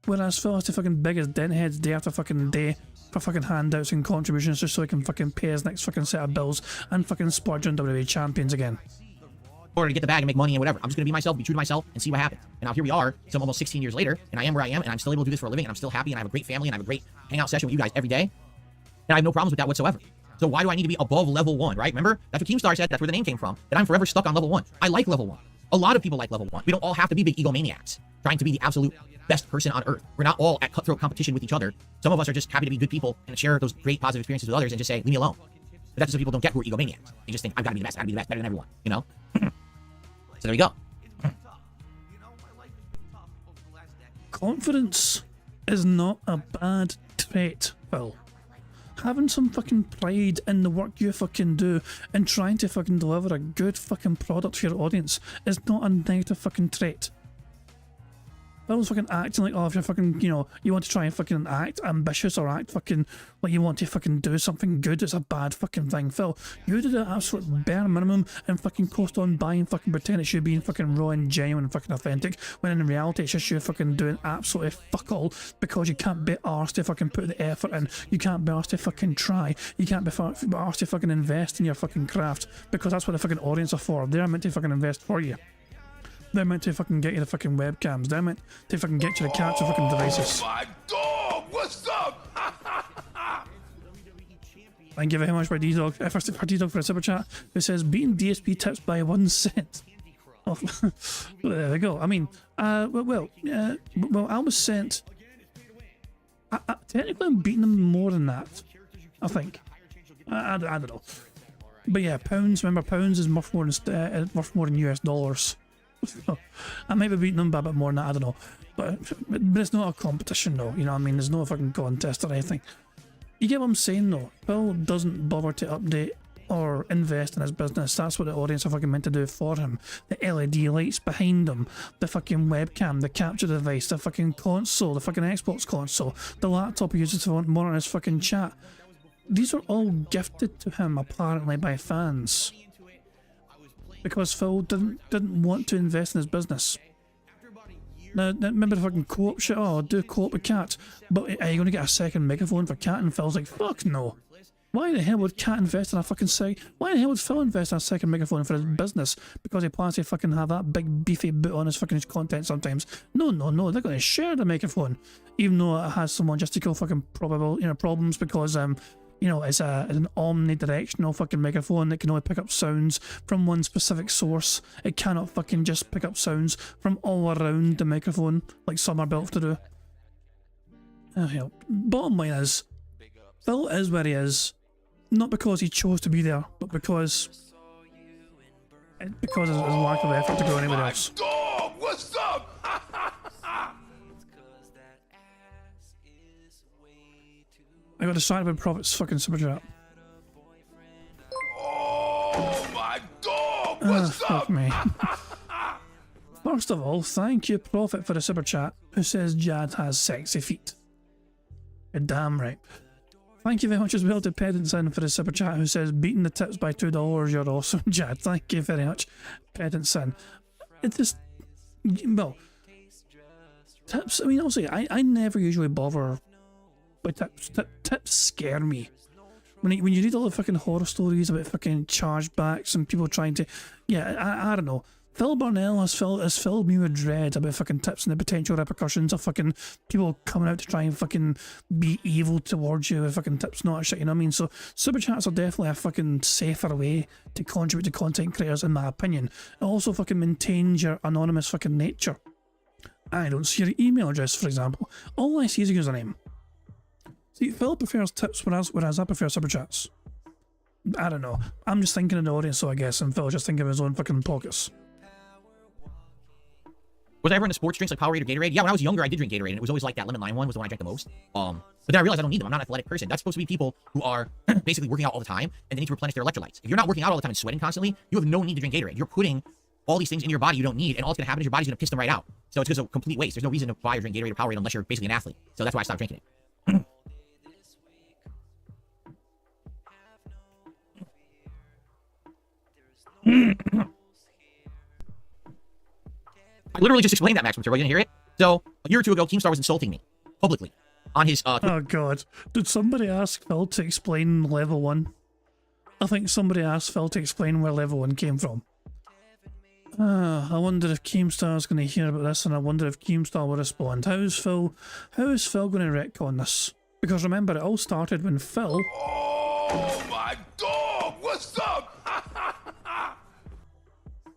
A: Whereas Phil has to fucking beg his dent heads day after fucking day for fucking handouts and contributions just so he can fucking pay his next fucking set of bills and fucking splurge on WWE champions again.
L: In order to get the bag and make money and whatever. I'm just going to be myself, be true to myself, and see what happens. And now here we are, some almost 16 years later, and I am where I am, and I'm still able to do this for a living, and I'm still happy, and I have a great family, and I have a great hangout session with you guys every day. And I have no problems with that whatsoever. So why do I need to be above level 1, right? Remember? That's what Keemstar said. That's where the name came from. That I'm forever stuck on level 1. I like level 1. A lot of people like level 1. We don't all have to be big egomaniacs, trying to be the absolute best person on earth. We're not all at cutthroat competition with each other. Some of us are just happy to be good people and share those great positive experiences with others and just say, leave me alone. But that's just what people don't get who are egomaniacs. They just think, I've got to be the best, I've got to be the best, better than everyone, you know? So there you go.
A: Confidence is not a bad trait, Phil. Having some fucking pride in the work you fucking do and trying to fucking deliver a good fucking product to your audience is not a negative fucking trait. Phil's fucking acting like, oh, if you're fucking, you know, you want to try and fucking act ambitious or act fucking like you want to fucking do something good, it's a bad fucking thing. Phil, you did the absolute bare minimum and fucking coast on by and fucking pretend it's you being fucking raw and genuine and fucking authentic, when in reality it's just you fucking doing absolutely fuck all because you can't be arsed to fucking put the effort in, you can't be arsed to fucking try, you can't be arsed to fucking invest in your fucking craft, because that's what the fucking audience are for. They're meant to fucking invest for you. They're meant to fucking get you the fucking webcams. They're meant to fucking get you the capture fucking devices.
F: Oh my dog, what's up?
A: Thank you very much for D-Dog. First for D-Dog for a super chat who says beating DSP tips by 1 cent. Oh, well, there we go. I mean, well, I was sent. Technically, I'm beating them more than that. I think. I don't know. But yeah, pounds. Remember, pounds is worth more than US dollars. I might be beating them by a bit more than that, I don't know. But it's not a competition though, you know what I mean? There's no fucking contest or anything. You get what I'm saying though? Phil doesn't bother to update or invest in his business. That's what the audience are fucking meant to do for him. The LED lights behind him, the fucking webcam, the capture device, the fucking console, the fucking Xbox console, the laptop he uses to monitor his fucking chat. These are all gifted to him apparently by fans. Because Phil didn't want to invest in his business. Now remember the fucking co-op shit? Oh, I'll do co-op with Cat. But are you going to get a second megaphone for Cat? And Phil's like, fuck no. Why the hell would Cat invest in a fucking why the hell would Phil invest in a second megaphone for his business? Because he plans to fucking have that big beefy boot on his fucking content sometimes. No, they're going to share the microphone. Even though it has some logistical fucking problems because you know, it's an omnidirectional fucking microphone that can only pick up sounds from one specific source. It cannot fucking just pick up sounds from all around the microphone, like some are built to do. Oh, hell. Bottom line is, Phil is where he is, not because he chose to be there, but because of his lack of effort to go anywhere else.
F: Dog, what's up?
A: I got distracted by Prophet's fucking super chat.
F: Oh my dog, what's
A: Fuck
F: up?
A: me. First of all, thank you, Prophet, for the super chat, who says Jad has sexy feet. You're damn right. Thank you very much as well to Pedantson for the super chat, who says beating the tips by $2. You're awesome, Jad. Thank you very much, Pedantson. It just, well, tips. I mean, obviously, I never usually bother. But tips scare me. When you read all the fucking horror stories about fucking chargebacks and people trying to, yeah, I don't know. Phil Burnell has filled me with dread about fucking tips and the potential repercussions of fucking people coming out to try and fucking be evil towards you with fucking tips, not shit, you know what I mean? So super chats are definitely a fucking safer way to contribute to content creators, in my opinion. It also fucking maintains your anonymous fucking nature. I don't see your email address, for example. All I see is a username. See, Phil prefers tips, whereas I prefer super chats. I don't know. I'm just thinking of the audience, so I guess, and Phil's just thinking of his own fucking pockets.
L: Was I ever into sports drinks like Powerade or Gatorade? Yeah, when I was younger, I did drink Gatorade, and it was always like that lemon lime one was the one I drank the most. But then I realized I don't need them. I'm not an athletic person. That's supposed to be people who are basically working out all the time, and they need to replenish their electrolytes. If you're not working out all the time and sweating constantly, you have no need to drink Gatorade. You're putting all these things in your body you don't need, and all that's going to happen is your body's going to piss them right out. So it's just a complete waste. There's no reason to buy or drink Gatorade or Powerade unless you're basically an athlete. So that's why I stopped drinking it. I literally just explained that, Max Material. You didn't hear it? So, a year or two ago, Keemstar was insulting me publicly on his
A: oh god. Did somebody ask Phil to explain level 1? I think somebody asked Phil to explain where level 1 came from. I wonder if Keemstar's going to hear about this, and I wonder if Keemstar will respond. How is Phil going to retcon this? Because remember, it all started when Phil...
F: Oh my dog, what's up?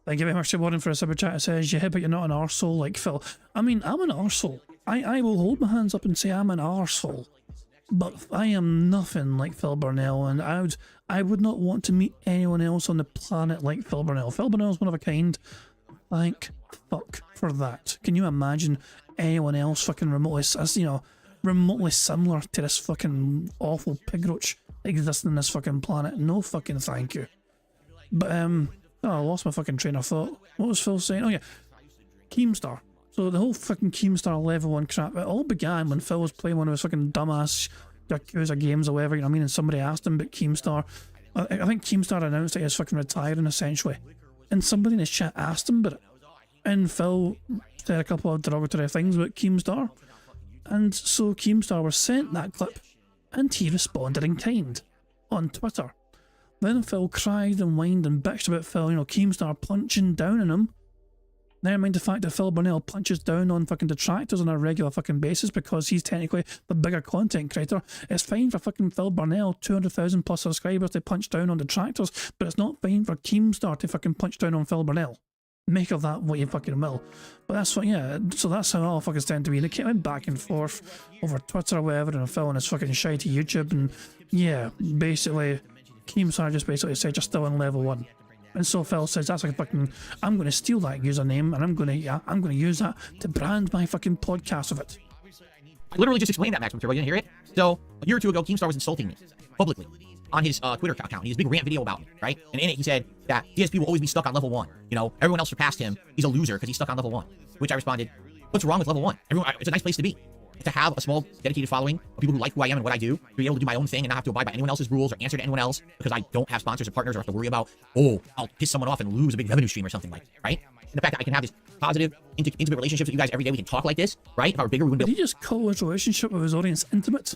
A: Thank you very much to Warren for a super chat. It says, yeah, but you're not an arsehole like Phil. I mean, I'm an arsehole. I will hold my hands up and say I'm an arsehole. But I am nothing like Phil Burnell, and I would not want to meet anyone else on the planet like Phil Burnell. Phil Burnell's one of a kind. Thank fuck for that. Can you imagine anyone else fucking remotely, as you know, remotely similar to this fucking awful pig roach existing on this fucking planet? No fucking thank you. But oh, I lost my fucking train of thought. What was Phil saying? Oh yeah, Keemstar. So the whole fucking Keemstar level 1 crap, it all began when Phil was playing one of his fucking dumbass Yakuza games or whatever, you know what I mean, and somebody asked him about Keemstar. I think Keemstar announced that he was fucking retiring essentially. And somebody in his chat asked him about it. And Phil said a couple of derogatory things about Keemstar. And so Keemstar was sent that clip, and he responded in kind on Twitter. Then Phil cried and whined and bitched about Phil, you know, Keemstar punching down on him. Never mind the fact that Phil Burnell punches down on fucking detractors on a regular fucking basis because he's technically the bigger content creator. It's fine for fucking Phil Burnell, 200,000 plus subscribers, to punch down on detractors, but it's not fine for Keemstar to fucking punch down on Phil Burnell. Make of that what you fucking will. But that's what, yeah, so that's how all fuckers tend to be. They went back and forth over Twitter or whatever, and Phil on his fucking shitey YouTube, and yeah, basically, Keemstar just basically said, you're still in level 1. And so Phil says, that's like fucking, I'm going to steal that username, and I'm going to use that to brand my fucking podcast of it.
L: I literally just explained that, Max Material. You didn't hear it? So, a year or two ago, Keemstar was insulting me publicly on his Twitter account. He has a big rant video about me, right? And in it, he said that DSP will always be stuck on level 1. You know, everyone else surpassed him. He's a loser because he's stuck on level 1. Which I responded, what's wrong with level 1? It's a nice place to be. To have a small, dedicated following of people who like who I am and what I do, to be able to do my own thing and not have to abide by anyone else's rules or answer to anyone else because I don't have sponsors or partners or have to worry about, oh, I'll piss someone off and lose a big revenue stream or something like that, right? And the fact that I can have this positive, intimate relationships with you guys every day, we can talk like this, right? If I were bigger, we wouldn't be
A: able to... Did he just call his relationship with his audience intimate?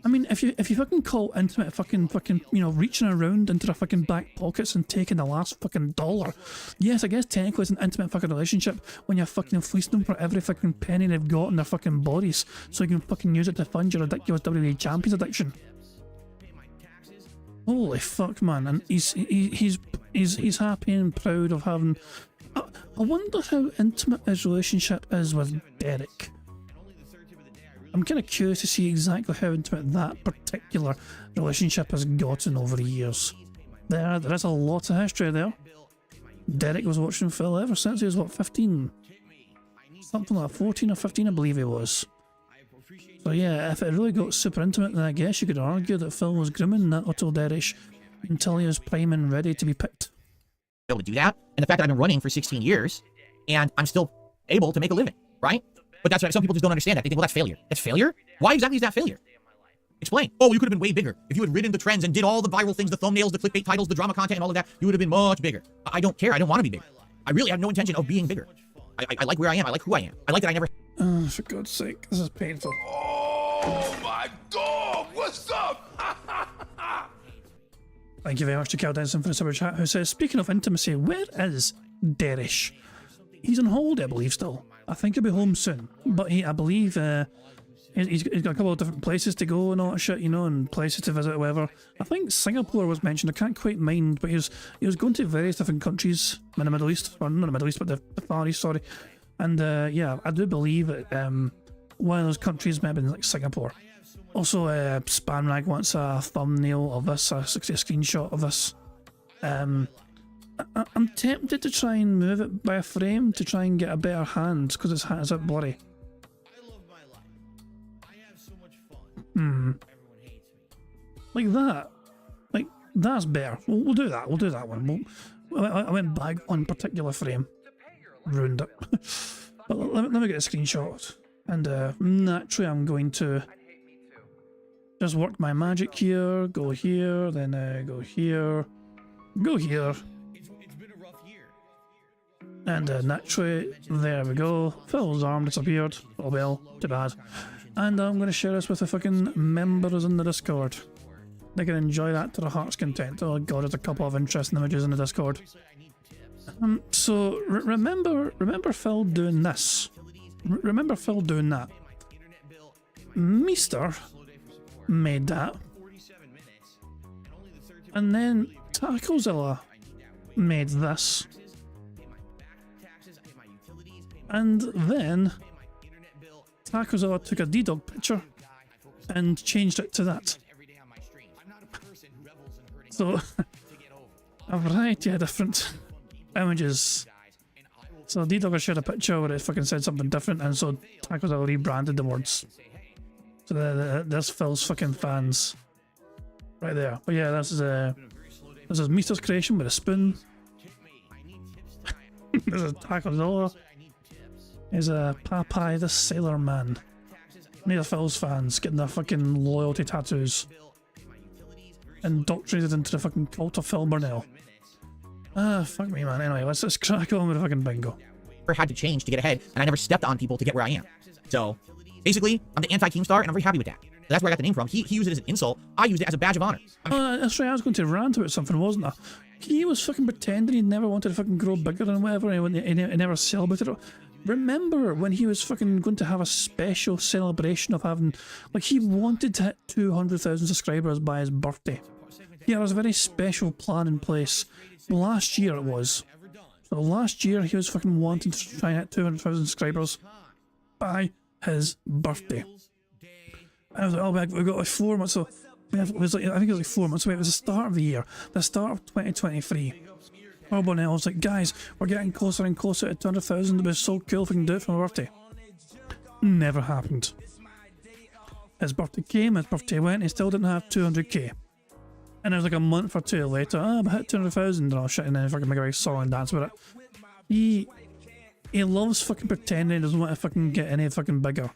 A: I mean, if you fucking call intimate fucking, you know, reaching around into their fucking back pockets and taking the last fucking dollar, yes, I guess technically it's an intimate fucking relationship when you're fucking fleecing them for every fucking penny they've got in their fucking bodies so you can fucking use it to fund your ridiculous WWE Champions addiction. Holy fuck, man. And he's happy and proud of having... I wonder how intimate his relationship is with Derek. I'm kind of curious to see exactly how intimate that particular relationship has gotten over the years. There is a lot of history there. Derek was watching Phil ever since he was, what, 15? Something like 14 or 15, I believe he was. So yeah, if it really got super intimate, then I guess you could argue that Phil was grooming that Otto Derek until he was prime and ready to be picked.
L: Able to do that, and the fact that I've been running for 16 years, and I'm still able to make a living, right? But that's why some people just don't understand that. They think, well, that's failure. That's failure? Why exactly is that failure? Explain. Oh, you could have been way bigger. If you had ridden the trends and did all the viral things, the thumbnails, the clickbait titles, the drama content, and all of that, you would have been much bigger. I don't care. I don't want to be bigger. I really have no intention of being bigger. I like where I am. I like who I am. I like that I never...
A: Oh, for God's sake. This is painful.
F: Oh, my dog. What's up?
A: Thank you very much to Cal Denson for the super chat, who says, speaking of intimacy, where is Derish? He's on holiday, I believe, still. I think he'll be home soon. But I believe he's got a couple of different places to go and all that shit, you know, and places to visit or whatever. I think Singapore was mentioned. I can't quite mind, but he was going to various different countries in the Middle East. Or not the Middle East, but the Far East, sorry. And yeah, I do believe that one of those countries may have been like Singapore. Also, Spamrag wants a thumbnail of this, a screenshot of this. I'm tempted to try and move it by a frame to try and get a better hand because it's a bit blurry. Like that. Like, that's better. We'll do that. We'll do that one. I went back on particular frame. Ruined it. But let me get a screenshot. And naturally I'm going to just work my magic here, go here, then go here, go here. And naturally, there we go. Phil's arm disappeared. Oh well, too bad. And I'm going to share this with the fucking members in the Discord. They can enjoy that to their heart's content. Oh god, there's a couple of interesting images in the Discord. So, remember Phil doing this. Remember Phil doing that. Meester made that. And then Tacozilla made this. And then Takozawa took a D-Dog picture and changed it to that. So, a variety of different images. So D-Dog shared a picture where it fucking said something different, and so Takozawa rebranded the words. So there's Phil's fucking fans right there. But yeah, this is Mister's creation with a spoon. There's a Takozawa. There's a Popeye the Sailor Man. These are Phil's fans getting their fucking loyalty tattoos. Indoctrinated into the fucking cult of Phil Burnell. Ah, fuck me, man. Anyway, let's crack on with the fucking bingo.
L: I had to change to get ahead, and I never stepped on people to get where I am. So, basically, I'm the anti-Keemstar, and I'm very happy with that. That's where I got the name from. He used it as an insult. I used it as a badge of honor.
A: That's right, I was going to rant about something, wasn't I? He was fucking pretending he never wanted to fucking grow bigger and whatever, and he never celebrated it. Remember when he was fucking going to have a special celebration of having... Like, he wanted to hit 200,000 subscribers by his birthday. Yeah, there was a very special plan in place. Last year it was. So last year he was fucking wanting to try and hit 200,000 subscribers by his birthday. I was like, oh, we've got like 4 months, so it was like, I think it was like 4 months away. It was the start of the year, the start of 2023. Phil Burnell was like, guys, we're getting closer and closer to 200,000. It was so cool if we can do it for my birthday. Never happened. His birthday came, his birthday went, he still didn't have 200k. And it was like a month or two later, I hit 200,000 and all shit, and then fucking make a big song and dance with it. He loves fucking pretending he doesn't want to fucking get any fucking bigger.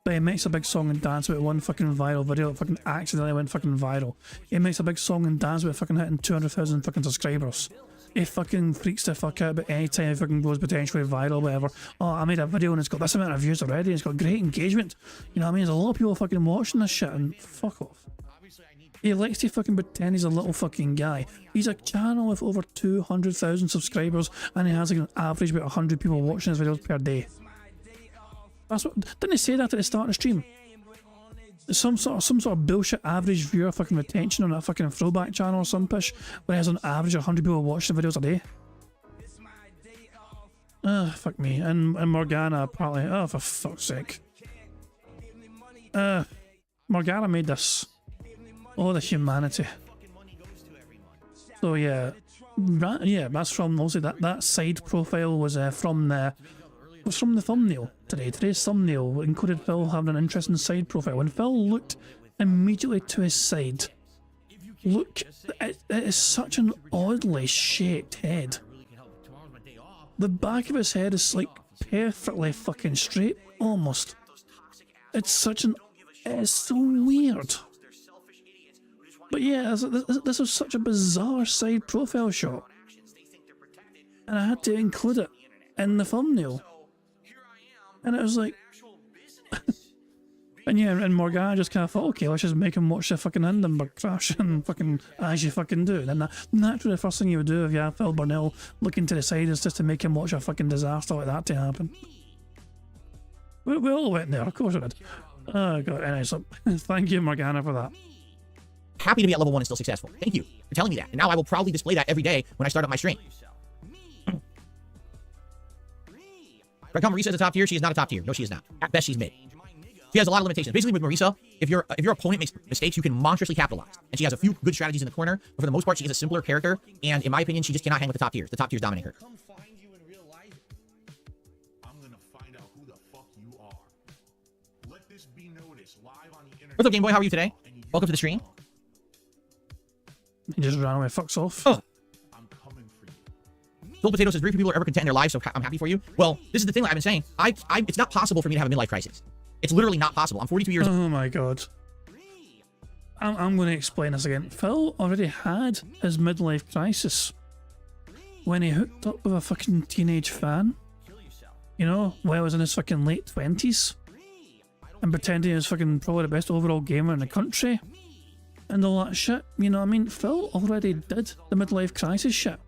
A: But he makes a big song and dance with one fucking viral video that fucking accidentally went fucking viral. He makes a big song and dance with fucking hitting 200,000 fucking subscribers. He fucking freaks the fuck out about any time he fucking goes potentially viral, whatever. Oh, I made a video and it's got this amount of views already, it's got great engagement. You know what I mean? There's a lot of people fucking watching this shit, and fuck off. He likes to fucking pretend he's a little fucking guy. He's a channel with over 200,000 subscribers, and he has like an average about 100 people watching his videos per day. That's what, didn't he say that at the start of the stream? Some sort of bullshit average viewer fucking retention on that fucking throwback channel or some pish, where he has an average of 100 people watching the videos a day. Ah, fuck me. And Morgana apparently, oh for fuck's sake. Morgana made this. Oh, the humanity. So yeah, that's from, obviously that side profile was from the thumbnail today. Today's thumbnail included Phil having an interesting side profile. When Phil looked immediately to his side, look, it is such an oddly shaped head. The back of his head is like perfectly fucking straight, almost. It's so weird. But yeah, this was such a bizarre side profile shot, and I had to include it in the thumbnail. And it was like, and yeah, and Morgana just kind of thought, okay, let's just make him watch the fucking Hindenburg crash, and fucking, as you fucking do. And naturally the first thing you would do if you have Phil Burnell looking to the side is just to make him watch a fucking disaster like that to happen. We all went there, of course we did. Oh god, anyway, so thank you Morgana for that.
L: Happy to be at level 1 and still successful. Thank you for telling me that. And now I will proudly display that every day when I start up my stream. Raquel Marisa is a top tier. She is not a top tier. No, she is not. At best, she's mid. She has a lot of limitations. Basically, with Marisa, if your opponent makes mistakes, you can monstrously capitalize. And she has a few good strategies in the corner, but for the most part, she is a simpler character. And in my opinion, she just cannot hang with the top tiers. The top tiers dominate her. What's up, Game Boy? How are you today? Welcome to the stream.
A: He just ran away. Fucks off.
L: Oh. Gold Potato says, very few people are ever content in their lives, so I'm happy for you. Well, this is the thing that I've been saying. It's not possible for me to have a midlife crisis. It's literally not possible. I'm 42 years old.
A: Oh my god. I'm going to explain this again. Phil already had his midlife crisis when he hooked up with a fucking teenage fan. You know, while he was in his fucking late 20s. And pretending he was fucking probably the best overall gamer in the country. And all that shit. You know what I mean? Phil already did the midlife crisis shit.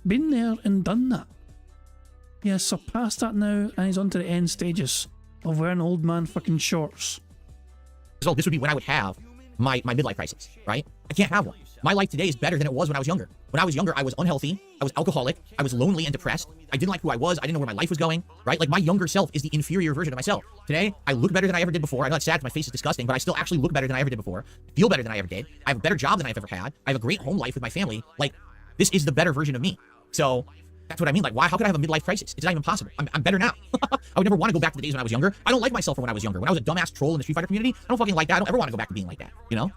A: Been there and done that. He has surpassed that now, and he's on to the end stages of wearing old man fucking shorts.
L: So this would be when I would have my midlife crisis, right? I can't have one. My life today is better than it was when I was younger. When I was younger, I was unhealthy, I was alcoholic, I was lonely and depressed, I didn't like who I was, I didn't know where my life was going, right? Like, my younger self is the inferior version of myself. Today, I look better than I ever did before. I know it's sad because my face is disgusting, but I still actually look better than I ever did before, feel better than I ever did, I have a better job than I've ever had, I have a great home life with my family. Like, this is the better version of me. So, that's what I mean. Like, why? How could I have a midlife crisis? It's not even possible. I'm better now. I would never want to go back to the days when I was younger. I don't like myself from when I was younger. When I was a dumbass troll in the Street Fighter community, I don't fucking like that. I don't ever want to go back to being like that, you know?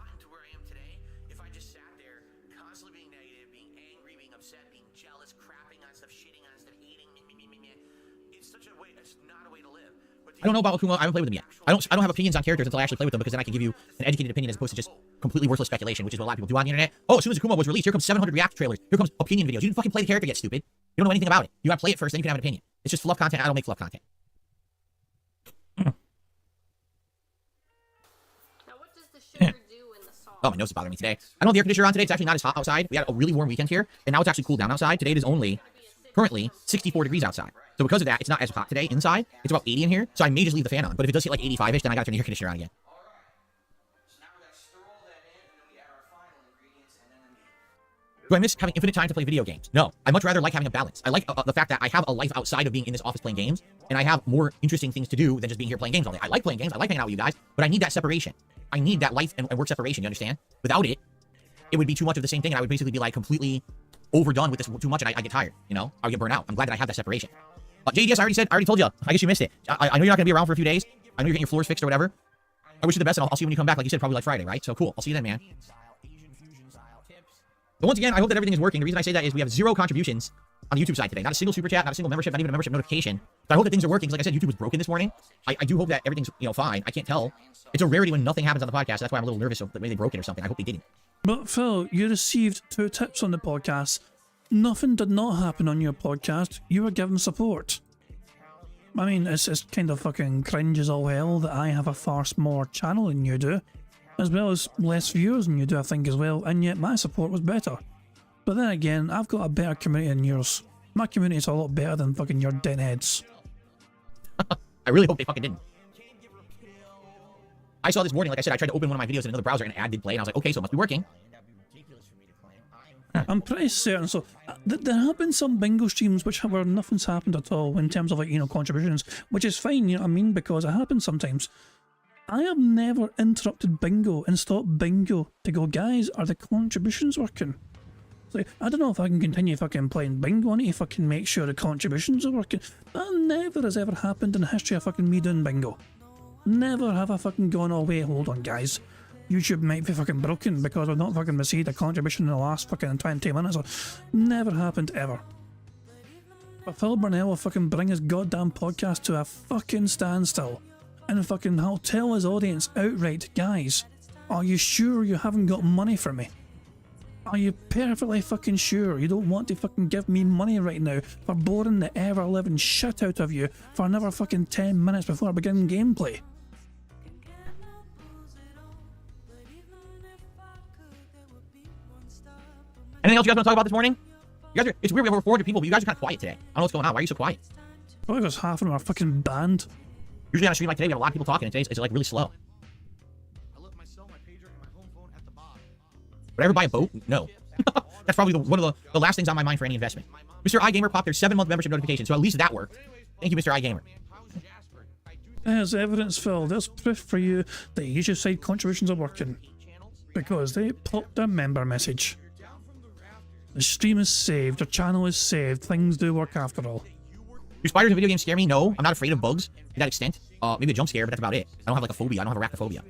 L: I don't know about Akuma. I haven't played with him yet. I don't have opinions on characters until I actually play with them, because then I can give you an educated opinion as opposed to just completely worthless speculation, which is what a lot of people do on the internet. Oh, as soon as Akuma was released, here comes 700 react trailers. Here comes opinion videos. You didn't fucking play the character yet, stupid. You don't know anything about it. You gotta play it first, then you can have an opinion. It's just fluff content. I don't make fluff content. Oh, my nose is bothering me today. I don't have the air conditioner on today. It's actually not as hot outside. We had a really warm weekend here, and now it's actually cooled down outside. Today it is only currently 64 degrees outside. So because of that, it's not as hot today inside. It's about 80 in here, so I may just leave the fan on. But if it does hit like 85-ish, then I gotta turn the air conditioner on again. Do I miss having infinite time to play video games? No. I much rather like having a balance. I like the fact that I have a life outside of being in this office playing games, and I have more interesting things to do than just being here playing games all day. I like playing games. I like hanging out with you guys, but I need that separation. I need that life and work separation, you understand? Without it, it would be too much of the same thing, and I would basically be like completely overdone with this too much, and I get tired, you know? I would get burnt out. I'm glad that I have that separation. JDS, I already told you. I guess you missed it. I know you're not gonna be around for a few days. I know you're getting your floors fixed or whatever. I wish you the best, and I'll see you when you come back. Like you said, probably like Friday, right? So cool. I'll see you then, man. But once again, I hope that everything is working. The reason I say that is we have 0 contributions on the YouTube side today. Not a single super chat, not a single membership, not even a membership notification. But I hope that things are working. Like I said, YouTube was broken this morning. I do hope that everything's, you know, fine. I can't tell. It's a rarity when nothing happens on the podcast. That's why I'm a little nervous of the way they broke it or something. I hope they didn't.
A: But Phil, you received 2 tips on the podcast. Nothing did not happen on your podcast. You were given support. I mean, it's kind of fucking cringe as all hell that I have a far smaller channel than you do, as well as less viewers than you do, I think, as well, and yet my support was better. But then again, I've got a better community than yours. My community is a lot better than fucking your deadheads.
L: I really hope they fucking didn't. I saw this morning, like I said, I tried to open one of my videos in another browser and an ad did play, and I was like, okay, so it must be working.
A: I'm pretty certain. So there have been some bingo streams where nothing's happened at all in terms of, like, you know, contributions, which is fine, you know what I mean, because it happens sometimes. I have never interrupted bingo and stopped bingo to go, guys, are the contributions working? Like, I don't know if I can continue fucking playing bingo. I need to fucking make sure the contributions are working. That never has ever happened in the history of fucking me doing bingo. Never have I fucking gone, oh wait, hold on guys, YouTube might be fucking broken because I've not fucking received a contribution in the last fucking 20 minutes. Never happened ever. But Phil Burnell will fucking bring his goddamn podcast to a fucking standstill and fucking I'll tell his audience outright, guys, are you sure you haven't got money for me? Are you perfectly fucking sure you don't want to fucking give me money right now for boring the ever-living shit out of you for another fucking 10 minutes before I begin gameplay?
L: Anything else you guys want to talk about this morning? You guys are, it's weird, we have over 400 people, but you guys are kind of quiet today. I don't know what's going on. Why are you so quiet?
A: Probably because half of them are fucking banned.
L: Usually on a stream like today, we have a lot of people talking, and today's it's like really slow. Would I ever buy a boat? No. That's probably one of the last things on my mind for any investment. Mr. iGamer popped their 7-month membership notification, so at least that worked. Thank you, Mr. iGamer.
A: There's evidence, Phil. There's proof for you that YouTube side contributions are working. Because they popped a member message. The stream is saved, your channel is saved, things do work after all.
L: Do spiders in video games scare me? No, I'm not afraid of bugs to that extent. Maybe a jump scare, but that's about it. I don't have like a phobia, I don't have arachnophobia.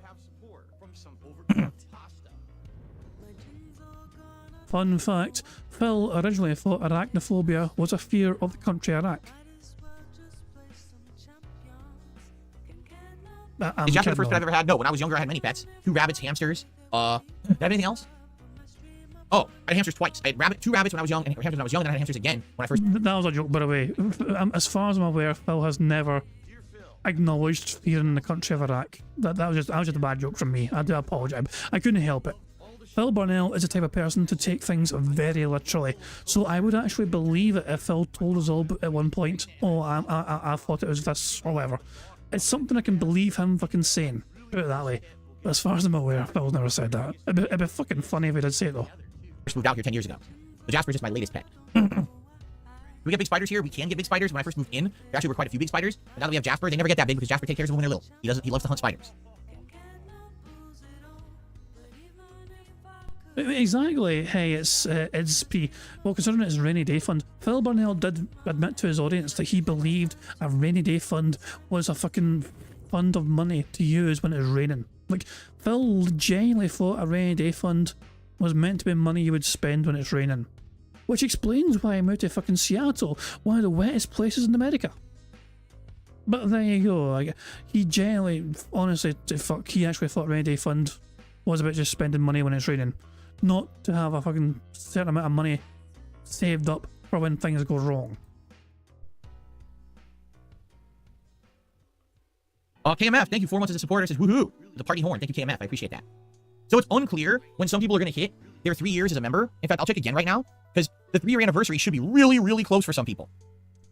A: Fun fact, Phil originally thought arachnophobia was a fear of the country Iraq.
L: Is Jasper the first pet I've ever had? No, when I was younger I had many pets. 2 rabbits, hamsters, did I have anything else? Oh, I had hamsters twice. I had 2 rabbits when I was young, and hamsters when I was young, and I had hamsters again when I first...
A: That was a joke, by the way. As far as I'm aware, Phil has never acknowledged fearing the country of Iraq. That was just a bad joke from me. I do apologise. I couldn't help it. Phil Burnell is the type of person to take things very literally, so I would actually believe it if Phil told us all at one point, oh, I thought it was this or whatever. It's something I can believe him fucking saying, put it that way. As far as I'm aware, Phil's never said that. It'd be fucking funny if he did say it though.
L: First moved out here 10 years ago. The Jasper is just my latest pet. We get big spiders here. We can get big spiders. When I first moved in, there actually were quite a few big spiders. But now that we have Jasper, they never get that big because Jasper takes care of them when they're little. He loves to hunt spiders.
A: Exactly. Hey, it's DSP. Well, considering it's a rainy day fund, Phil Burnell did admit to his audience that he believed a rainy day fund was a fucking fund of money to use when it was raining. Like, Phil genuinely thought a rainy day fund was meant to be money you would spend when it's raining. Which explains why I moved to fucking Seattle, one of the wettest places in America. But there you go. Like, he genuinely, honestly, he actually thought rainy day fund was about just spending money when it's raining, not to have a fucking certain amount of money saved up for when things go wrong.
L: KMF, thank you 4 months as a supporter. It says woohoo. The party horn. Thank you, KMF. I appreciate that. So it's unclear when some people are going to hit their 3 years as a member. In fact, I'll check again right now because the 3-year anniversary should be really, really close for some people.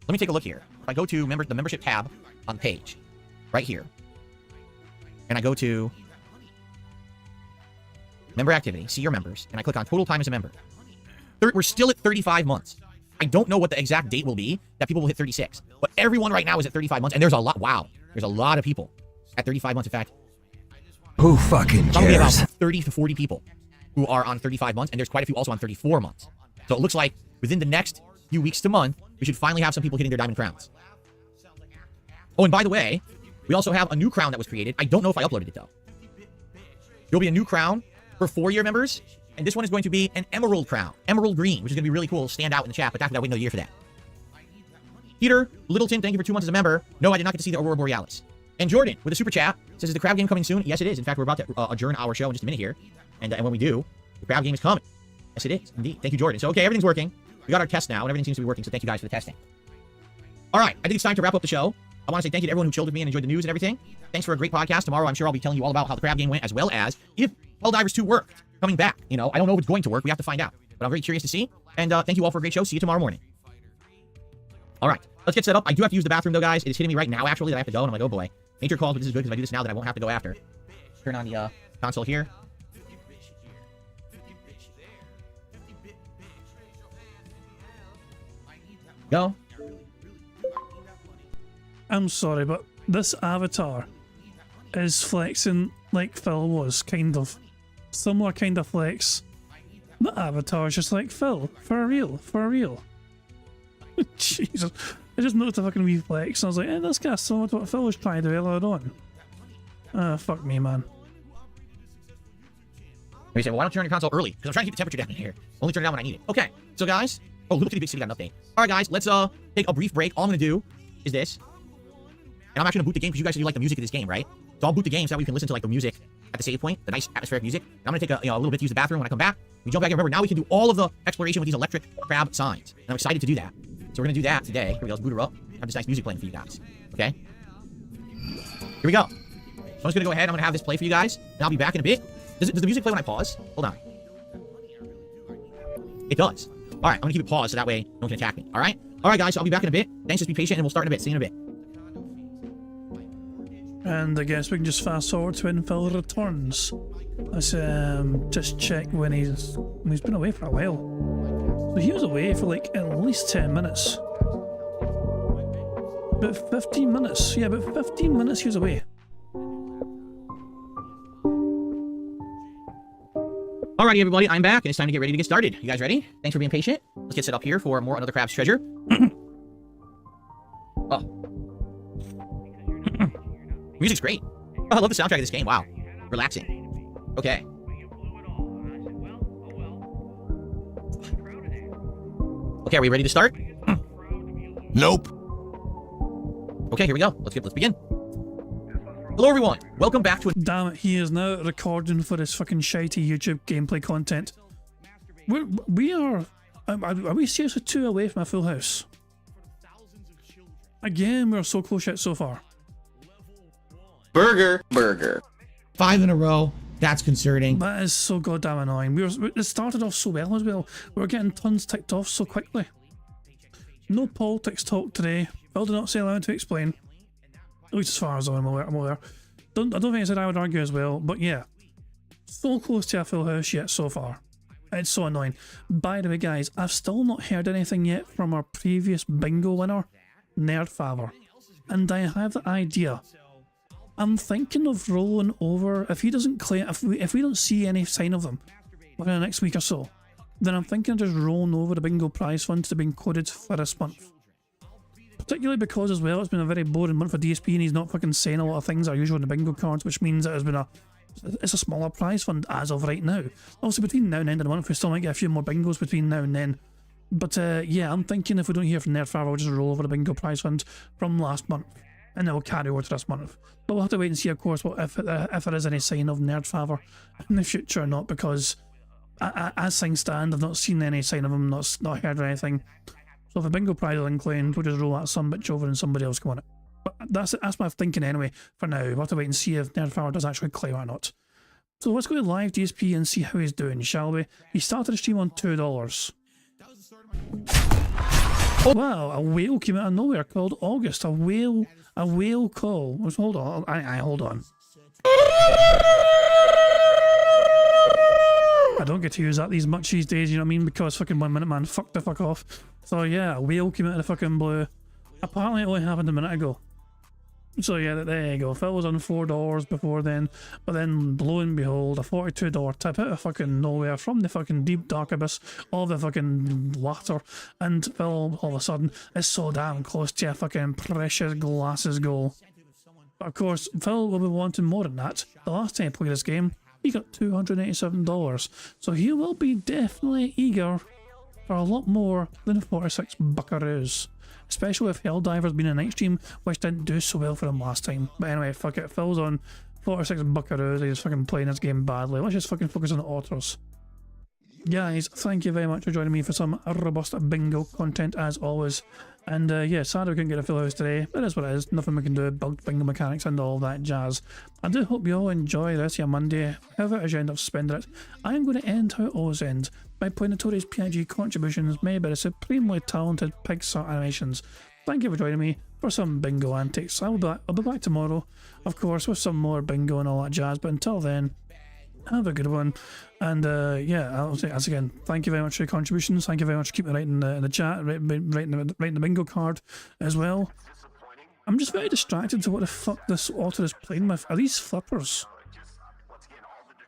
L: Let me take a look here. If I go to the membership tab on the page, right here, and I go to member activity, see your members, and I click on total time as a member. We're still at 35 months. I don't know what the exact date will be that people will hit 36, but everyone right now is at 35 months, and there's a lot. Wow, there's a lot of people at 35 months. In fact,
I: who fucking
L: probably about
I: cares?
L: 30 to 40 people who are on 35 months, and there's quite a few also on 34 months. So it looks like within the next few weeks to month, we should finally have some people hitting their diamond crowns. Oh, and by the way, we also have a new crown that was created. I don't know if I uploaded it though. There'll be a new crown for 4-year members, and this one is going to be an emerald crown, emerald green, which is going to be really cool. It'll stand out in the chat, but that's without waiting another year for that. Peter Littleton, thank you for 2 months as a member. No, I did not get to see the Aurora Borealis. And Jordan, with a super chat, says, is the crab game coming soon? Yes, it is. In fact, we're about to adjourn our show in just a minute here. And when we do, the crab game is coming. Yes, it is. Indeed. Thank you, Jordan. So, okay, everything's working. We got our test now, and everything seems to be working, so thank you guys for the testing. All right, I think it's time to wrap up the show. I want to say thank you to everyone who chilled with me and enjoyed the news and everything. Thanks for a great podcast. Tomorrow, I'm sure I'll be telling you all about how the crab game went, as well as if Helldivers 2 worked. Coming back. You know, I don't know if it's going to work. We have to find out. But I'm very curious to see. And thank you all for a great show. See you tomorrow morning. All right, let's get set up. I do have to use the bathroom, though, guys. It is hitting me right now, actually, that I have to go. And I'm like, oh, boy. Nature calls, but this is good because if I do this now, then I won't have to go after. Turn on the console here. Go.
A: I'm sorry, but this avatar is flexing like Phil was, kind of. Similar kind of flex. The avatar is just like Phil. For real. For real. Jesus. I just noticed a fucking wee flex and I was like, this guy's similar to what Phil was trying to do earlier on. Fuck me, man.
L: You say, well, why don't you turn your console early? Because I'm trying to keep the temperature down in here. Only turn it down when I need it. Okay, so guys, Little Kitty Big City got an update. All right, guys, let's take a brief break. All I'm gonna do is this, and I'm actually gonna boot the game because you guys said you like the music of this game, right? So I'll boot the game so that we can listen to like the music at the save point, the nice atmospheric music. And I'm gonna take a little bit to use the bathroom. When I come back, we jump back in. Remember, now we can do all of the exploration with these electric crab signs, and I'm excited to do that. So we're gonna do that today. Here we go. Let's boot her up. Have this nice music playing for you guys. Okay. Here we go. So I'm just gonna go ahead. I'm gonna have this play for you guys, and I'll be back in a bit. Does the music play when I pause? Hold on. It does. All right, I'm gonna keep it paused so that way no one can attack me. All right, guys. So I'll be back in a bit. Thanks. Just be patient, and we'll start in a bit. See you in a bit.
A: And I guess we can just fast forward to when Phil returns. Let's just check when he's been away for a while. So he was away for like at least 10 minutes. About 15 minutes. Yeah, about 15 minutes he was away.
L: Alrighty, everybody, I'm back, and it's time to get ready to get started. You guys ready? Thanks for being patient. Let's get set up here for more Another Crab's Treasure. Oh. Music's great. Oh, I love the soundtrack of this game. Wow. Relaxing. Okay. Okay, are we ready to start?
F: Nope.
L: Okay, here we go. Let's begin. Hello, everyone. Welcome back to
A: Damn it, he is now recording for this fucking shitey YouTube gameplay content. Are we seriously 2 away from a full house? Again, we're so close yet so far.
J: Burger.
B: 5 in a row. That's concerning.
A: That is so goddamn annoying. It started off so well as well. We were getting tons ticked off so quickly. No politics talk today. Phil did not say allowed to explain. At least as far as I'm aware. I don't think I said I would argue as well, but yeah. So close to a full house yet so far. It's so annoying. By the way, guys, I've still not heard anything yet from our previous bingo winner, Nerdfather. And I have the idea. I'm thinking of rolling over, if he doesn't claim, if we don't see any sign of them within the next week or so, then I'm thinking of just rolling over the bingo prize fund to being coded for this month. Particularly because as well, it's been a very boring month for DSP and he's not fucking saying a lot of things that are usually on the bingo cards, which means it has been it's a smaller prize fund as of right now. Also between now and the end of the month, we still might get a few more bingos between now and then. But yeah, I'm thinking if we don't hear from Nerdfather, we'll just roll over the bingo prize fund from last month. And then we'll carry over to this month. But we'll have to wait and see, of course, if there is any sign of Nerdfather in the future or not, because as things stand, I've not seen any sign of him, not heard anything. So if a bingo prize is unclaimed, we'll just roll that some bitch over and somebody else come on it. But that's my thinking anyway for now. We'll have to wait and see if Nerdfather does actually claim or not. So let's go to live DSP and see how he's doing, shall we? He started the stream on $2. Oh, wow, a whale came out of nowhere called August. A whale call. Hold on, hold on. I don't get to use that these much these days, you know what I mean? Because fucking 1 minute man fucked the fuck off. So yeah, a whale came out of the fucking blue. Apparently it only happened a minute ago. So yeah, there you go. Phil was on $4 before then, but then lo and behold, a $42 tip out of fucking nowhere from the fucking deep dark abyss of the fucking water, and Phil all of a sudden is so damn close to a fucking precious glasses goal. But of course, Phil will be wanting more than that. The last time he played this game, he got $287, so he will be definitely eager for a lot more than 46 buckaroos. Especially if Helldiver's been a night stream, which didn't do so well for him last time. But anyway, fuck it, Phil's on 46 buckaroos, he's fucking playing this game badly. Let's just fucking focus on the otters. Guys, thank you very much for joining me for some robust bingo content as always. And yeah, sad we couldn't get a full house today. It is what it is, nothing we can do, bugged bingo mechanics and all that jazz. I do hope you all enjoy this your Monday, however as you end up spending it. I am going to end how it always ends, by playing Notorious PIG contributions made by the supremely talented Pixar Animations. Thank you for joining me for some bingo antics. I'll be back tomorrow, of course, with some more bingo and all that jazz, but until then, have a good one. And yeah, I'll say once again, thank you very much for your contributions. Thank you very much for keeping writing in the chat, writing the bingo card as well. I'm just very distracted to what the fuck this otter is playing with. Are these flippers?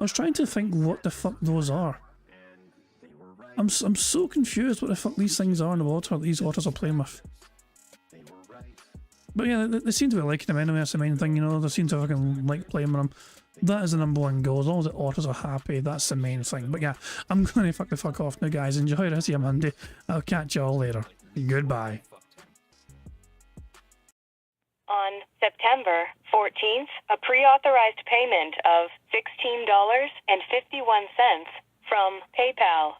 A: I was trying to think what the fuck those are. I'm so confused what the fuck these things are in the water these otters are playing with. But yeah, they seem to be liking them anyway, that's the main thing, you know, they seem to fucking like playing with them. That is the number one goal, as long as the otters are happy, that's the main thing. But yeah, I'm going to fuck off now guys, enjoy the rest of your Monday, I'll catch you all later. Goodbye.
M: On September 14th, a pre-authorized payment of $16.51 from PayPal.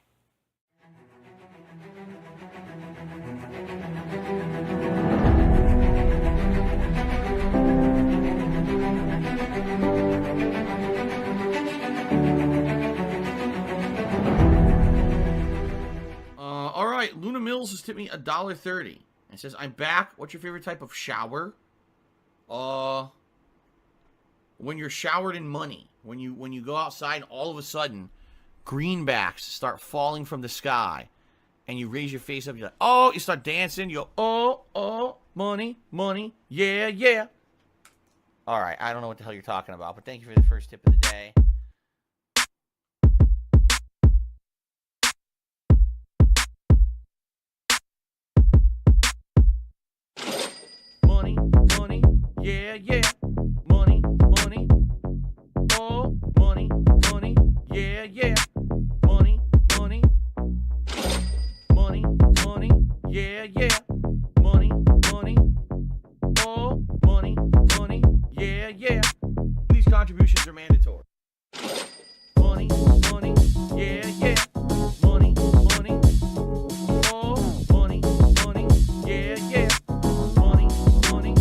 L: All right, Luna Mills has tipped me $1.30. It says, "I'm back. What's your favorite type of shower?" When you're showered in money. When you go outside and all of a sudden greenbacks start falling from the sky and you raise your face up, you're like, oh, you start dancing, you go, oh, money, money, yeah, yeah. All right, I don't know what the hell you're talking about, but thank you for the first tip of the day. Money, money, yeah, yeah. Money, money, oh, money, money, yeah, yeah. Money, money, money, money, yeah, yeah. Money, money, oh, money, money, yeah, yeah. These contributions are mandatory. Money, money, yeah, yeah. Money, money, oh, money, money, yeah, yeah. Money, money.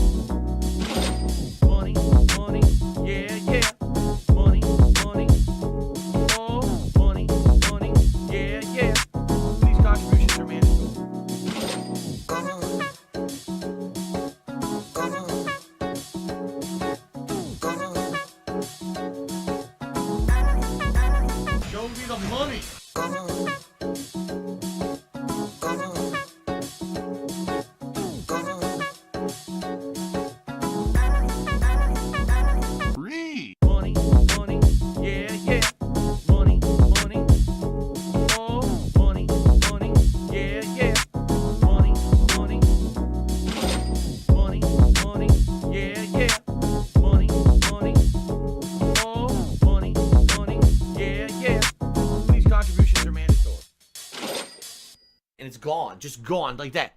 L: and it's gone, just gone like that.